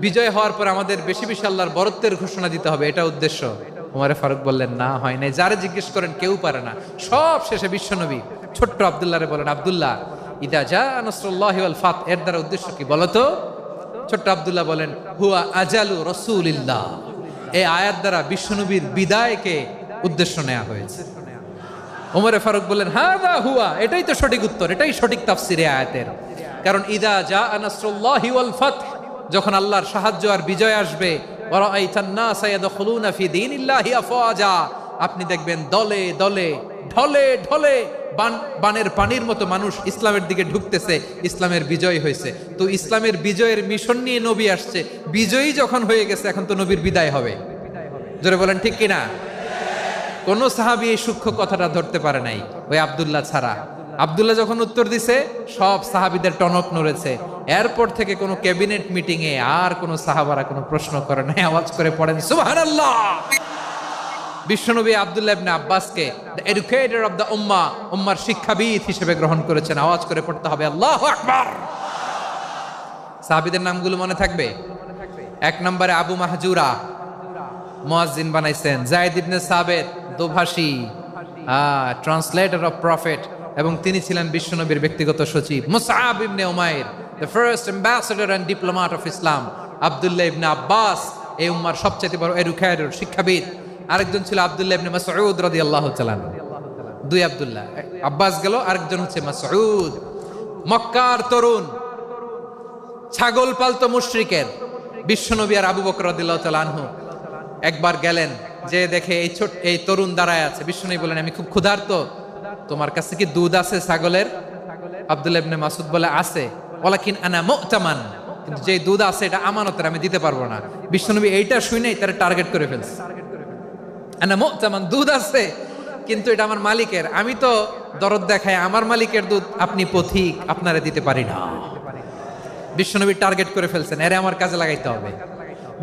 Speaker 1: বিজয় হওয়ার পর আমাদের বেশি বেশি আল্লাহর বরত্বের ঘোষণা দিতে হবে, এটা উদ্দেশ্য। ওমরে ফারুক বললেন না, হয় নাই। যারে জিজ্ঞেস করেন কেউ পারে না। সব শেষে বিশ্বনবী ছোট্ট আব্দুল্লাহরে বলেন আব্দুল্লাহ ইদা জাআ নাসরুল্লাহি ওয়াল ফাতহ এর দ্বারা উদ্দেশ্য কি বলো তো? ছোট্ট আব্দুল্লাহ বলেন হুয়া আজালু রাসূলিল্লাহ। এই আয়াত দ্বারা বিশ্বনবীর বিদায়কে উদ্দেশ্য নেওয়া হয়েছে। ওমরে ফারুক বললেন হাযা হুয়া, এটাই তো সঠিক উত্তর, এটাই সঠিক তাফসীর এই আয়াতের। কারণ ইদা জাআ নাসরুল্লাহি ওয়াল ফাতহ, যখন আল্লাহর সাহায্য আর বিজয় আসবে, ওয়া রাআইতান নাসা ইয়াদখুলুনা ফি দীনিল্লাহি আফওয়াজা, আপনি দেখবেন দলে দলে ঢলে ঢলে বানের পানির মতো মানুষ ইসলামের দিকে ঢুকতেছে, ইসলামের বিজয় হয়েছে। তো ইসলামের বিজয়ের মিশন নিয়ে নবী আসছে, বিজয়ী যখন হয়ে গেছে এখন তো নবীর বিদায় হবে। জোরে বলেন ঠিক কিনা? কোন সাহাবী এই সূক্ষ্ম কথাটা ধরতে পারে নাই, ওই আব্দুল্লাহ ছাড়া। আব্দুল্লাহ যখন উত্তর দিছে সব সাহাবীদের টনক নড়েছে। এরপর থেকে কোনো ক্যাবিনেট মিটিং এ আর কোনো সাহাবারা কোনো প্রশ্ন করে নাই। আওয়াজ করে পড়েন সুবহানাল্লাহ। বিশ্বনবী আব্দুল্লাহ ইবনে আব্বাসকে দ্য এডুকেটর অফ দ্য উম্মাহ, উম্মার শিক্ষাবিদ হিসেবে গ্রহণ করেছেন। আওয়াজ করে পড়তে হবে আল্লাহু আকবার। সাহাবীদের নামগুলো মনে থাকবে? এক নম্বরে আবু মাহজুরা, মুয়াজ্জিন বানাইছেন। যায়েদ ইবনে সাবিত, দোভাষী, ট্রান্সলেটর অফ প্রফেট, এবং তিনি ছিলেন বিশ্বনবীর ব্যক্তিগত সচিব। মুসআব ইবনে উমাইর, the first ambassador and diplomat of Islam. আব্দুল্লাহ ইবনে আব্বাস, এই উম্মার সবচেয়ে বড় এডুকেটর, শিক্ষাবিদ। আরেকজন ছিল আব্দুল্লাহ ইবনে মাসউদ রাদিয়াল্লাহু তাআলা। দুই আব্দুল্লাহ, আব্বাস গেল, আরেকজন হচ্ছে মাসউদ। মক্কার তরুণ, ছাগল পালতো মুশরিকের। বিশ্বনবী আর আবু বকর রাদিয়াল্লাহু তাআলা আনহু একবার গেলেন, যে দেখে এই তরুণ দাঁড়ায় আছে। বিশ্বনবী বলেন আমি খুব ক্ষুধার্ত, তোমার কাছে কি দুধ আছে ছাগলের? আব্দুল্লাহ ইবনে মাসউদ বলে আছে। ওয়ালাকিন আনা মুতামান, কিন্তু যে দুধ আছে এটা আমানতের, আমি দিতে পারবো না। বিশ্বনবী এইটা শুনেই তার টার্গেট করে ফেলছে। আনা মুতামান, দুধ আছে কিন্তু এটা আমার মালিকের, আমি তো দরদ দেখায়, আমার মালিকের দুধ আপনি পথিক, আপনারে দিতে পারি না। বিশ্বনবী টার্গেট করে ফেলছেন, এরে আমার কাজে লাগাইতে হবে।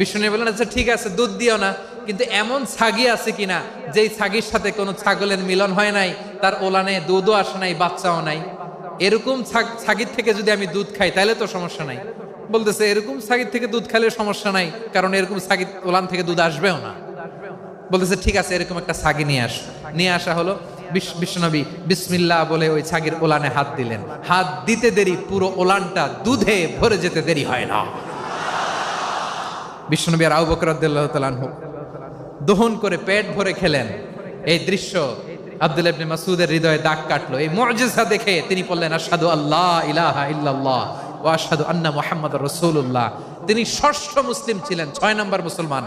Speaker 1: বিশ্বনবী বললেন, আচ্ছা ঠিক আছে, দুধ দিও না, কিন্তু এমন ছাগি আছে কিনা যেই ছাগির সাথে কোনো ছাগলের মিলন হয় নাই, তার ওলানে দুধও আসে নাই, বাচ্চাও নাই, এরকম ছাগির থেকে যদি আমি দুধ খাই তাহলে তো সমস্যা নাই। বলতেছে এরকম ছাগির থেকে দুধ খাইলে সমস্যা নাই, কারণ এরকম ছাগির ওলান থেকে দুধ আসবেও না। বলতেছে ঠিক আছে, এরকম একটা ছাগি নিয়ে আসা হলো। বিশ্বনবী বিসমিল্লাহ বলে ওই ছাগির ওলানে হাত দিলেন। হাত দিতে দেরি, পুরো ওলানটা দুধে ভরে যেতে দেরি হয় না। বিশ্বনবী আর আবু বকর রাদিয়াল্লাহু তাআলা আনহু দহন করে পেট ভরে খেলেন। এই দৃশ্য আব্দুল্লাহ ইবনে মাসউদের হৃদয়ে দাগ কাটলো। এই মুজিজা দেখে তিনি বললেন, আশহাদু আল্লা ইলাহা ইল্লাল্লাহ ওয়া আশহাদু আন্না মুহাম্মাদুর রাসূলুল্লাহ। তিনি ষষ্ঠ মুসলিম ছিলেন, 6 নম্বর মুসলমান।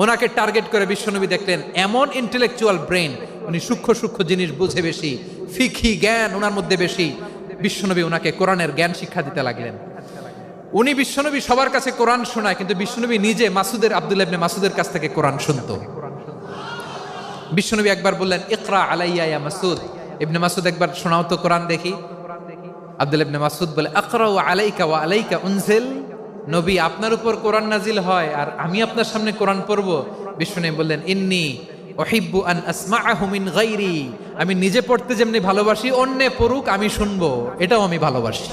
Speaker 1: ওনাকে টার্গেট করে বিশ্বনবী দেখলেন এমন ইন্টেলেকচুয়াল ব্রেন, উনি সূক্ষ্ম সূক্ষ্ম জিনিস বুঝে বেশি, ফিকহি জ্ঞান ওনার মধ্যে বেশি। বিশ্বনবী ওনাকে কোরআনের জ্ঞান শিক্ষা দিতে লাগলেন। উনি বিশ্বনবী সবার কাছে কোরআন শোনায়, কিন্তু বিশ্বনবী নিজে আব্দুল্লাহ ইবনে মাসউদের কাছ থেকে কোরআন শুনতো। বিশ্বনবী একবার বললেন, ইকরা আলাইয়া ইয়া মাসউদ। ইবনে মাসউদ একবার শোনাও তো কোরআন দেখি। আব্দুল্লাহ ইবনে মাসউদ বলে, আকরাউ আলাইকা ওয়া আলাইকা উনজিল। নবী, আপনার উপর কোরআন নাজিল হয় আর আমি আপনার সামনে কোরআন পড়ব। বিশ্বনবী বললেন, ইন্নী উহিব্বু আন আসমাআহু মিন গায়রি। আমি নিজে পড়তে যেমনি ভালোবাসি, অন্যে পড়ুক আমি শুনবো, এটাও আমি ভালোবাসি।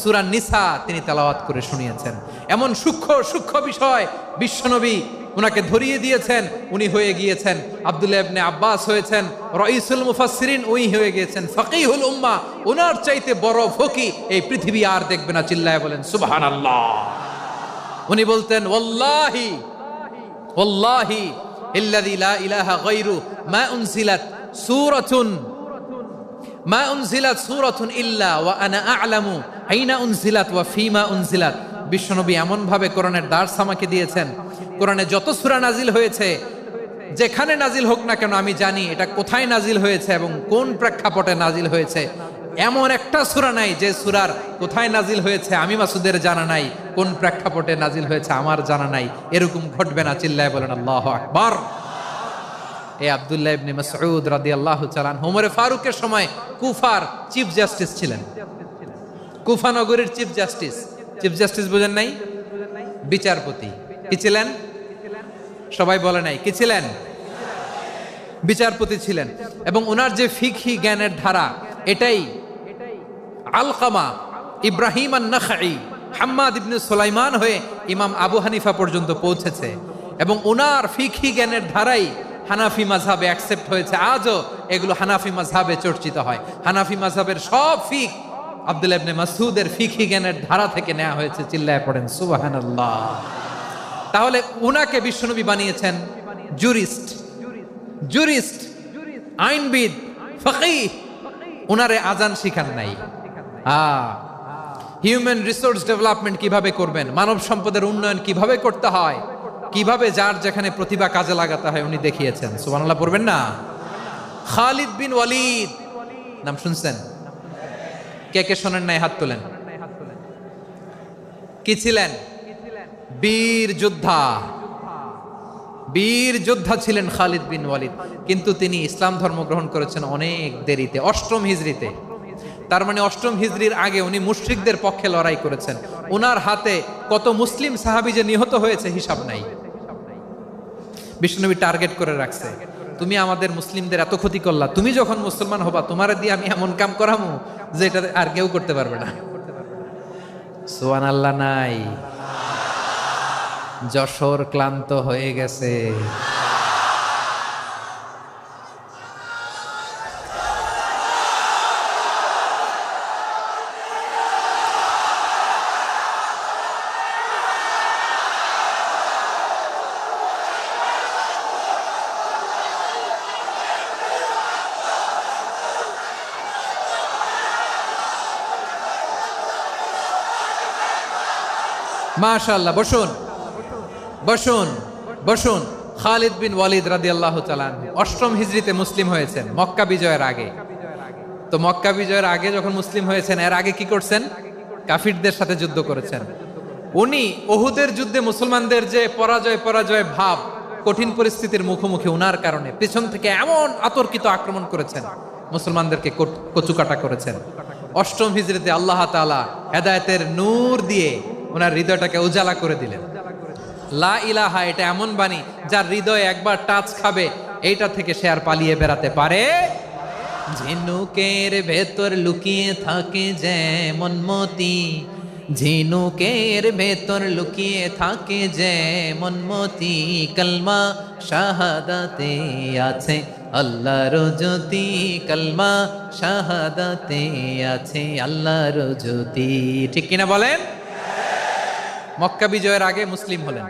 Speaker 1: সূরা নিসা তিনি তেলাওয়াত করে শুনিয়েছেন। এমন সূক্ষ্ম সূক্ষ্ম বিষয় বিশ্বনবী উনাকে ধরিয়ে দিয়েছেন। উনি হয়ে গিয়েছেন আব্দুল্লাহ ইবনে আব্বাস, হয়েছেন রাইসুল মুফাসসিরিন, উই হয়ে গিয়েছেন ফাকিহুল উম্মাহ। ওনার চাইতে বড় ফকি এই পৃথিবী আর দেখবে না। চিল্লায় বলেন সুবহানাল্লাহ। উনি বলতেন, ওয়াল্লাহি ওয়াল্লাহি ইল্লাযী লা ইলাহা গায়রু মা উনজিলাত সূরাতুন ইল্লা ওয়া আনা আ'লামু আইনা উনজিলাত ওয়া ফীমা উনজিলাত। বিশ্বনবী এমন ভাবে কোরআনের দার্স আমাকে দিয়েছেন, কোরআনে যত সূরা নাজিল হয়েছে, যেখানে নাজিল হোক না কেন আমি জানি এটা কোথায় নাজিল হয়েছে এবং কোন প্রেক্ষাপটে নাজিল হয়েছে। এমন একটা সূরা নাই যে সূরার কোথায় নাজিল হয়েছে আমি মাসুদের জানা নাই, কোন প্রেক্ষাপটে নাজিল হয়েছে আমার জানা নাই। এরকম ঘটবে না। চিল্লায় বলেন আল্লাহু আকবার। এই আব্দুল্লাহ ইবনে মাসউদ রাদিয়াল্লাহু তাআলা আনহু ওমর ফারুকের সময় কুফার চিফ জাস্টিস ছিলেন। কুফা নগরীর চিফ জাস্টিস। চিফ জাস্টিস বুঝেন নাই? বিচারপতি। কি ছিলেন? সবাই বলে নাই, কি ছিলেন? বিচারপতি ছিলেন। এবং ওনার যে ফিকহি জ্ঞানের ধারা, এটাই আলকামা, ইব্রাহিম আন-নাখাই, হাম্মাদ ইবনে সুলাইমান হয়ে ইমাম আবু হানিফা পর্যন্ত পৌঁছেছে। এবং ওনার ফিকহি জ্ঞানের ধারাই হানাফি মাযহাবে অ্যাকসেপ্ট হয়েছে। আজও এগুলো হানাফি মাযহাবে চর্চিত হয়। হানাফি মাযহাবের সব ফিক আব্দুল্লাহ ইবনে মাসউদের ফিকহি জ্ঞানের ধারা থেকে নেওয়া হয়েছে। চিল্লায় পড়েন সুবহানাল্লাহ। তাহলে উনাকে বিশ্বনবী বানিয়েছেন জুরিস্ট, আইনবিদ, ফাকিহ। উনারে আজান শিখান নাই। হিউম্যান রিসোর্স ডেভেলপমেন্ট কিভাবে করবেন, মানব সম্পদের উন্নয়ন কিভাবে করতে হয়, কিভাবে যার যেখানে প্রতিভা কাজে লাগাতে হয় উনি দেখিয়েছেন। সুবহানাল্লাহ পড়বেন না? খালিদ বিন ওয়ালিদ নাম শুনছেন? কে কে শোনেন নাই? হাত তোলেন। কি ছিলেন? বীর যোদ্ধা ছিলেন খালিদ বিন ওয়ালিদ। কিন্তু তিনি ইসলাম ধর্ম গ্রহণ করেছেন অনেক দেরিতে, 8ম হিজরিতে। তার মানে 8ম হিজরির আগে উনি মুশরিকদের পক্ষে লড়াই করেছেন। ওনার হাতে কত মুসলিম সাহাবী যে নিহত হয়েছে হিসাব নাই। বিশ্বনবী টার্গেট করে রাখছে, তুমি আমাদের মুসলিমদের এত ক্ষতি করলা, তুমি যখন মুসলমান হবা তোমারে দিয়ে আমি এমন কাম করামু যে এটা আর কেউ করতে পারবে না। সুবহানাল্লাহ নাই? যশোর ক্লান্ত হয়ে গেছে। মাশাআল্লাহ। বসুন বসুন বসুন। খালিদ বিন ওয়ালিদ রাদিয়াল্লাহু তাআলা 8ম হিজরিতে মুসলিম হয়েছেন, মক্কা বিজয়ের আগে। তো মক্কা বিজয়ের আগে যখন মুসলিম হয়েছেন, এর আগে কি করছেন? কাফিরদের সাথে যুদ্ধ করেছেন। উনি উহুদের যুদ্ধে মুসলমানদের যে পরাজয় ভাব, কঠিন পরিস্থিতির মুখোমুখি উনার কারণে পিছন থেকে এমন আতর্কিত আক্রমণ করেছেন, মুসলমানদেরকে কচুকাটা করেছেন। অষ্টম হিজরিতে আল্লাহ তাআলা হেদায়েতের নূর দিয়ে ওনার হৃদয়টাকে উজালা করে দিলেন। লা ইলাহা এটা এমন বাণী যার হৃদয়ে একবার টাচ খাবে এইটা থেকে সে আর পালিয়ে বেড়াতে পারে। ঝিনুকের ভেতর লুকিয়ে থাকে যেমন মতি, ঝিনুকের ভেতর লুকিয়ে থাকে যেমন মতি, কলমা শাহাদাতে আছে আল্লাহর জ্যোতি, কলমা শাহাদাতে আছে আল্লাহর জ্যোতি। ঠিক কিনা বলেন? মক্কা বিজয়ের আগে মুসলিম হলেন,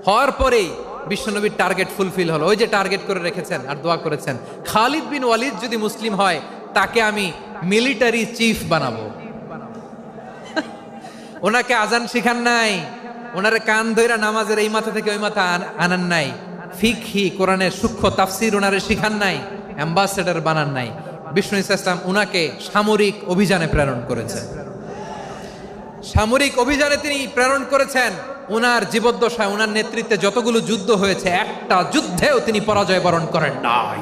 Speaker 1: হওয়ার পরেই বিশ্বনবীর টার্গেট ফুলফিল হলো। ওই যে টার্গেট করে রেখেছেন আর দোয়া করেছেন, খালিদ বিন ওয়ালিদ যদি মুসলিম হয় তাকে আমি মিলিটারি চিফ বানাবো। ওনাকে আজান শিখান নাই, ওনারে কান ধইরা নামাজের এই মাথা থেকে ওই মাথা আনান নাই, ফিকহি কোরআনের সূক্ষ্ম তাফসীর ওনারে শিখান নাই, অ্যাম্বাসেডর বানান নাই। বিষ্ণু ইসলাম উনাকে সামরিক অভিযানে প্রেরণ করেছেন। সামরিক অভিযানে তিনি প্রেরণ করেছেন। উনার জীবদ্দশায় উনার নেতৃত্বে যতগুলো যুদ্ধ হয়েছে একটা যুদ্ধেও তিনি পরাজয় বরণ করেন নাই।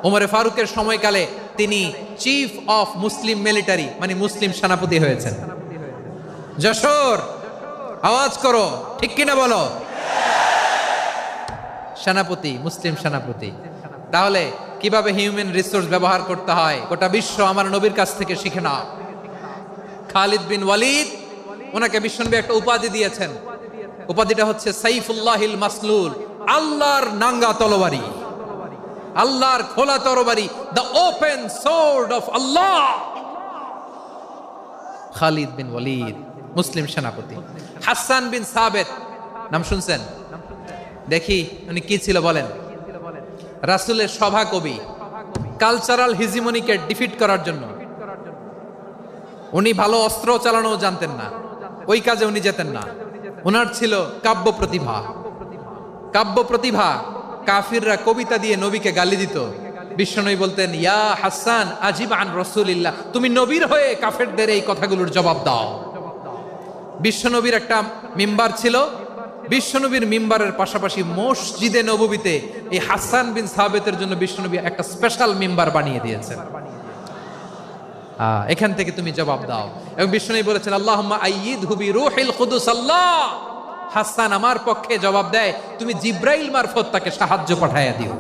Speaker 1: ওমরে ফারুকের সময়কালে তিনি চিফ অফ মুসলিম মিলিটারি মানে মুসলিম সেনাপতি হয়েছেন। যশোর আওয়াজ করো, ঠিক কিনা বলো? সেনাপতি, মুসলিম সেনাপতি। তাহলে কিভাবে হিউম্যান রিসোর্স ব্যবহার করতে হয় গোটা বিশ্ব আমার নবীর কাছ থেকে শিখে নাও। খালিদ বিন ওয়ালিদ, ওনাকে বিশ্বনবী একটা উপাধি দিয়েছেন। উপাধিটা হচ্ছে সাইফুল্লাহিল মাসলুল, আল্লাহর নাঙ্গা তরবারি, আল্লাহর খোলা তরবারি, দ্য ওপেন সোর্ড অফ আল্লাহ। খালিদ বিন ওয়ালিদ মুসলিম সেনাপতি। হাসান বিন সাবেত নাম শুনছেন? দেখি উনি কি ছিল বলেন। রাসূলের সভা কবি, কালচারাল হিজিমনিকে ডিফিট করার জন্য উনি ভালো অস্ত্র চালানো জানতেন না, ওই কাজে উনি যেতেন না। ওনার ছিল কাব্য প্রতিভা। কাব্য প্রতিভা, কাফিররা কবিতা দিয়ে নবীকে গালি দিত। বিশ্বনবী বলতেন, ইয়া হাসান আজিব আন রাসূলিল্লাহ, তুমি নবীর হয়ে কাফেরদের এই কথাগুলোর জবাব দাও। বিশ্বনবীর একটা মিম্বার ছিল। বিশ্বনবীর মিম্বারের পাশাপাশি মসজিদে নববীতে এই হাসান বিন সাবেতের জন্য বিশ্বনবী একটা স্পেশাল মিম্বার বানিয়ে দিয়েছেন। এখান থেকে তুমি জবাব দাও। এবং বিশ্বনবী বলেছেন, আল্লাহুম্মা আইয়িদহু বিরূহিল কুদুস। আল্লাহ, হাসান আমার পক্ষে জবাব দেয়, তুমি জিব্রাইল মারফত তাকে সাহায্য পাঠাইয়া দিও।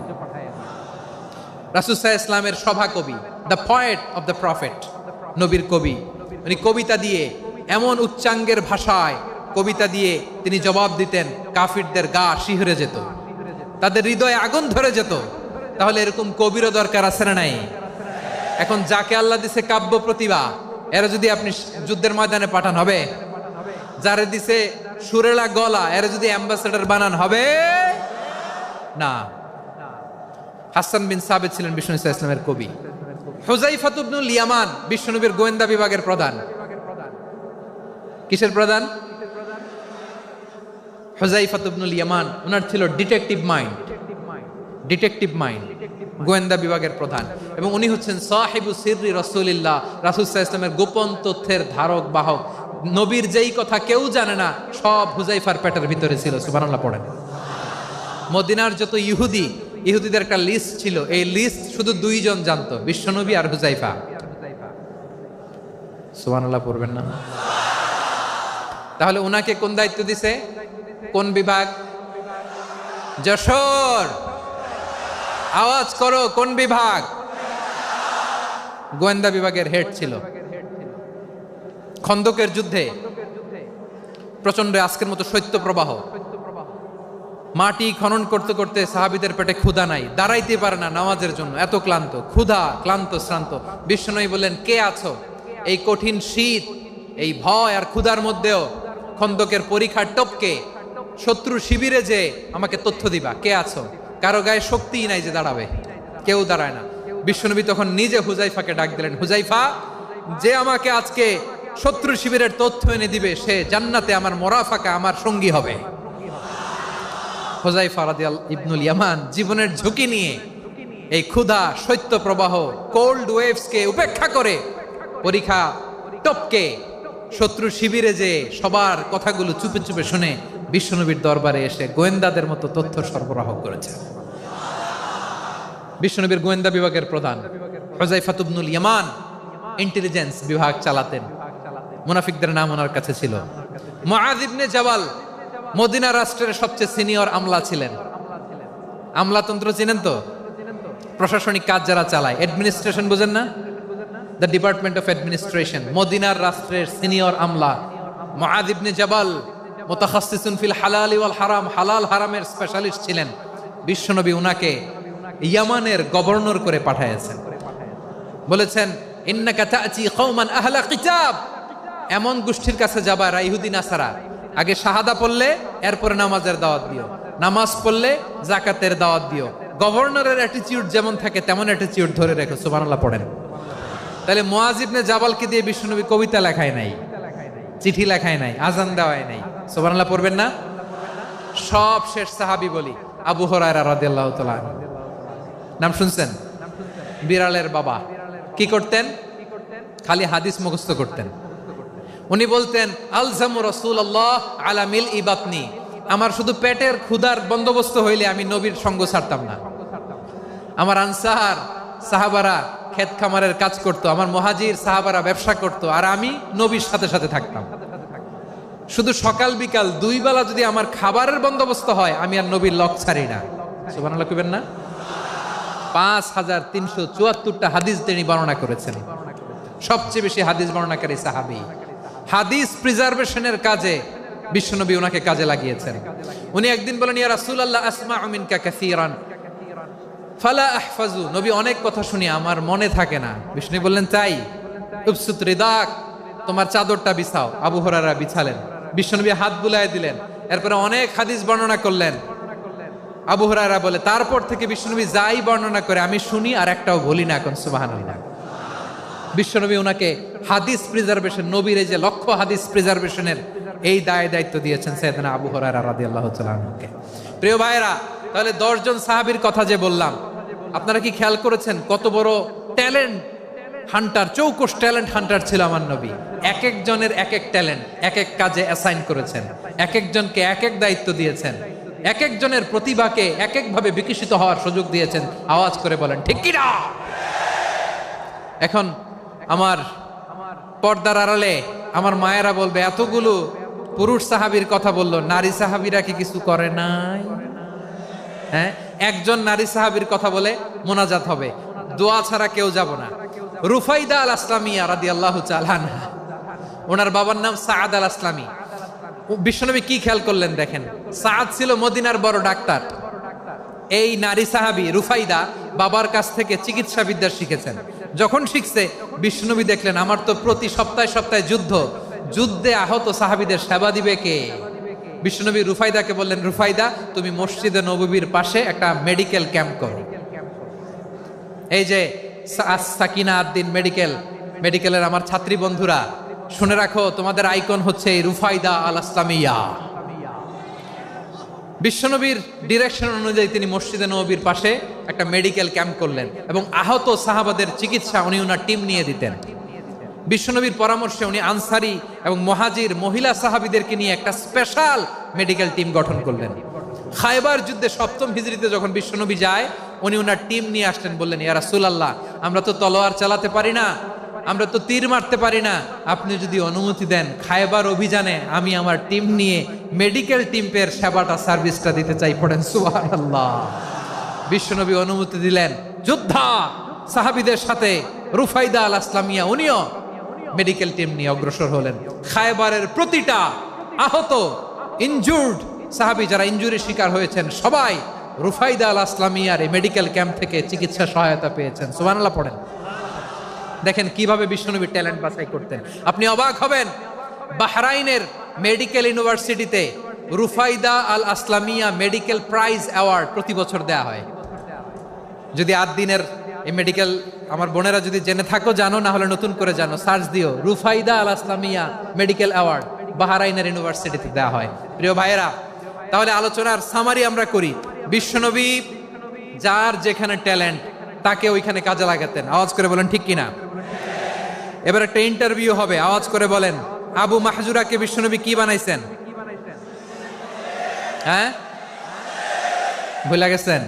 Speaker 1: রাসূল সাল্লাল্লাহু আলাইহি ওয়াসাল্লামের সভা কবি, the poet of the prophet, নবীর কবি। উনি কবিতা দিয়ে এমন উচ্চাঙ্গের ভাষায় কবিতা দিয়ে তিনি জবাব দিতেন, কাফিরদের গা শিহরে যেত, তাদের হৃদয়ে আগুন ধরে যেত। তাহলে এরকম কবিরও দরকার আছে না নাই? এখন যাকে আল্লাহ দিছে কাব্য প্রতিভা, এরা যদি আপনি যুদ্ধের ময়দানে পাঠান হবে? যারে দিছে সুরেলা গলা, এরা যদি অ্যাম্বাসেডর বানান হবে না। হাসান বিন সাবেত ছিলেন বিষ্ণু ইসলামের কবি। হুযায়ফা ইবনুল ইয়ামান বিশ্বনবীর গোয়েন্দা বিভাগের প্রধান। কিসের প্রধান? হুযায়ফা ইবনুল ইয়ামান। ওনার ছিল ডিটেকটিভ মাইন্ড, ডিটেকটিভ মাইন্ড, গোয়েন্দা বিভাগের প্রধান। এবং উনি হচ্ছেন সাহিবু সিররি রাসূলিল্লাহ, রাসূল সাল্লাল্লাহু আলাইহি ওয়াসাল্লামের গোপন তথ্যের ধারক বাহক। নবীর যেই কথা কেউ জানে না সব হুযায়ফার পেটের ভিতরে ছিল। সুবহানাল্লাহ পড়েন। মদিনার যত ইহুদিদের একটা লিস্ট ছিল, এই লিস্ট শুধু দুইজন জানতো, বিশ্বনবী আর হুযায়ফা। সুবহানাল্লাহ পড়বেন না? তাহলে ওনাকে কোন দায়িত্ব দিছে? কোন বিভাগ? যশোর আওয়াজ করো, কোন বিভাগ? গোয়েন্দা বিভাগের হেড ছিল। খন্দকের যুদ্ধে প্রচন্ড আজকের মতো শৈত্য প্রবাহ, মাটি খনন করতে করতে সাহাবীদের পেটে ক্ষুধা নাই, দাঁড়াইতে পারে না নামাজের জন্য, এত ক্লান্ত, ক্ষুধা, ক্লান্ত, শ্রান্ত। বিশ্বনবী বললেন, কে আছো এই কঠিন শীত, এই ভয় আর ক্ষুধার মধ্যেও খন্দকের পরীক্ষার টপকে শত্রু শিবিরে যে আমাকে তথ্য দিবা, কে আছো? কারো গায়ে শক্তিই নাই যে দাঁড়াবে, কেউ দাঁড়ায় না। বিশ্বনবী তখন নিজে হুযায়ফাকে ডাক দিলেন, হুযায়ফা, যে আমাকে আজকে শত্রু শিবিরের তথ্য এনে দিবে সে জান্নাতে আমার মোরাফাকা, আমার সঙ্গী হবে। হুযায়ফা রাদিয়াল্লাহু ইবনুল ইয়ামান জীবনের ঝুঁকি নিয়ে এই ক্ষুধা, শৈত্য প্রবাহ, কোল্ড ওয়েভসকে উপেক্ষা করে পরীক্ষা টপকে শত্রু শিবিরে যে সবার কথাগুলো চুপে চুপে শুনে বিশ্বনবীর দরবারে এসে গোয়েন্দাদের মতো তথ্য সরবরাহ করেছে। বিশ্বনবীর গোয়েন্দা বিভাগের প্রধান হুযায়ফা ইবনুল ইয়ামান ইন্টেলিজেন্স বিভাগ চালাতেন। মুনাফিকদের নাম ওনার কাছে ছিল। মুআয ইবনে জাবাল মদিনা রাষ্ট্রের সবচেয়ে সিনিয়র আমলা ছিলেন। আমলাতন্ত্র চিনেন তো? প্রশাসনিক কাজ যারা চালায়, অ্যাডমিনিস্ট্রেশন বুঝেন না? The department of administration. মদিনার রাষ্ট্রের সিনিয়র আমলা মুআয ইবনে জাবাল মুতাখাসসিসুন ফিল হালাল ওয়াল হারাম, হালাল হারামের স্পেশালিস্ট ছিলেন। বিশ্বনবী উনাকে ইয়ামানের গভর্নর করে পাঠাইছেন। বলেছেন ইন্নাকা তা'তি কওমান আহলা কিতাব, এমন গোষ্ঠীর কাছে যাবা এরা ইহুদি নাসারা, আগে শাহাদা পড়লে এরপরে নামাজের দাওয়াত দিও, নামাজ পড়লে যাকাতের দাওয়াত দিও। গভর্নরের অ্যাটিটিউড যেমন থাকে তেমন অ্যাটিটিউড ধরে রেখো। সুবহানাল্লাহ পড়েন। তাহলে মুআয ইবনে জাবালকে দিয়ে বিশ্বনবী কবিতা লেখায় নাই, চিঠি লেখায় নাই, আজান দেওয়ায় নাই। সুবহানাল্লাহ পড়বেন না? সব শেষ সাহাবী বলি আবু হুরায়রা রাদিয়াল্লাহু তাআলা, নাম শুনছেন? বিড়ালের বাবা। কি করতেন? খালি হাদিস মুখস্থ করতেন। উনি বলতেন আলজামু রাসূলুল্লাহ আলা মিল ইবাতনি, আমার শুধু পেটের ক্ষুধার বন্দোবস্ত হইলে আমি নবীর সঙ্গ ছাড়তাম না। আমার আনসার সাহাবারা ক্ষেত খামারের কাজ করত, আমার মুহাজির সাহাবারা ব্যবসা করত, আর আমি নবীর সাথে সাথে থাকতাম। শুধু সকাল বিকাল দুই বেলা যদি আমার খাবারের বন্দোবস্ত হয় আমি আর নবীর লক ছাড়ি না। সুবহানাল্লাহ কইবেন না? 5374টা হাদিস তিনি বর্ণনা করেছেন। সবচেয়ে বেশি হাদিস বর্ণনাকারী সাহাবী। হাদিস প্রিজার্ভেশনের কাজে বিশ্বনবী ওনাকে কাজে লাগিয়েছেন। উনি একদিন বলেন ইয়া রাসূলুল্লাহ আসমাউ মিনকা কাসীরান ফালা আহফাজু, নবী অনেক কথা শুনি আমার মনে থাকে না। বিষ্ণু বললেন তাই? উবসুত রিদাক, তোমার চাদরটা বিছাও। আবু হুরায়রা বিছালেন, বিশ্বনবী হাত বুলায় দিলেন, এরপরে অনেক হাদিস বর্ণনা করলেন। আবু হুরায়রা বলে তারপর থেকে বিশ্বনবী যাই বর্ণনা করে আমি শুনি আর একটাও বলি না। এখন সুবহানাল্লাহ। বিশ্বনবী ওনাকে হাদিস প্রিজার্ভেশন, নবীর এই যে লক্ষ্য হাদিস প্রিজার্ভেশনের এই দায়িত্ব দিয়েছেন সাইয়েদনা আবু হুরায়রা রাদিয়াল্লাহু তাআলা আনহুকে। প্রিয় ভাইরা, তাহলে 10 জন সাহাবীর কথা যে বললাম, আপনারা কি খেয়াল করেছেন কত বড় ট্যালেন্ট হান্টার, চৌকস ট্যালেন্ট হান্টার ছিল আমার নবী। এক একজনের এক এক ট্যালেন্ট, এক এক কাজে অ্যাসাইন করেছেন, এক একজনকে এক এক দায়িত্ব দিয়েছেন, এক একজনের প্রতিভাকে এক একভাবে বিকশিত হওয়ার সুযোগ দিয়েছেন। আওয়াজ করে বলেন ঠিক কি না? এখন আমার পর্দার আড়ালে আমার মায়েরা বলবে এতগুলো পুরুষ সাহাবীর কথা বললো, নারী সাহাবীরা কি কিছু করে নাই? হ্যাঁ, একজন নারী সাহাবীর কথা বলে মোনাজাত হবে, দোয়া ছাড়া কেউ যাব না। রুফাইদা আল আসলামিয়া রাদিয়াল্লাহু তাআলা আনহা, ওনার বাবার নাম সাআদ আল আসলামি। বিশ্বনবী কি খেয়াল করলেন দেখেন, সাআদ ছিল মদিনার বড় ডাক্তার। এই নারী সাহাবী রুফাইদা বাবার কাছ থেকে চিকিৎসা বিদ্যা শিখেছেন। যখন শিখছে বিশ্বনবী দেখলেন আমার তো প্রতি সপ্তাহে সপ্তাহে যুদ্ধে আহত সাহাবীদের সেবা দিবে কে? বিশ্বনবী রুফাইদাকে বললেন রুফাইদা তুমি মসজিদে নববীর পাশে একটা মেডিকেল ক্যাম্প করো। এই যে সাকিনা আদ্দিন মেডিকেলের আমার ছাত্রী বন্ধুরা শুনে রাখো, তোমাদের আইকন হচ্ছে এই রুফাইদা আল আসলামিয়া। বিশ্বনবীর ডিরেকশন অনুযায়ী তিনি মসজিদে নববীর পাশে একটা মেডিকেল ক্যাম্প করলেন এবং আহত সাহাবাদের চিকিৎসা উনি ওনার টিম নিয়ে দিতেন। বিশ্বনবীর পরামর্শে উনি আনসারি এবং মুহাজির মহিলা সাহাবীদেরকে নিয়ে একটা স্পেশাল মেডিকেল টিম গঠন করলেন। খায়বার যুদ্ধে 7ম হিজরিতে যখন বিশ্বনবী যায় উনি ওনার টিম নিয়ে আসলেন, বললেন ইয়া রাসূলুল্লাহ আমরা তো তলোয়ার চালাতে পারি না, আমরা তো তীর মারতে পারি না, আপনি যদি অনুমতি দেন খায়বার অভিযানে আমি আমার টিম নিয়ে মেডিকেল টিমের সেবাটা সার্ভিসটা দিতে চাই। পড়েন সুবহানাল্লাহ। বিশ্বনবী অনুমতি দিলেন, যোদ্ধা সাহাবীদের সাথে রুফাইদা আল আসলামিয়া উনিও মেডিকেল টিম নিয়ে অগ্রসর হলেন। খায়বারের প্রতিটা আহত ইনজুর্ড সাহাবী যারা ইনজুরির শিকার হয়েছেন সবাই রুফাইদা আল আসলামিয়ার এই মেডিকেল ক্যাম্প থেকে চিকিৎসা সহায়তা পেয়েছেন। সুবহানাল্লাহ পড়েন। দেখেন কিভাবে বিশ্বনবী ট্যালেন্ট বাছাই করতেন, আপনি অবাক হবেন। বাহরাইনের মেডিকেল ইউনিভার্সিটিতে রুফাইদা আল আসলামিয়া মেডিকেল প্রাইজ অ্যাওয়ার্ড প্রতি বছর দেয়া হয়। যদি 8 দিনের এই মেডিকেল আমার বোনেরা যদি জেনে থাকো জানো, না হলে নতুন করে জানো, সার্চ দিও রুফাইদা আল আসলামিয়া মেডিকেল অ্যাওয়ার্ড বাহরাইনের ইউনিভার্সিটিতে দেয়া হয়। প্রিয় ভাইয়েরা, তাহলে আলোচনার সামারি আমরা করি। বিশ্বনবী যার যেখানে ট্যালেন্ট তাকে ওইখানে কাজে লাগাতেন। আওয়াজ করে বলেন ঠিক কিনা? এবার একটা ইন্টারভিউ হবে, আওয়াজ করে বলেন আবু মাহজুরাকে বিশ্বনবী কি বানাইছেন? হ্যাঁ, ভুলে গেছেন?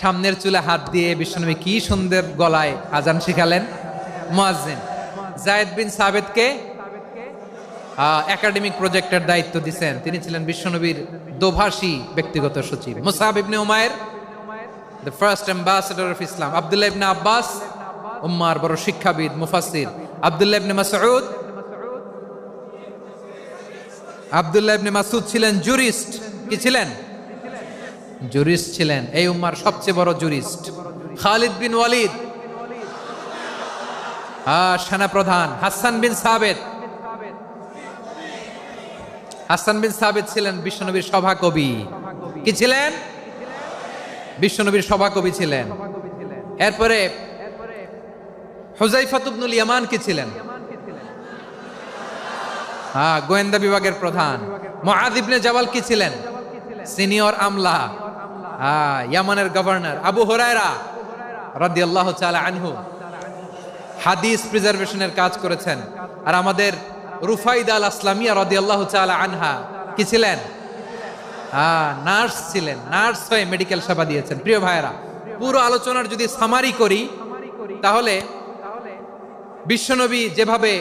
Speaker 1: সামনের চুলে হাত দিয়ে বিশ্বনবী কি সুন্দর গলায় আজান শিখালেন। মুয়াজ্জিন যায়েদ বিন সাবিতকে একাডেমিক প্রজেক্টের দায়িত্ব দিয়েছেন, তিনি ছিলেন বিশ্বনবীর দোভাষী ব্যক্তিগত সচিব। মুসআব ইবনে উমাইর the first ambassador of Islam. আব্দুল্লাহ ইবনে আব্বাস উম্মার বড় শিক্ষাবিদ মুফাসসির। আব্দুল্লাহ ইবনে মাসউদ, আব্দুল্লাহ ইবনে মাসউদ ছিলেন জুরিস্ট। কি ছিলেন? জুরিস্ট ছিলেন, এই উম্মার সবচেয়ে বড় জুরিস্ট। খালিদ বিন ওয়ালিদ সেনাপ্রধান। হাসান বিন সাবিত, হাসান বিন সাবিত ছিলেন বিশ্বনবীর সভাকবি। কি ছিলেন? বিশ্বনবীর সভাকবি ছিলেন। এরপরে হুযায়ফা ইবনুল ইয়ামান কি ছিলেন? গোয়েন্দা বিভাগের প্রধান। মুআয ইবনে জাবাল কি ছিলেন? সিনিয়র আমলা, ইয়ামানের গভর্নর। আবু হুরায়রা রাদিয়াল্লাহু তাআলা আনহু হাদিস প্রিজার্ভেশনের কাজ করেছেন। আর আমাদের রুফাইদা আল আসলামিয়া রাদিয়াল্লাহু তাআলা আনহা কি ছিলেন? নার্স ছিলেন, নার্স হয়ে মেডিকেল সেবা দিয়েছেন। প্রিয় ভাইয়েরা, পুরো আলোচনার যদি সামারি করি তাহলে বিশ্বনবী যেভাবে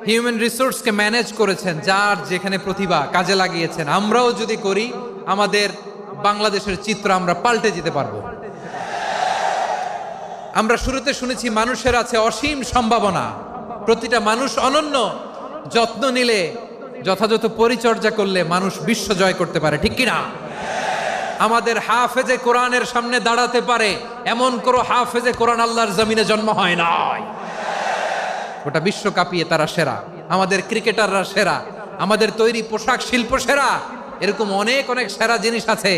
Speaker 1: হিউম্যান রিসোর্সকে ম্যানেজ করেছেন, যার যেখানে প্রতিভা কাজে লাগিয়েছেন, আমরাও যদি করি আমাদের বাংলাদেশের চিত্র আমরা পাল্টে যেতে পারবো। আমরা শুরুতে শুনেছি মানুষের আছে অসীম সম্ভাবনা, প্রতিটা মানুষ অনন্য, যত্ন নিলে, যথাযথ পরিচর্যা করলে মানুষ বিশ্ব জয় করতে পারে, ঠিক কিনা? আমাদের হাফেজে কোরআনের সামনে দাঁড়াতে পারে এমন কোনো হাফেজে কোরআন আল্লাহর জমিনে জন্ম হয় নাই। গোটা বিশ্ব কাঁপিয়ে তারা সেরা, আমাদের ক্রিকেটাররা সেরা, আমাদের তৈরি পোশাক শিল্প সেরা। এরকম অনেক অনেক সেরা জিনিস আছে,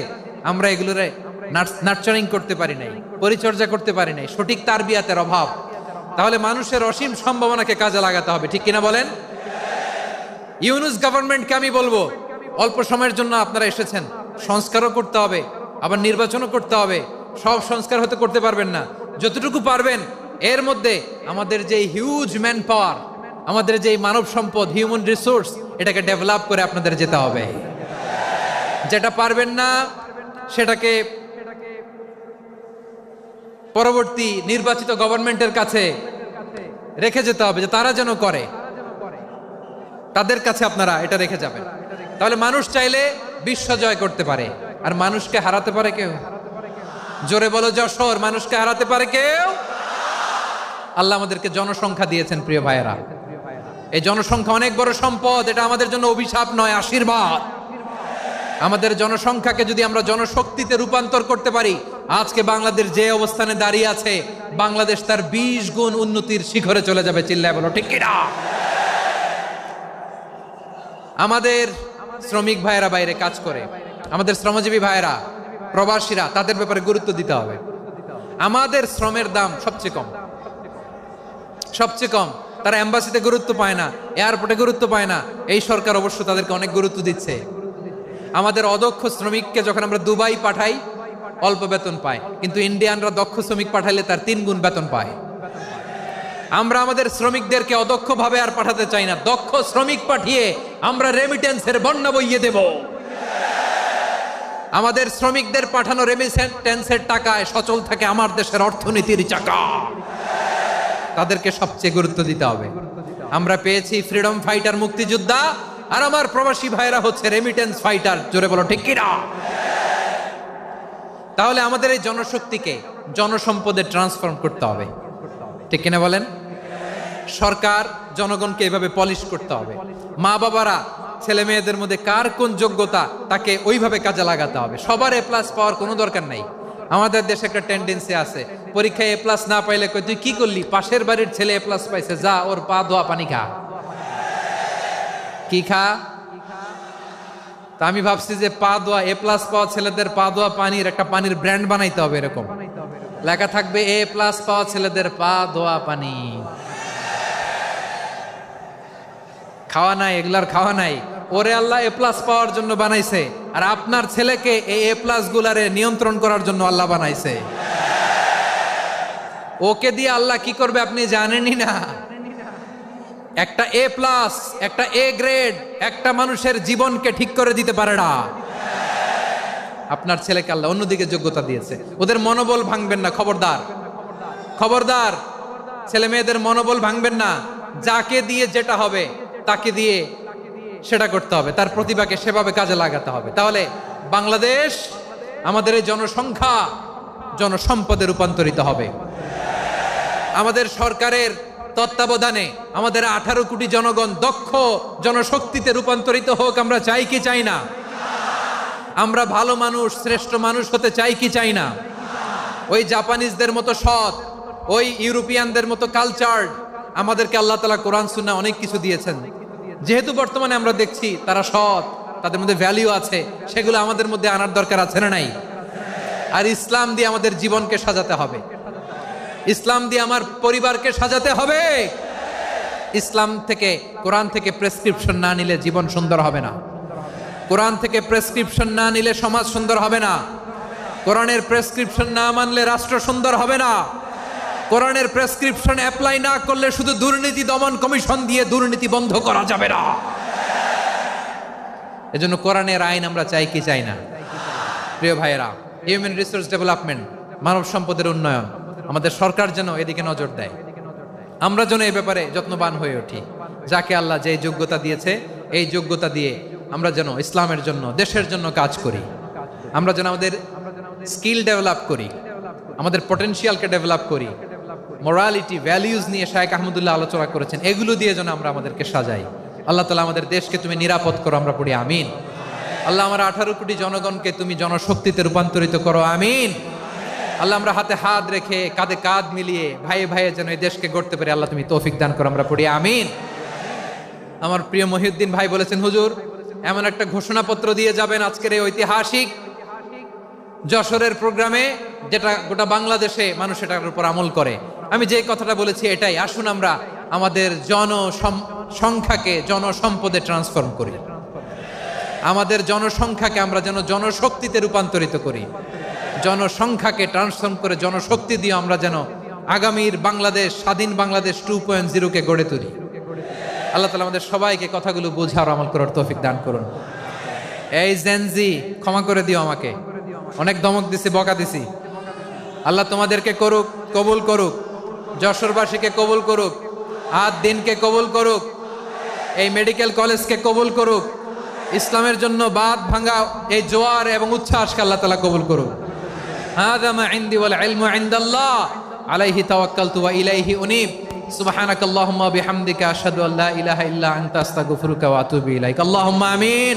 Speaker 1: আমরা এগুলোরে নার্চারিং করতে পারি নাই, পরিচর্যা করতে পারি নাই, সঠিক তারবিয়াতের অভাব। তাহলে মানুষের অসীম সম্ভাবনাকে কাজে লাগাতে হবে, ঠিক কিনা বলেন? ইউনুস গভর্নমেন্টকে আমি বলবো, অল্প সময়ের জন্য আপনারা এসেছেন, সংস্কারও করতে হবে, আবার নির্বাচনও করতে হবে। সব সংস্কার হতে করতে পারবেন না, যতটুকু পারবেন এর মধ্যে আমাদের যে হিউজ ম্যান পাওয়ার, আমাদের যে মানব সম্পদ, হিউম্যান রিসোর্স, এটাকে ডেভেলপ করে আপনাদের যেতে হবে। যেটা পারবেন না সেটাকে পরবর্তী নির্বাচিত গভর্নমেন্টের কাছে রেখে যেতে হবে, যে তারা যেন করে, তাদের কাছে আপনারা এটা রেখে যাবেন। তাহলে মানুষ চাইলে বিশ্ব জয় করতে পারে। আর মানুষকে হারাতে পারে কেউ? জোরে বলো যশোর, মানুষকে হারাতে পারে কেউ? আল্লাহ আমাদেরকে জনসংখ্যা দিয়েছেন প্রিয় ভাইয়েরা, এই জনসংখ্যা অনেক বড় সম্পদ, এটা আমাদের জন্য অভিশাপ নয়, আশীর্বাদ। আমাদের জনসংখ্যাকে যদি আমরা জনশক্তিতে রূপান্তর করতে পারি, আজকে বাংলাদেশ যে অবস্থানে দাঁড়িয়ে আছে, বাংলাদেশ তার 20 গুণ উন্নতির শিখরে চলে যাবে। চিল্লায় বলো ঠিক কিনা? আমাদের শ্রমিক ভাইয়েরা বাইরে কাজ করে, আমাদের শ্রমজীবী ভাইয়েরা, প্রবাসীরা, তাদের ব্যাপারে গুরুত্ব দিতে হবে। আমাদের শ্রমের দাম সবচেয়ে কম, সবচেয়ে কম। তারা এম্বাসিতে গুরুত্ব পায় না, এয়ারপোর্টে গুরুত্ব পায় না। এই সরকার অবশ্য তাদেরকে অনেক গুরুত্ব দিচ্ছে। আমাদের অদক্ষ শ্রমিককে যখন আমরা দুবাই পাঠাই, অল্প বেতন পায়, কিন্তু ইন্ডিয়ানরা দক্ষ শ্রমিক পাঠাইলে তার 3 গুণ বেতন পায়। আমরা আমাদের শ্রমিকদেরকে অদক্ষ ভাবে আর পাঠাতে চাই না, দক্ষ শ্রমিক পাঠিয়ে আমরা রেমিটেন্সের বন্যা বইয়ে দেব। আমাদের শ্রমিকদের পাঠানো রেমিটেন্সের টাকায় সচল থাকে আমার দেশের অর্থনীতির চাকা। তাদেরকে সবচেয়ে গুরুত্ব দিতে হবে। আমরা পেয়েছি ফ্রিডম ফাইটার, মুক্তিযোদ্ধা, আর আমার প্রবাসী ভাইরা হচ্ছে রেমিটেন্স ফাইটার। জোরে বলো ঠিক কিনা? তাহলে আমাদের এই জনশক্তিকে জনসম্পদে ট্রান্সফর্ম করতে হবে, ঠিক কিনা বলেন? সরকার জনগণকে এভাবে পলিশ করতে হবে। মা বাবারা ছেলে মেয়েদের মধ্যে কার কোন যোগ্যতা, তাকে ওইভাবে কাজে লাগাতে হবে। সবার এ প্লাস পাওয়ার কোনো দরকার নাই। আমাদের দেশে একটা টেন্ডেন্সি আছে, পরীক্ষায় এ প্লাস না পাইলে কই তুই কি করলি, পাশের বাড়ির ছেলে এ প্লাস পাইছে, যা ওর পা ধোয়া পানি খা। কি খা? তা আমি ভাবছি যে পা ধোয়া, এ প্লাস পাওয়া ছেলেদের পা ধোয়া পানির একটা পানির ব্র্যান্ড বানাইতে হবে, এরকম লেখা থাকবে এ প্লাস পাওয়া ছেলেদের পা ধোয়া পানি। খাওয়া নাই, এগুলার খাওয়া নাই। ওরে আল্লাহ এ প্লাস পাওয়ার জন্য বানাইছে, আর আপনার ছেলেকে এই এ প্লাস গুলারে নিয়ন্ত্রণ করার জন্য আল্লাহ বানাইছে। ওকে দিয়ে আল্লাহ কি করবে আপনি জানেনই না। একটা এ প্লাস, একটা এ গ্রেড একটা মানুষের জীবনকে ঠিক করে দিতে পারে না। আপনার ছেলেকে আল্লাহ অন্যদিকে যোগ্যতা দিয়েছে। ওদের মনোবল ভাঙবেন না, খবরদার খবরদার। ছেলে মেয়েদের মনোবল ভাঙবেন না। যাকে দিয়ে যেটা হবে তাকে দিয়ে সেটা করতে হবে, তার প্রতিভাকে সেভাবে কাজে লাগাতে হবে। তাহলে বাংলাদেশ, আমাদের এই জনসংখ্যা জনসম্পদে রূপান্তরিত হবে। আমাদের সরকারের তত্ত্বাবধানে আমাদের 18 কোটি জনগণ দক্ষ জনশক্তিতে রূপান্তরিত হোক। আমরা চাই কি চাই না? আমরা ভালো মানুষ, শ্রেষ্ঠ মানুষ হতে চাই কি চাই না? ওই জাপানিজদের মতো সৎ, ওই ইউরোপিয়ানদের মতো কালচার, আমাদেরকে আল্লাহ তাআলা কোরআন সুন্নাহ অনেক কিছু দিয়েছেন। যেহেতু বর্তমানে আমরা দেখছি তারা সৎ, তাদের মধ্যে ভ্যালু আছে, সেগুলো আমাদের মধ্যে আনার দরকার আছে না নাই? আর ইসলাম দিয়ে আমাদের জীবনকে সাজাতে হবে, ইসলাম দিয়ে আমার পরিবারকে সাজাতে হবে। ইসলাম থেকে, কোরআন থেকে প্রেসক্রিপশন না নিলে জীবন সুন্দর হবে না। কোরআন থেকে প্রেসক্রিপশন না নিলে সমাজ সুন্দর হবে না। কোরআনের প্রেসক্রিপশন না মানলে রাষ্ট্র সুন্দর হবে না। কোরআনের প্রেসক্রিপশন অ্যাপ্লাই না করলে শুধু দুর্নীতি দমন কমিশন দিয়ে দুর্নীতি বন্ধ করা যাবে না। এজন্য কোরআনের আইন আমরা চাই কি চাই না? প্রিয় ভাইয়েরা, হিউম্যান রিসোর্স ডেভেলপমেন্ট, মানব সম্পদের উন্নয়ন, আমাদের সরকার যেন এদিকে নজর দেয়। আমরা যেন এই ব্যাপারে যত্নবান হয়ে উঠি। যাকে আল্লাহ যে যোগ্যতা দিয়েছে, এই যোগ্যতা দিয়ে আমরা যেন ইসলামের জন্য, দেশের জন্য কাজ করি। আমরা যেন আমাদের স্কিল ডেভেলপ করি, আমাদের পটেনশিয়ালকে ডেভেলপ করি। মোরালিটি, ভ্যালিউজ নিয়ে শায়েখ আহমদুল্লাহ আলোচনা করেছেন, এগুলো দিয়ে যেন আমরা আমাদেরকে সাজাই। আল্লাহ তাআলা আমাদের দেশকে তুমি নিরাপদ করো, আমরা পড়ি আমিন। আল্লাহ আমার 18 কোটি জনগণকে তুমি জনশক্তিতে রূপান্তরিত করো, আমিন। আল্লাহ আমরা হাতে হাত রেখে, কাঁধে কাঁধ মিলিয়ে, ভাইয়ে ভাইয়ে যেন এই দেশকে গড়তে পারি, আল্লাহ তুমি তৌফিক দান করো, আমরা পড়ি আমিন। আমার প্রিয় মহিউদ্দিন ভাই বলেছেন, হুজুর এমন একটা ঘোষণাপত্র দিয়ে যাবেন আজকের এই ঐতিহাসিক যশোরের প্রোগ্রামে, যেটা গোটা বাংলাদেশে মানুষ এটার উপর আমল করে। আমি যে কথাটা বলেছি এটাই, আসুন আমরা আমাদের জনসংখ্যাকে জনসম্পদে ট্রান্সফর্ম করি। আমাদের জনসংখ্যাকে আমরা যেন জনশক্তিতে রূপান্তরিত করি। জনসংখ্যাকে ট্রান্সফর্ম করে জনশক্তি দিয়ে আমরা যেন আগামীর বাংলাদেশ, স্বাধীন বাংলাদেশ 2.0 গড়ে তুলি। আল্লাহ তাআলা আমাদের সবাইকে কথাগুলো বোঝার, আমল করার তৌফিক দান করুন। এই জেনজি, ক্ষমা করে দিও আমাকে, অনেক ধমক দিছি, বকা দিছি। আল্লাহ তোমাদেরকে করুক, কবুল করুক, যশোরবাসীকে কবুল করুক, আদ দিনকে কবুল করুক, এই মেডিকেল কলেজকে কবুল করুক, ইসলামের জন্য বাদ ভাঙা এই জোয়ার এবং উচ্ছ্বাসকে আল্লাহ তাআলা কবুল করুক। হাযা মা ইনদি ওয়াল ইলমু ইনদাল্লাহ আলাইহি তাওয়াক্কালতু ওয়া ইলাইহি উনীব। সুবহানাকাল্লাহুম্মা ওয়া বিহামদিকা আশহাদু আল্লা ইলাহা ইল্লা আনতা আস্তাগফিরুকা ওয়া আতুবু ইলাইক। আল্লাহুম্মা আমিন।